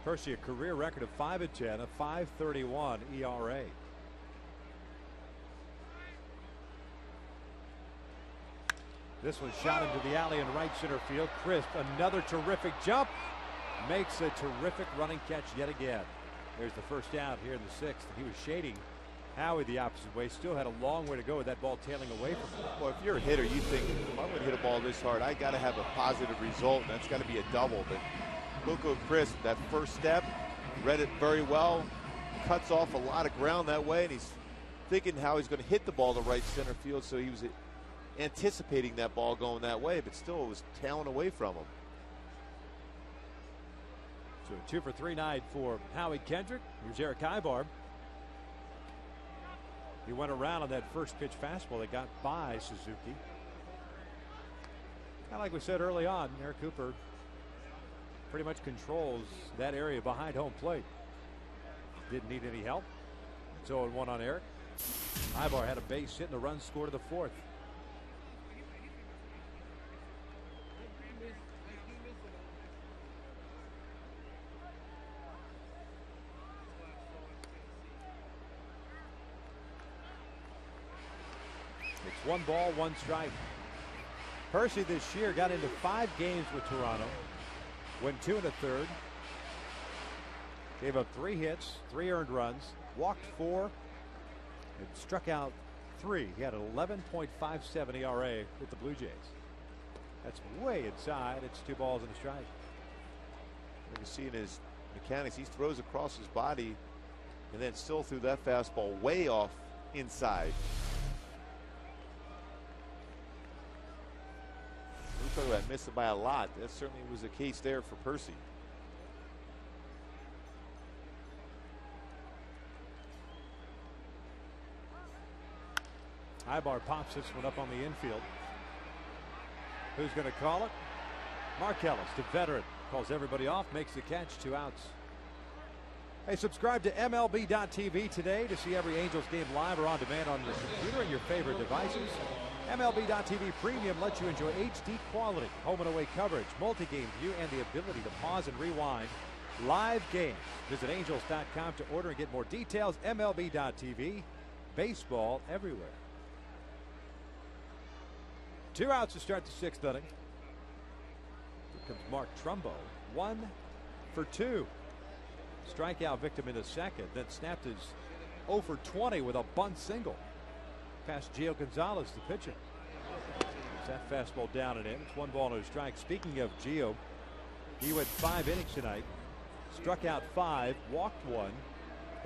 Percy a career record of 5-10, a 5.31 ERA. This one shot into the alley in right center field. Crisp, another terrific jump. Makes a terrific running catch yet again. There's the first out here in the 6th. He was shading Howie the opposite way. Still had a long way to go with that ball tailing away from him. Well, if you're a hitter, you think, if I'm going to hit a ball this hard, I got to have a positive result, and that's got to be a double. But Luco Crisp, that first step, read it very well, cuts off a lot of ground that way, and he's thinking how he's going to hit the ball to right center field, so he was anticipating that ball going that way, but still it was tailing away from him. So a 2 for 3 night for Howie Kendrick. Here's Eric Ibar. He went around on that first pitch fastball that got by Suzuki. Kind of like we said early on, Eric Cooper pretty much controls that area behind home plate. Didn't need any help. It's 0-1 on Eric. Ibar had a base hit and a run scored to the fourth. It's 1 ball, 1 strike. Percy this year got into 5 games with Toronto. Went 2 1/3. Gave up 3 hits, 3 earned runs, walked 4, and struck out 3. He had an 11.57 ERA with the Blue Jays. That's way inside. It's 2 balls and a strike. You can see in his mechanics, he throws across his body and then still threw that fastball way off inside. We talk about missing by a lot. That certainly was the case there for Percy. Ibar pops this one up on the infield. Who's going to call it? Mark Ellis, the veteran, calls everybody off, makes the catch, 2 outs. Hey, subscribe to MLB.tv today to see every Angels game live or on demand on your computer and your favorite devices. MLB.tv Premium lets you enjoy HD quality, home and away coverage, multi-game view, and the ability to pause and rewind live games. Visit Angels.com to order and get more details. MLB.tv, baseball everywhere. 2 outs to start the 6th inning. Here comes Mark Trumbo. 1 for 2. Strikeout victim in the second, then snapped his 0 for 20 with a bunt single. Past Gio Gonzalez, the pitcher. That fastball down and in. It's 1 ball and a strike. Speaking of Gio, he went 5 innings tonight. Struck out 5, walked 1,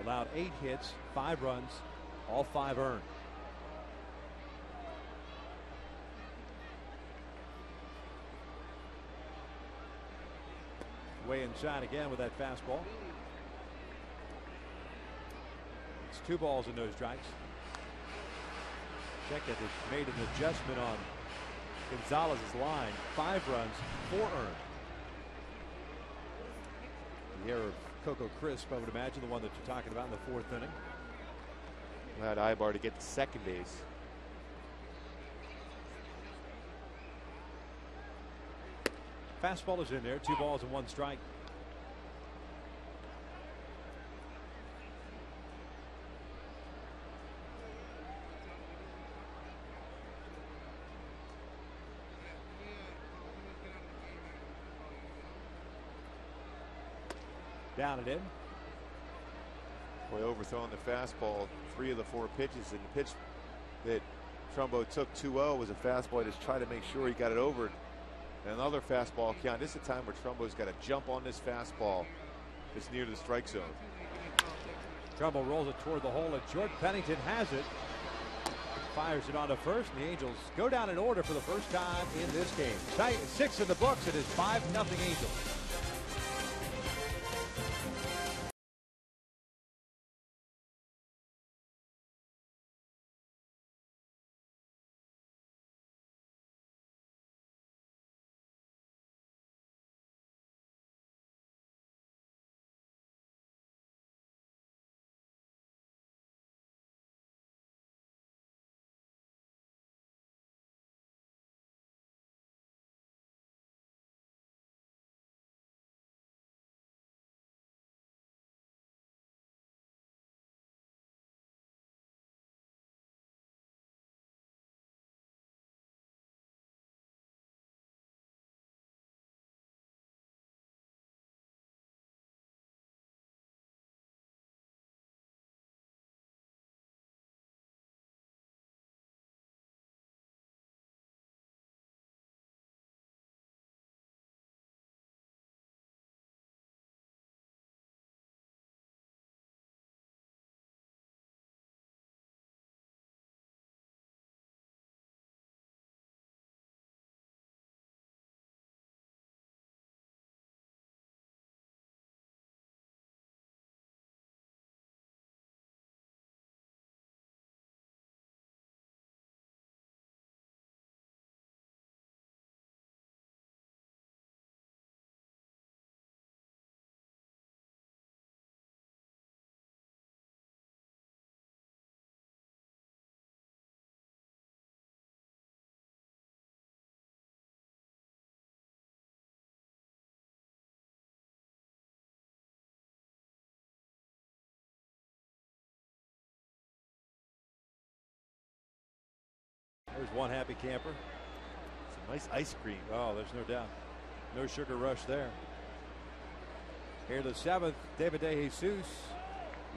allowed 8 hits, 5 runs, all 5 earned. Way inside again with that fastball. It's 2 balls and no strikes. Checkett has made an adjustment on Gonzalez's line. 5 runs, 4 earned. The error of Coco Crisp, I would imagine, the one that you're talking about in the 4th inning. Allowed Ibar to get to second base. Fastball is in there. 2 balls and 1 strike. Down and in. Boy, overthrowing the fastball 3 of the 4 pitches, and the pitch that Trumbo took 2-0 was a fastball. Just try to make sure he got it over. And another fastball count. This is a time where Trumbo's got to jump on this fastball that's near the strike zone. Trumbo rolls it toward the hole, and Jordan Pennington has it. Fires it onto first, and the Angels go down in order for the first time in this game. 6 in the books. It is 5-0 Angels. There's one happy camper. It's a nice ice cream. Oh, there's no doubt. No sugar rush there. Here the 7th, David DeJesus,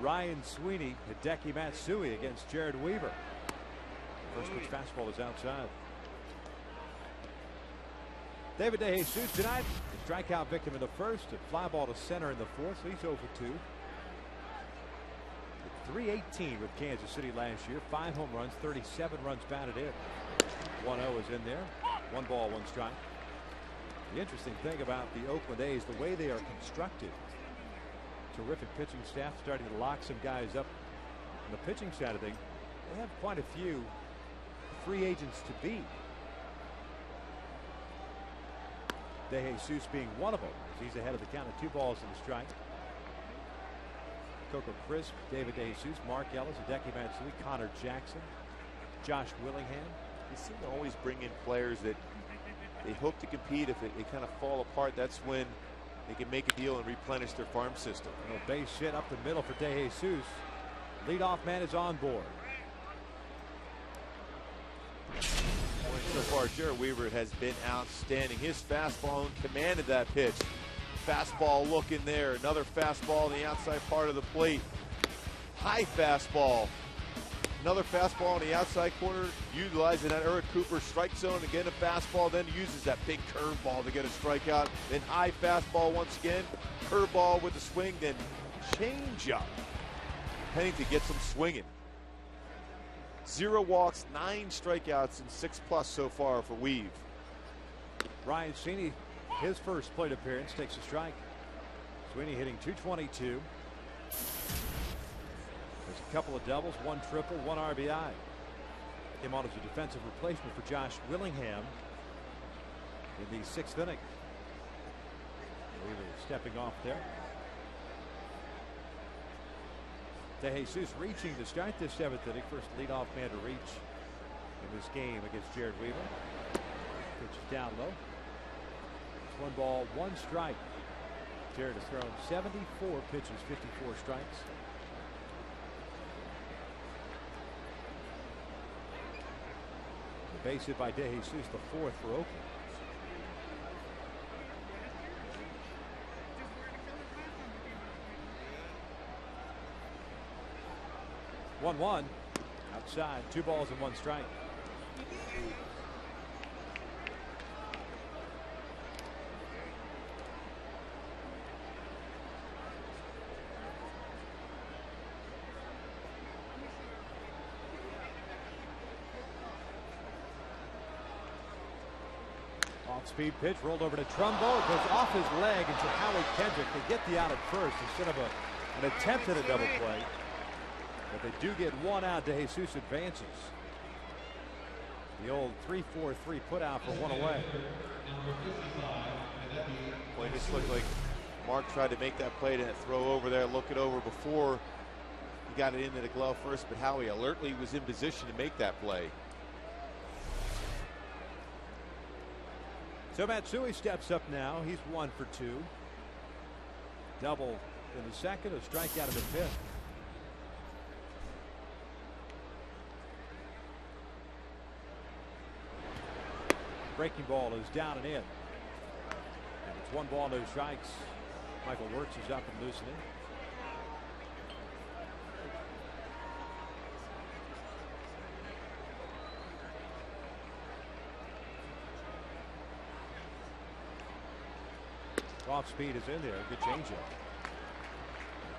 Ryan Sweeney, Hideki Matsui against Jared Weaver. First pitch fastball is outside. David DeJesus tonight, a strikeout victim in the first, a fly ball to center in the fourth, so he's 0 for 2. 318 with Kansas City last year, 5 home runs, 37 runs batted in. 1-0 is in there. 1 ball, 1 strike. The interesting thing about the Oakland A's, the way they are constructed. Terrific pitching staff, starting to lock some guys up. On the pitching side of things, they have quite a few free agents to beat. DeJesus being one of them. He's ahead of the count of 2 balls and a strike. Coco Crisp, David DeJesus, Mark Ellis, Hideki Matsui, Connor Jackson, Josh Willingham. They seem to always bring in players that they hope to compete. If they kind of fall apart, that's when they can make a deal and replenish their farm system. A base hit up the middle for DeJesus. Leadoff man is on board. So far, Jared Weaver has been outstanding. His fastball commanded that pitch. Fastball looking there. Another fastball in the outside part of the plate. High fastball. Another fastball on the outside corner, utilizing that Eric Cooper strike zone to get a fastball, then uses that big curveball to get a strikeout. Then high fastball once again, curveball with the swing, then changeup. Pennington gets him swinging. 0 walks, 9 strikeouts, and 6+ so far for Weave. Ryan Sweeney, his first plate appearance, takes a strike. Sweeney hitting .222. There's a couple of doubles, 1 triple, 1 RBI. Came on as a defensive replacement for Josh Willingham in the 6th inning. Weaver stepping off there. DeJesus reaching to start this 7th inning. First leadoff man to reach in this game against Jared Weaver. Pitch is down low. It's 1 ball, 1 strike. Jared has thrown 74 pitches, 54 strikes. The base hit by DeJesus, the 4th for Oakland. One outside, 2 balls and 1 strike. Off-speed pitch rolled over to Trumbo. It goes off his leg into Howie Kendrick. They get the out at first instead of an attempt at a double play. But they do get 1 out. DeJesus advances. The old 3-4-3 put out for 1 away. Boy, this looked like Mark tried to make that play to throw over there, look it over before he got it into the glove first, but Howie alertly was in position to make that play. So Matsui steps up now. He's 1 for 2. Double in the 2nd, a strikeout in the 5th. Breaking ball is down and in. And it's 1 ball, no strikes. Michael Wirtz is up and loosening. Off speed is in there. Good changeup.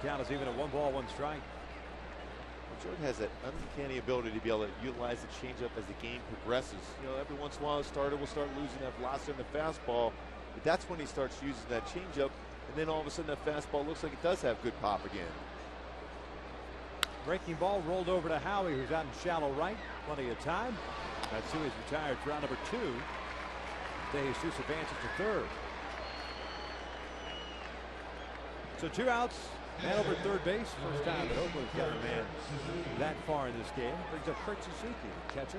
The count is even at 1 ball, 1 strike. Jordan has that uncanny ability to be able to utilize the changeup as the game progresses. You know, every once in a while, a starter will start losing that velocity on the fastball, but that's when he starts using that changeup, and then all of a sudden that fastball looks like it does have good pop again. Breaking ball rolled over to Howie, who's out in shallow right. Plenty of time. Matsui's retired for round number 2. DeJesus advances to 3rd. So 2 outs. Man over third base. First time that Oakland's got a man that far in this game. Brings up Kurt Suzuki, the catcher.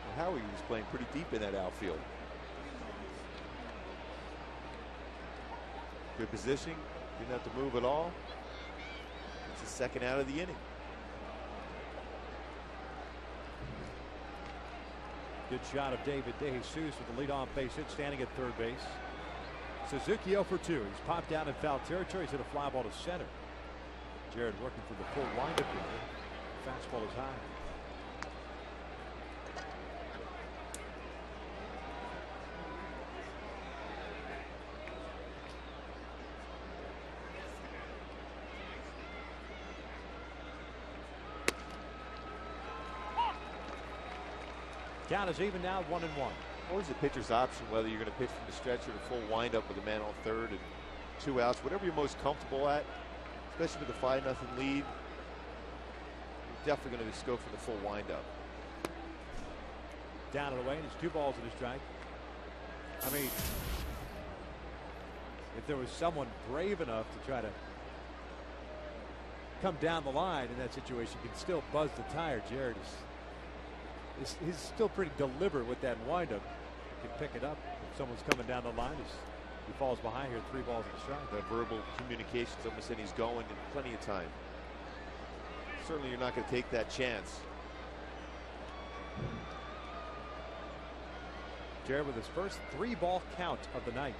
Well, Howie was playing pretty deep in that outfield. Good positioning. Didn't have to move at all. It's the 2nd out of the inning. Good shot of David DeJesus with the leadoff base hit, standing at third base. Suzuki 0 for 2. He's popped down in foul territory. He's hit a fly ball to center. Jared working for the full windup here. Fastball is high. Count is even now, 1-1. Always the pitcher's option whether you're going to pitch from the stretch or the full windup with a man on third and 2 outs, whatever you're most comfortable at, especially with a 5-0 lead. You're definitely going to just go for the full windup. Down and away, and it's 2 balls and a strike. I mean, if there was someone brave enough to try to come down the line in that situation, can still buzz the tire. Jared he's still pretty deliberate with that windup. He can pick it up if someone's coming down the line. He falls behind here, 3 balls and a strike. That verbal communication's almost saying he's going in plenty of time. Certainly you're not going to take that chance. Jared with his first 3-ball count of the night.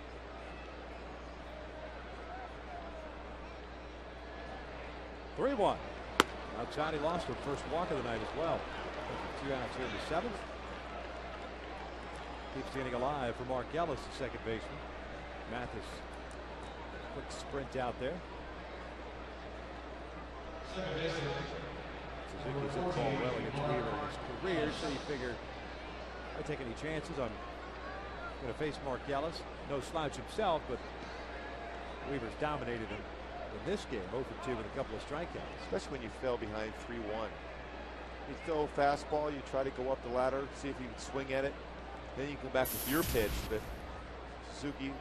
(3-1). Outside, he lost the first walk of the night as well. 2 outs here in the 7th. Keeps the inning alive for Mark Ellis, the second baseman. Mathis, quick sprint out there. Suzuki's hit the ball well against Weaver in his career, so you figure I take any chances. I'm going to face Mark Ellis. No slouch himself, but Weaver's dominated him in this game. 0 for 2 with a couple of strikeouts. Especially when you fell behind 3-1. You throw a fastball, you try to go up the ladder, see if you can swing at it. Then you come back with your pitch, but Suzuki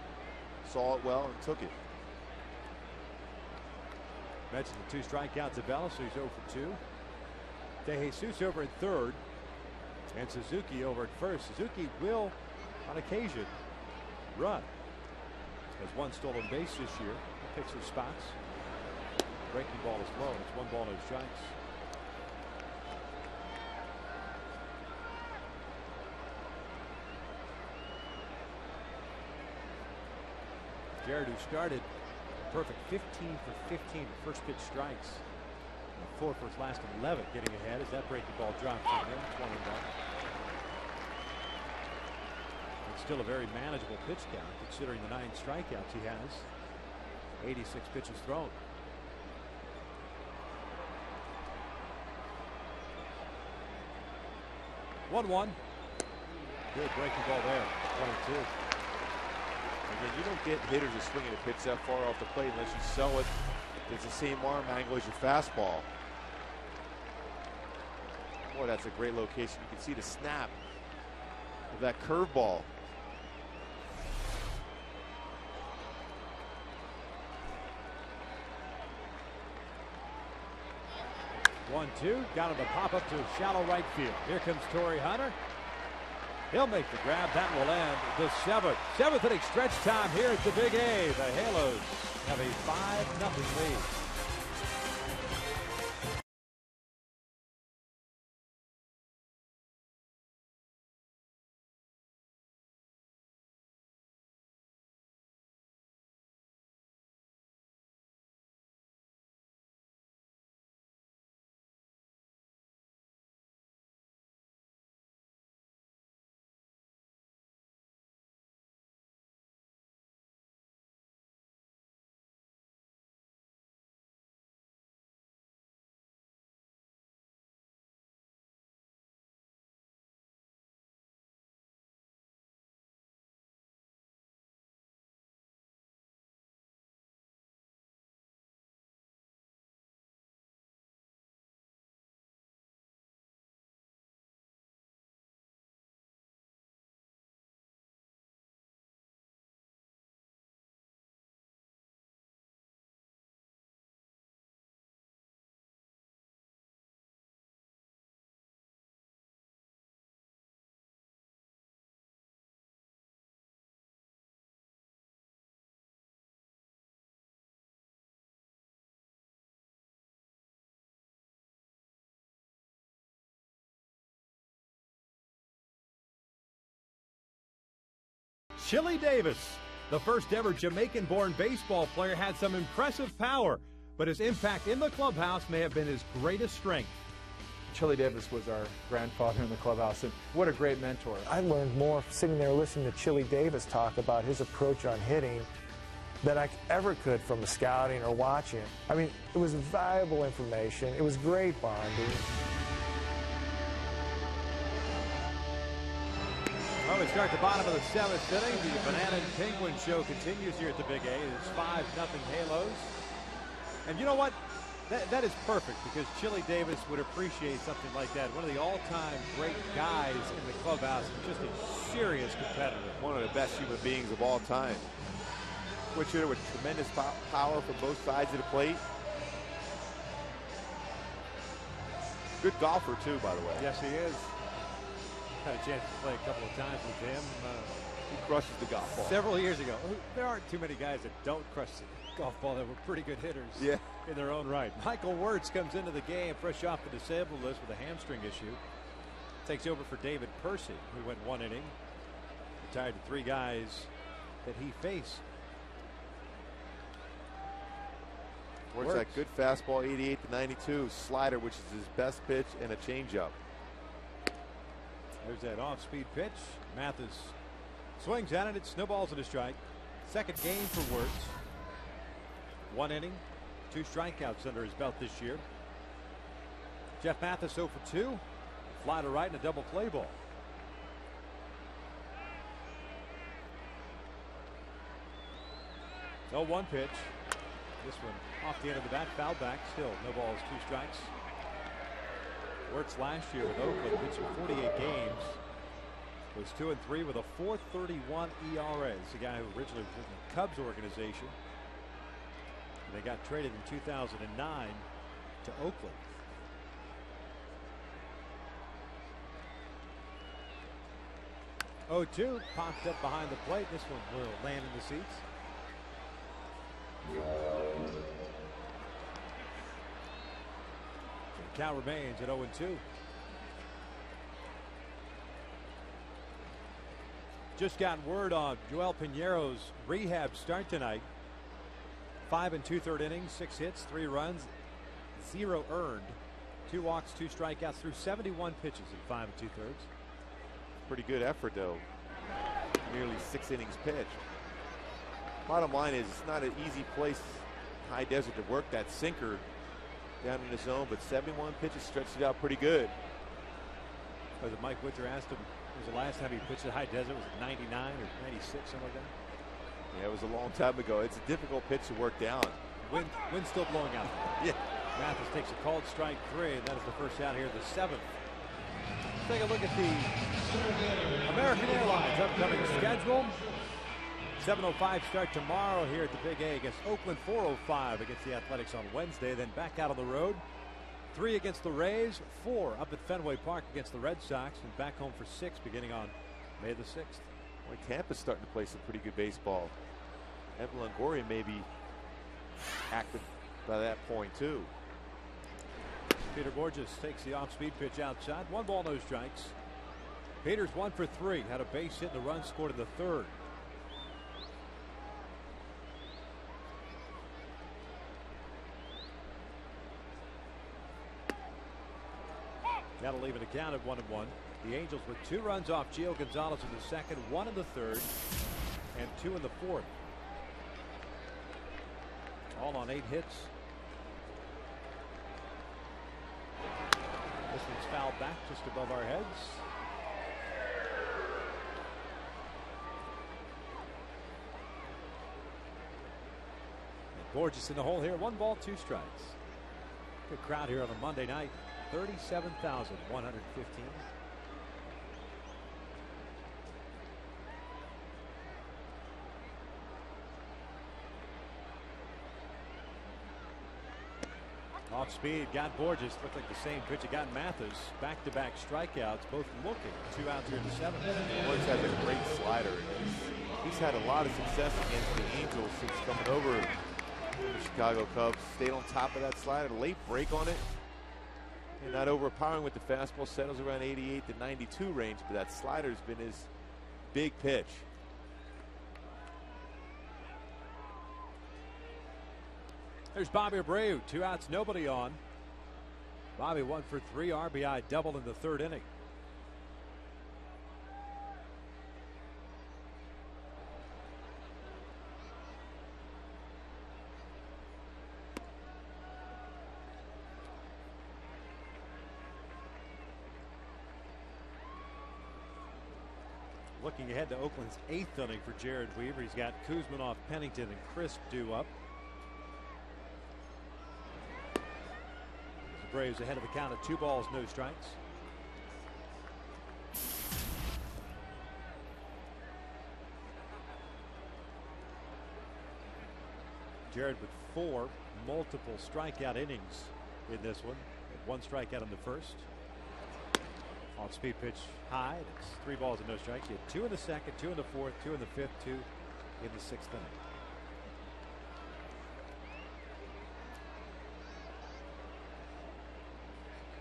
saw it well and took it. Mentioned the 2 strikeouts of Ellis, so he's 0 for 2. DeJesus over at third, and Suzuki over at first. Suzuki will, on occasion, run. Has 1 stolen base this year. He picks his spots. Breaking ball is low. It's 1 ball, no strikes. Jared, who started perfect 15 for 15 first pitch strikes. 4 for his last 11, getting ahead as that breaking ball drops in there. 20 down. It's still a very manageable pitch count considering the 9 strikeouts he has. 86 pitches thrown. (1-1). Good breaking ball there. 22. Again, you don't get hitters that swinging a pitch that far off the plate unless you sell it. It's the same arm angle as your fastball. Boy, that's a great location. You can see the snap of that curveball. (1-2). Got him to pop up to shallow right field. Here comes Torrey Hunter. He'll make the grab. That will end the 7th inning stretch time here at the Big A. The Halos have a 5-0 lead. Chili Davis, the first ever Jamaican-born baseball player, had some impressive power, but his impact in the clubhouse may have been his greatest strength. Chili Davis was our grandfather in the clubhouse, and what a great mentor. I learned more sitting there listening to Chili Davis talk about his approach on hitting than I ever could from scouting or watching. I mean, it was valuable information. It was great bonding. Well, we start the bottom of the 7th inning. The Banana and Penguin show continues here at the Big A. It's 5-0 Halos. And you know what? That is perfect, because Chili Davis would appreciate something like that. One of the all-time great guys in the clubhouse, and just a serious competitor. One of the best human beings of all time. Switch hitter with tremendous power from both sides of the plate. Good golfer, too, by the way. Yes, he is. Had a chance to play a couple of times with him. He crushes the golf ball. Several years ago. There aren't too many guys that don't crush the golf ball that were pretty good hitters in their own right. Michael Wirtz comes into the game fresh off the disabled list with a hamstring issue. Takes over for David Percy, who went 1 inning. Retired to 3 guys that he faced. Wirtz, that good fastball, 88-92. Slider, which is his best pitch, and a changeup. There's that off-speed pitch. Mathis swings at it. It snowballs at a strike. Second game for Wirtz. 1 inning, 2 strikeouts under his belt this year. Jeff Mathis 0 for 2. Fly to right and a double play ball. No 1 pitch. This one off the end of the bat, foul back. Still no balls, 2 strikes. Wirtz last year with Oakland, pitching 48 games, was 2-3 with a 4.31 ERA. It's a guy who originally was in the Cubs organization. They got traded in 2009 to Oakland. Oh, 2 popped up behind the plate. This one will land in the seats. Count remains at 0-2. Just got word on Joel Pinero's rehab start tonight. 5 2/3 innings, 6 hits, 3 runs, 0 earned, 2 walks, 2 strikeouts through 71 pitches in 5 2/3. Pretty good effort, though. Nearly 6 innings pitched. Bottom line is, it's not an easy place, high desert, to work that sinker down in the zone, but 71 pitches stretched it out pretty good. Was it Mike Witcher asked him, was the last time he pitched at high desert? Was it 99 or 96, something like that? Yeah, it was a long time ago. It's a difficult pitch to work down. Wind still blowing out. Yeah. Mathis takes a called strike 3, and that is the first out here, the 7th. Let's take a look at the American Airlines upcoming schedule. 7:05 start tomorrow here at the Big A against Oakland. 4:05 against the Athletics on Wednesday. Then back out on the road. 3 against the Rays. 4 up at Fenway Park against the Red Sox. And back home for 6 beginning on May the 6th. Well, Tampa's starting to play some pretty good baseball. Evan Longoria may be active by that point, too. Peter Borges takes the off-speed pitch outside. 1 ball, no strikes. Peters 1 for 3. Had a base hit and a run scored in the 3rd. That'll leave it a count at 1-1. The Angels with 2 runs off Gio Gonzalez in the 2nd, 1 in the 3rd, and 2 in the 4th. All on 8 hits. This one's fouled back just above our heads. And Borges in the hole here. 1 ball, 2 strikes. Good crowd here on a Monday night. 37,115. Off speed, got Borges. Looked like the same pitch it got Mathis. Back-to-back strikeouts, both looking. 2 outs here in the 7th. Borges has a great slider. He's had a lot of success against the Angels since coming over from the Chicago Cubs. Stayed on top of that slider. Late break on it. And not overpowering with the fastball. Settles around 88 to 92 range, but that slider's been his big pitch. There's Bobby Abreu. 2 outs, nobody on. Bobby 1 for 3 RBI double in the 3rd inning. Looking ahead to Oakland's 8th inning for Jared Weaver. He's got Kuzminoff, Pennington, and Crisp due up. The Braves ahead of the count of 2 balls, no strikes. Jared with 4 multiple strikeout innings in this one. 1 strikeout in the first. On speed pitch high. It's 3 balls and no strikes. You had 2 in the 2nd, 2 in the 4th, 2 in the 5th, 2 in the 6th inning.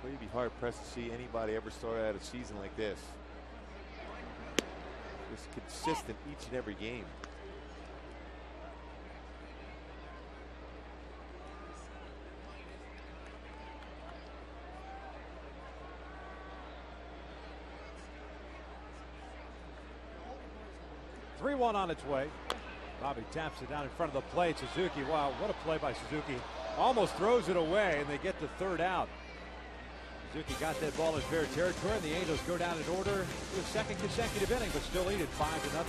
Well, you'd be hard pressed to see anybody ever start out a season like this. Just consistent each and every game. One on its way. Bobby taps it down in front of the plate. Suzuki, wow, what a play by Suzuki. Almost throws it away, and they get the 3rd out. Suzuki got that ball in fair territory, and the Angels go down in order to a 2nd consecutive inning, but still lead at 5-0.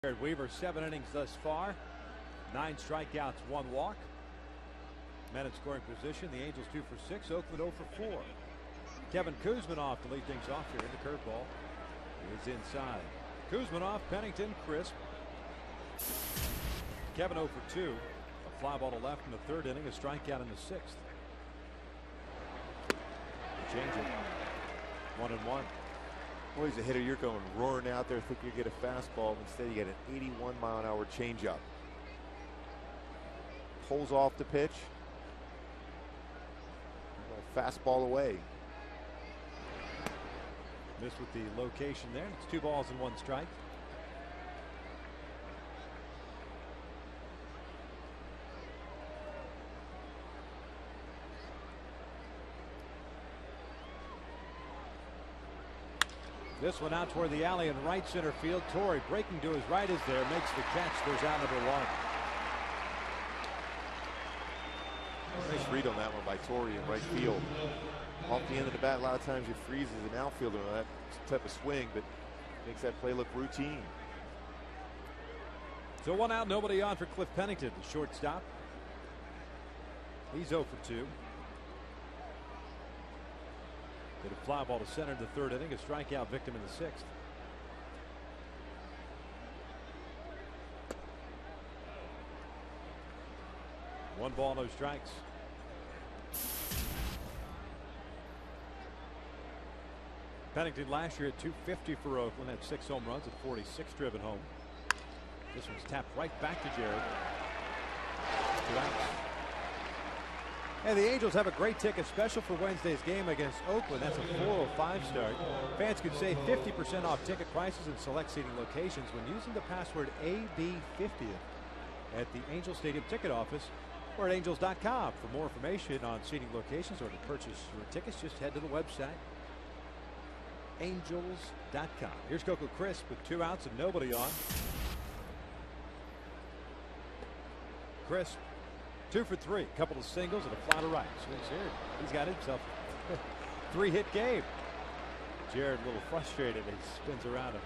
Jared Weaver, 7 innings thus far. 9 strikeouts, 1 walk. Men in scoring position. The Angels 2 for 6. Oakland 0 for 4. Kevin Kuzminoff to lead things off here. In the curveball is inside. Kuzminoff, Pennington, Crisp. Kevin 0 for 2. A fly ball to left in the 3rd inning. A strikeout in the 6th. Change it. 1-1. Well, he's a hitter. You're going roaring out there, think you get a fastball. Instead, you get an 81-mile-an-hour changeup. Pulls off the pitch. Fastball away. Missed with the location there. It's 2 balls and 1 strike. This one out toward the alley in right center field. Torrey breaking to his right is there. Makes the catch. There's out number 1. Nice read on that one by Torrey in right field. Off the end of the bat, a lot of times you freeze as an outfielder on that type of swing, but makes that play look routine. So 1 out, nobody on for Cliff Pennington, the shortstop. He's 0 for 2. Hit a fly ball to center in the 3rd inning. A strikeout victim in the 6th. 1 ball, no strikes. Pennington last year at 250 for Oakland, had 6 home runs and 46 driven home. This one's tapped right back to Jared. 2 outs. And the Angels have a great ticket special for Wednesday's game against Oakland. That's a 4:05 start. Fans can save 50% off ticket prices in select seating locations when using the password AB50 at the Angels Stadium ticket office or at angels.com. For more information on seating locations or to purchase your tickets, just head to the website angels.com. Here's Coco Crisp with 2 outs and nobody on. Crisp 2 for 3, a couple of singles and a fly to right. Swings here. He's got himself a 3-hit game. Jared a little frustrated. He spins around and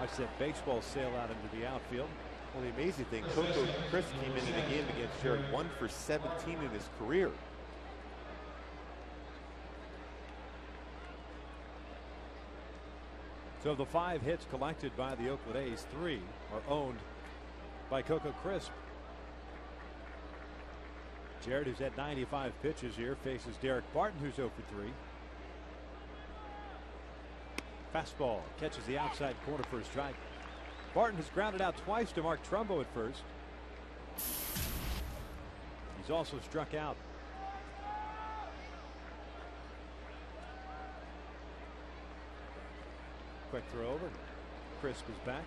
watches that baseball sail out into the outfield. Well, the amazing thing, Coco Crisp came into the game against Jared 1 for 17 in his career. So of the 5 hits collected by the Oakland A's, 3 are owned by Coco Crisp. Jared, who's had 95 pitches here, faces Derek Barton, who's 0 for 3. Fastball catches the outside corner for a strike. Barton has grounded out twice to Mark Trumbo at first. He's also struck out. Quick throw over. Crisp is back.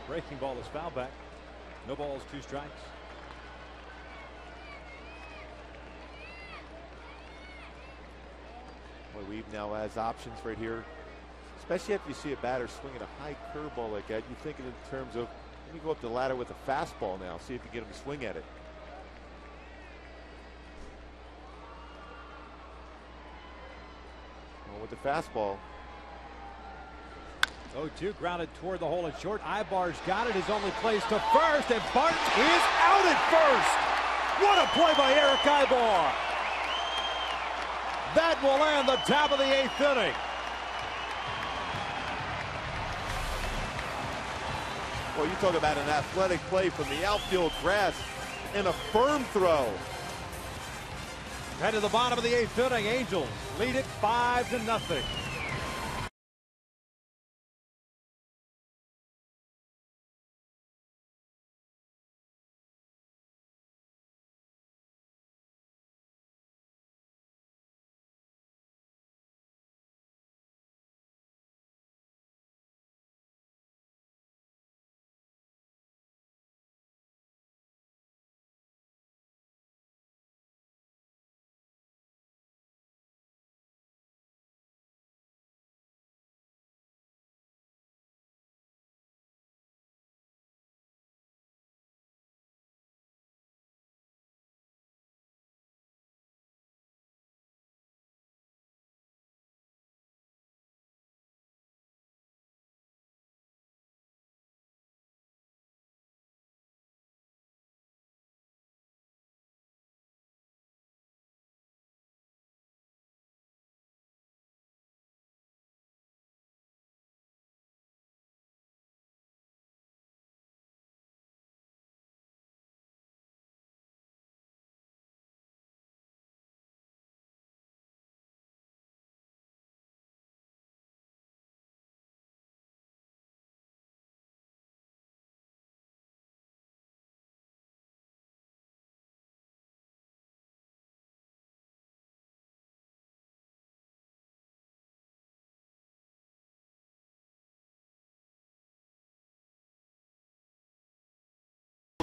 Breaking ball is foul back. No balls, 2 strikes. Boy, Weave now has options right here. Especially after you see a batter swinging a high curveball like that, you think in terms of, let me go up the ladder with a fastball now, see if you can get him to swing at it. Well, with the fastball. 0-2 grounded toward the hole at short. Ibar's got it. His only place to first, and Barton is out at first. What a play by Eric Ibar. That will end the top of the 8th inning. Well, you talk about an athletic play from the outfield grass and a firm throw. Head to the bottom of the 8th inning. Angels lead it 5-0.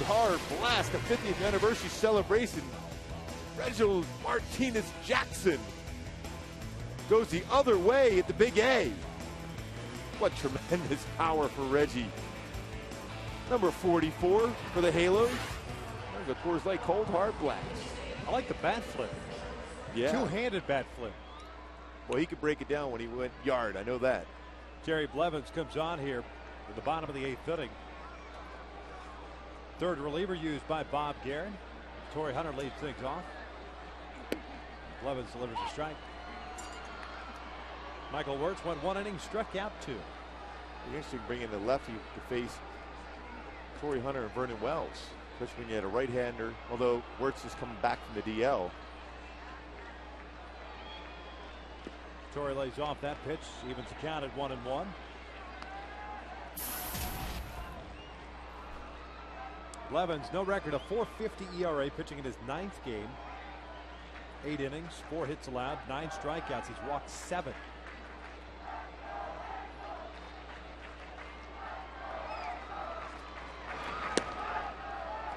Hard blast, the 50th anniversary celebration. Reginald Martinez Jackson goes the other way at the Big A. What tremendous power for Reggie. Number 44 for the Halos. There's a Coors Light cold hard blast. I like the bat flip. Yeah. Two-handed bat flip. Well, he could break it down when he went yard. I know that. Jerry Blevins comes on here at the bottom of the 8th inning. Third reliever used by Bob Guerin. Torrey Hunter leads things off. Blevins delivers a strike. Michael Wirtz went 1 inning, struck out 2. Interesting bringing the lefty to face Torrey Hunter and Vernon Wells, especially when you had a right-hander, although Wirtz is coming back from the DL. Torrey lays off that pitch, evens the count at 1-1. Blevins, no record, a .450 ERA, pitching in his 9th game. 8 innings, 4 hits allowed, 9 strikeouts. He's walked 7.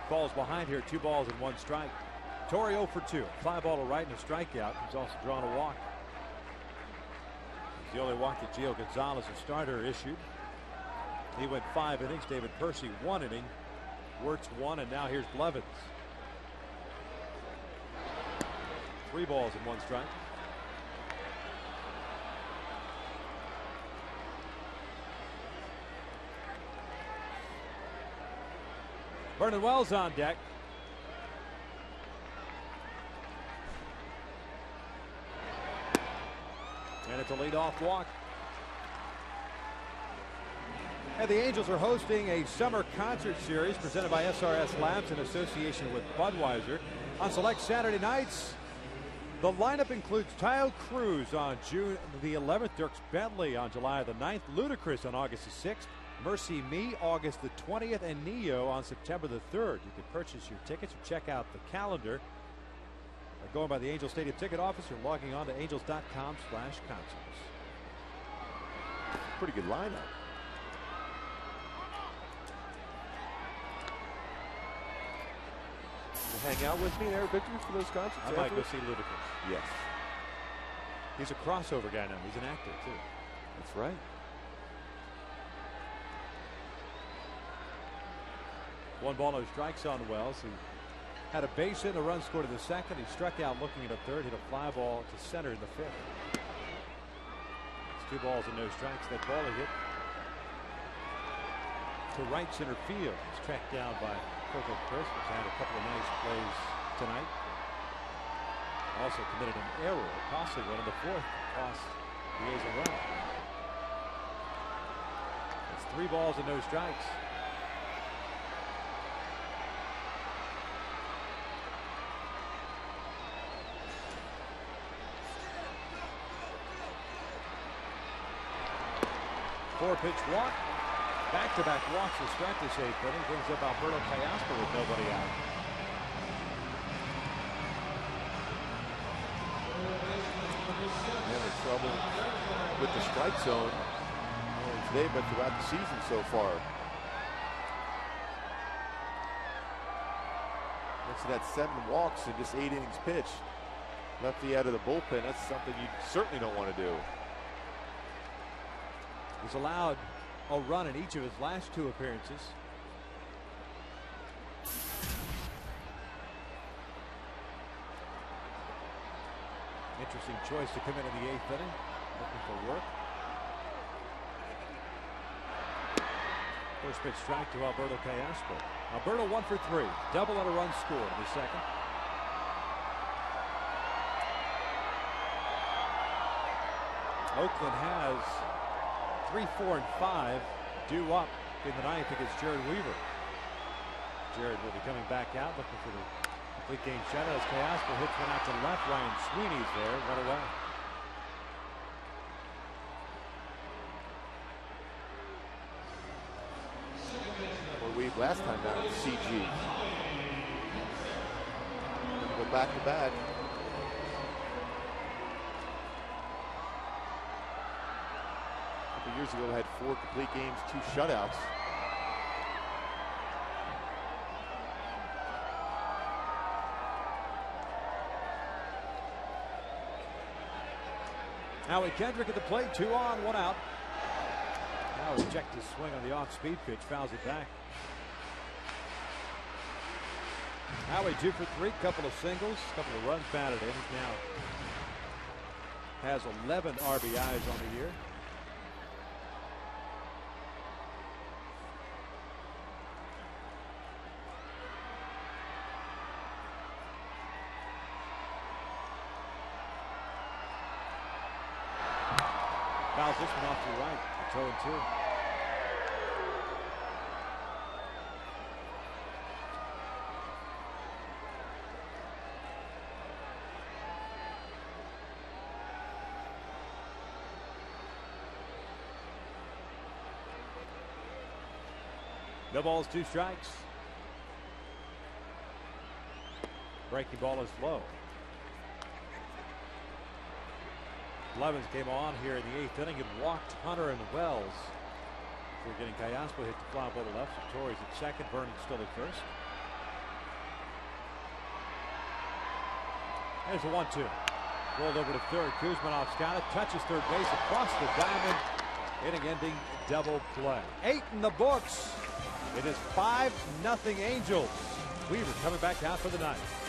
Falls behind here, 2 balls and 1 strike. Torrey 0 for 2. Fly ball to right and a strikeout. He's also drawn a walk. It's the only walk that Gio Gonzalez, a starter, issued. He went 5 innings. David Percy 1 inning. Wirtz 1, and now here's Blevins. 3 balls and 1 strike. Vernon Wells on deck. And it's a leadoff walk. And the Angels are hosting a summer concert series presented by SRS Labs in association with Budweiser. On select Saturday nights, the lineup includes Taio Cruz on June the 11th, Dierks Bentley on July the 9th, Ludacris on August the 6th, Mercy Me August the 20th, and Neo on September the 3rd. You can purchase your tickets or check out the calendar by going by the Angels Stadium ticket office or logging on to angels.com/concerts. Pretty good lineup. Hang out with me there, Victor, for those concerts? I might go see Ludacris. Yes. He's a crossover guy now. He's an actor, too. That's right. One ball, no strikes on Wells. He had a base hit, a run scored in the 2nd. He struck out looking at a 3rd, hit a fly ball to center in the 5th. It's 2 balls and no strikes. That ball he hit to right center field. He's tracked down by Coco Christmas. Had a couple of nice plays tonight. Also committed an error, a costly one in the 4th. Cost the A's a run. It's 3 balls and no strikes. Four-pitch walk. Back-to-back walks to start this 8th inning. Brings up Alberto Teoscar with nobody out. Having trouble with the strike zone today, but throughout the season so far. Looks at that 7 walks in just 8 innings pitched. Lefty out of the bullpen. That's something you certainly don't want to do. He's allowed a run in each of his last 2 appearances. Interesting choice to come in the 8th inning. Looking for work. First pitch strike to Alberto Teoscar. Alberto 1 for 3. Double and a run scored in the 2nd. Oakland has 3, 4, and 5 due up in the 9th against Jared Weaver. Jared will be coming back out looking for the complete game shutout as Teoscar hits one out to left. Ryan Sweeney's there, run away. Or Weave last time down at CG. Go back to back. Years ago, had 4 complete games, 2 shutouts. Howie Kendrick at the plate, 2 on, 1 out. Now he checked his swing on the off-speed pitch, fouls it back. Howie 2 for 3, couple of singles, couple of runs batted in. He now has 11 RBIs on the year. fouls this one off to the right. It's 0-2. No balls, 2 strikes. Breaking ball is low. Blevins came on here in the 8th inning and walked Hunter and Wells. Before getting Callaspo hit the fly ball to left. So Torres at second, Vernon still at first. There's the 1-2. Rolled over to third. Kuzmanov's got it. Touches third base across the diamond. Inning-ending double play. 8 in the books. It is 5-0 Angels. Weaver coming back out for the ninth.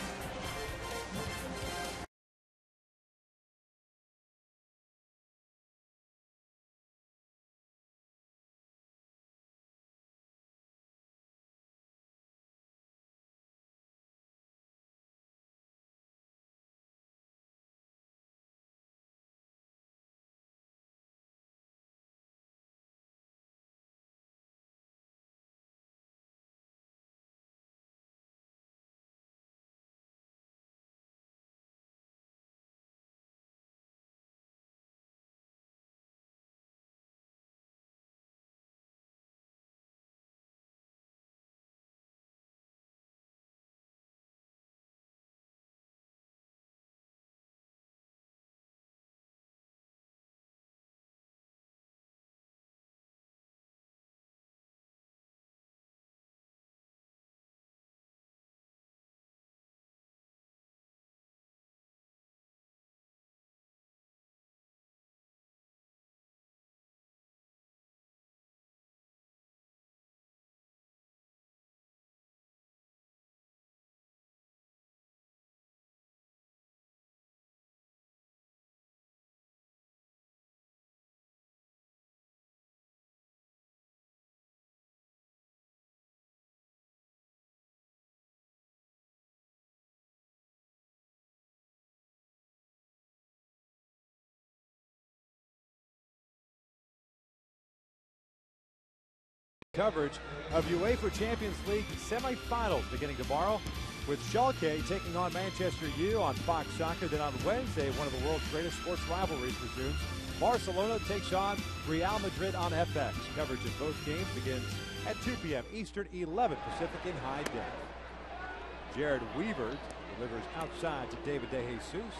Coverage of UEFA Champions League semifinals beginning tomorrow with Schalke taking on Manchester U on Fox Soccer. Then on Wednesday, one of the world's greatest sports rivalries resumes. Barcelona takes on Real Madrid on FX. Coverage of both games begins at 2 p.m. Eastern, 11 Pacific in high def. Jared Weaver delivers outside to David De Jesus.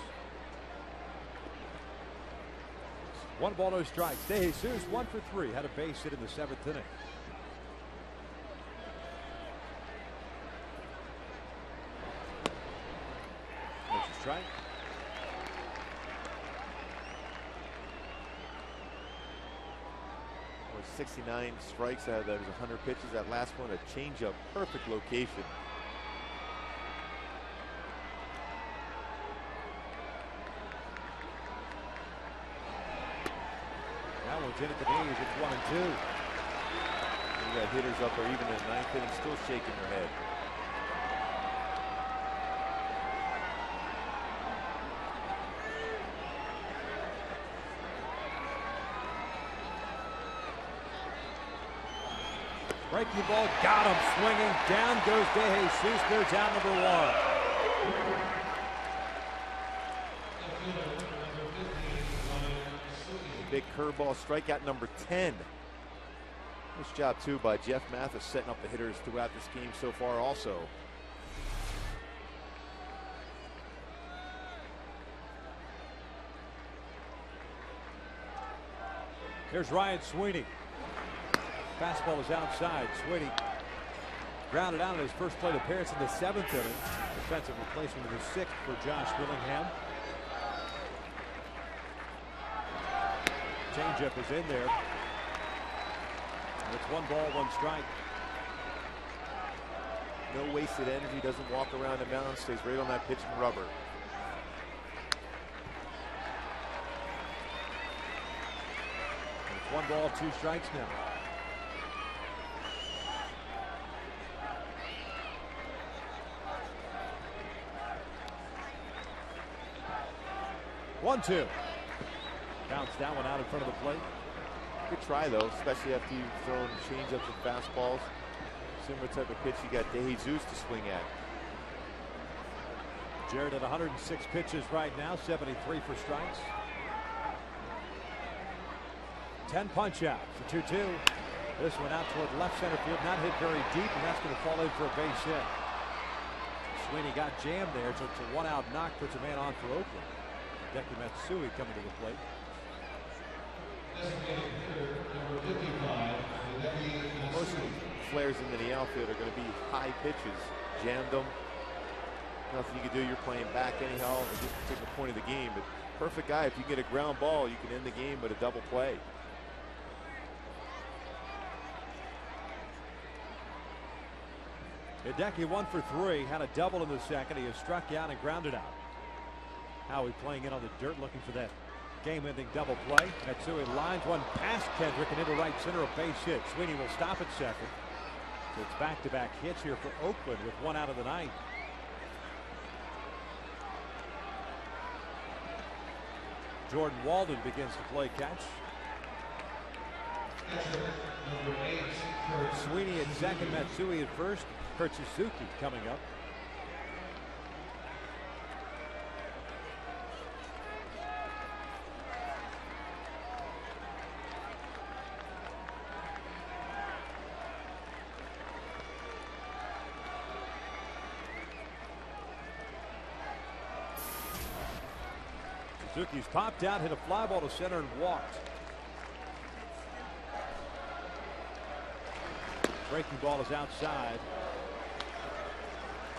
1 ball, no strikes. De Jesus 1 for 3. Had a base hit in the 7th inning. Strike. Well, 69 strikes out of that was 100 pitches. That last one, a changeup, perfect location. That one's in at the knees. It's 1-2. You got hitters up or even in the 9th inning still shaking their head. Breaking ball, got him swinging. Down goes De Jesus. There's out number 1. Big curveball, strikeout number 10. Nice job, too, by Jeff Mathis setting up the hitters throughout this game so far also. Here's Ryan Sweeney. Fastball is outside. Sweeney grounded out in his first plate appearance in the 7th inning. Defensive replacement in the 6th for Josh Willingham. Changeup is in there. And it's 1 ball, 1 strike. No wasted energy, doesn't walk around the mound, stays right on that pitching rubber. And it's 1 ball, 2 strikes now. One, 2. Bounce that one out in front of the plate. Good try, though, especially after you've thrown changeups and fastballs. Similar type of pitch you got De Jesus to swing at. Jared at 106 pitches right now, 73 for strikes. 10 punch outs, the 2-2. This one out toward left center field, not hit very deep, and that's going to fall in for a base hit. Sweeney got jammed there, so it's a 1-out knock, puts a man on for Oakland. Hideki Matsui coming to the plate. Most of the flares into the outfield are going to be high pitches. Jammed them. Nothing you can do. You're playing back anyhow at this particular point of the game. But perfect guy. If you get a ground ball, you can end the game with a double play. Hideki 1 for 3, had a double in the second. He has struck out and grounded out. Howie playing in on the dirt, looking for that game-ending double play. Matsui lines one past Kendrick and into right center, a base hit. Sweeney will stop at second. So it's back-to-back hits here for Oakland with 1 out of the 9th. Jordan Walden begins to play catch. Sweeney at second, Matsui at first. Kurt Suzuki coming up. Suzuki's popped out, hit a fly ball to center and walked. Breaking ball is outside.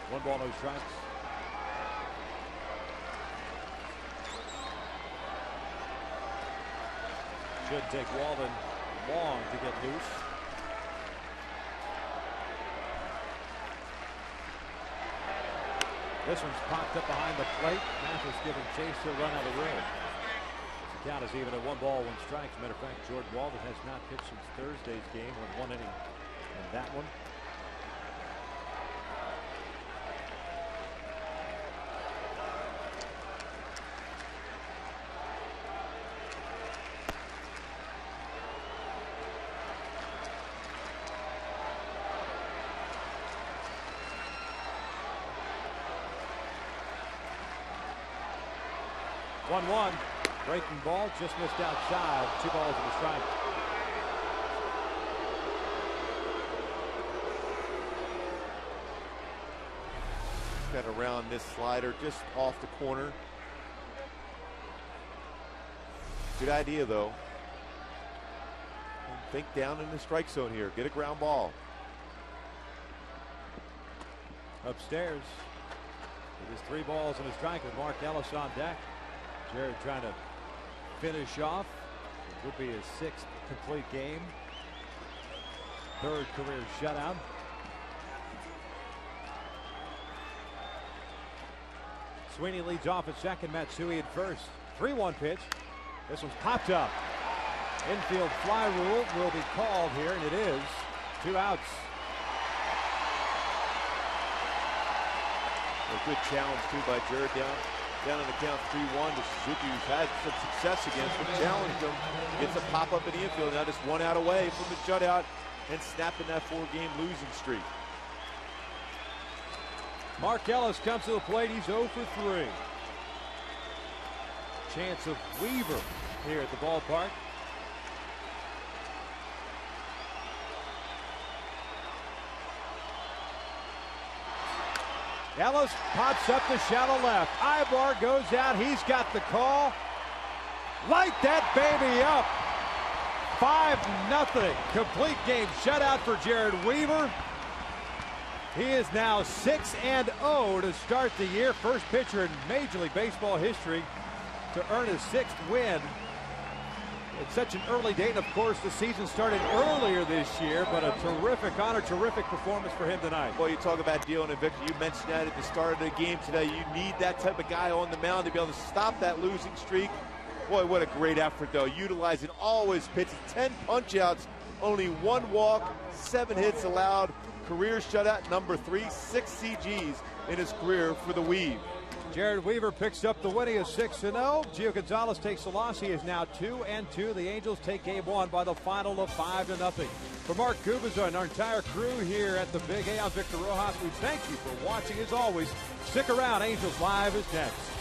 1 ball, no strikes. Should take Walden long to get loose. This one's popped up behind the plate. Mathis giving chase to a run out of the ring. The count is even at 1 ball, 1 strike. As a matter of fact, Jordan Walden has not pitched since Thursday's game, went 1 inning in that one. One. Breaking ball just missed outside. 2 balls and a strike. Got around this slider just off the corner. Good idea, though. Think down in the strike zone here. Get a ground ball. Upstairs. It is 3 balls and a strike with Mark Ellis on deck. Jared trying to finish off. It would be his 6th complete game. 3rd career shutout. Sweeney leads off at second. Matsui at first. 3-1 pitch. This one's popped up. Infield fly rule will be called here, and it is. 2 outs. A good challenge, too, by Jared down in the count 3-1 to Suzuki, who's had some success against him, challenged him, gets a pop-up in the infield, now just 1 out away from the shutout and snapping that 4-game losing streak. Mark Ellis comes to the plate, he's 0 for 3. Chance of Weaver here at the ballpark. Ellis pops up to shallow left. Ibar goes out. He's got the call. Light that baby up. 5-0. Complete game shutout for Jared Weaver. He is now 6-0 to start the year. First pitcher in Major League Baseball history to earn his 6th win. It's such an early date, and of course the season started earlier this year, but a terrific honor, terrific performance for him tonight. Well, you talk about Dylan and Victor. You mentioned that at the start of the game today. You need that type of guy on the mound to be able to stop that losing streak. Boy, what a great effort, though. Utilizing all his pitches, 10 punch-outs, only 1 walk, 7 hits allowed. Career shutout number 3, 6 CGs in his career for the Weave. Jared Weaver picks up the win. He is 6-0. Gio Gonzalez takes the loss. He is now 2-2. The Angels take game one by the final of 5-0. For Mark Kubica and our entire crew here at the Big A, I'm Victor Rojas. We thank you for watching as always. Stick around. Angels Live is next.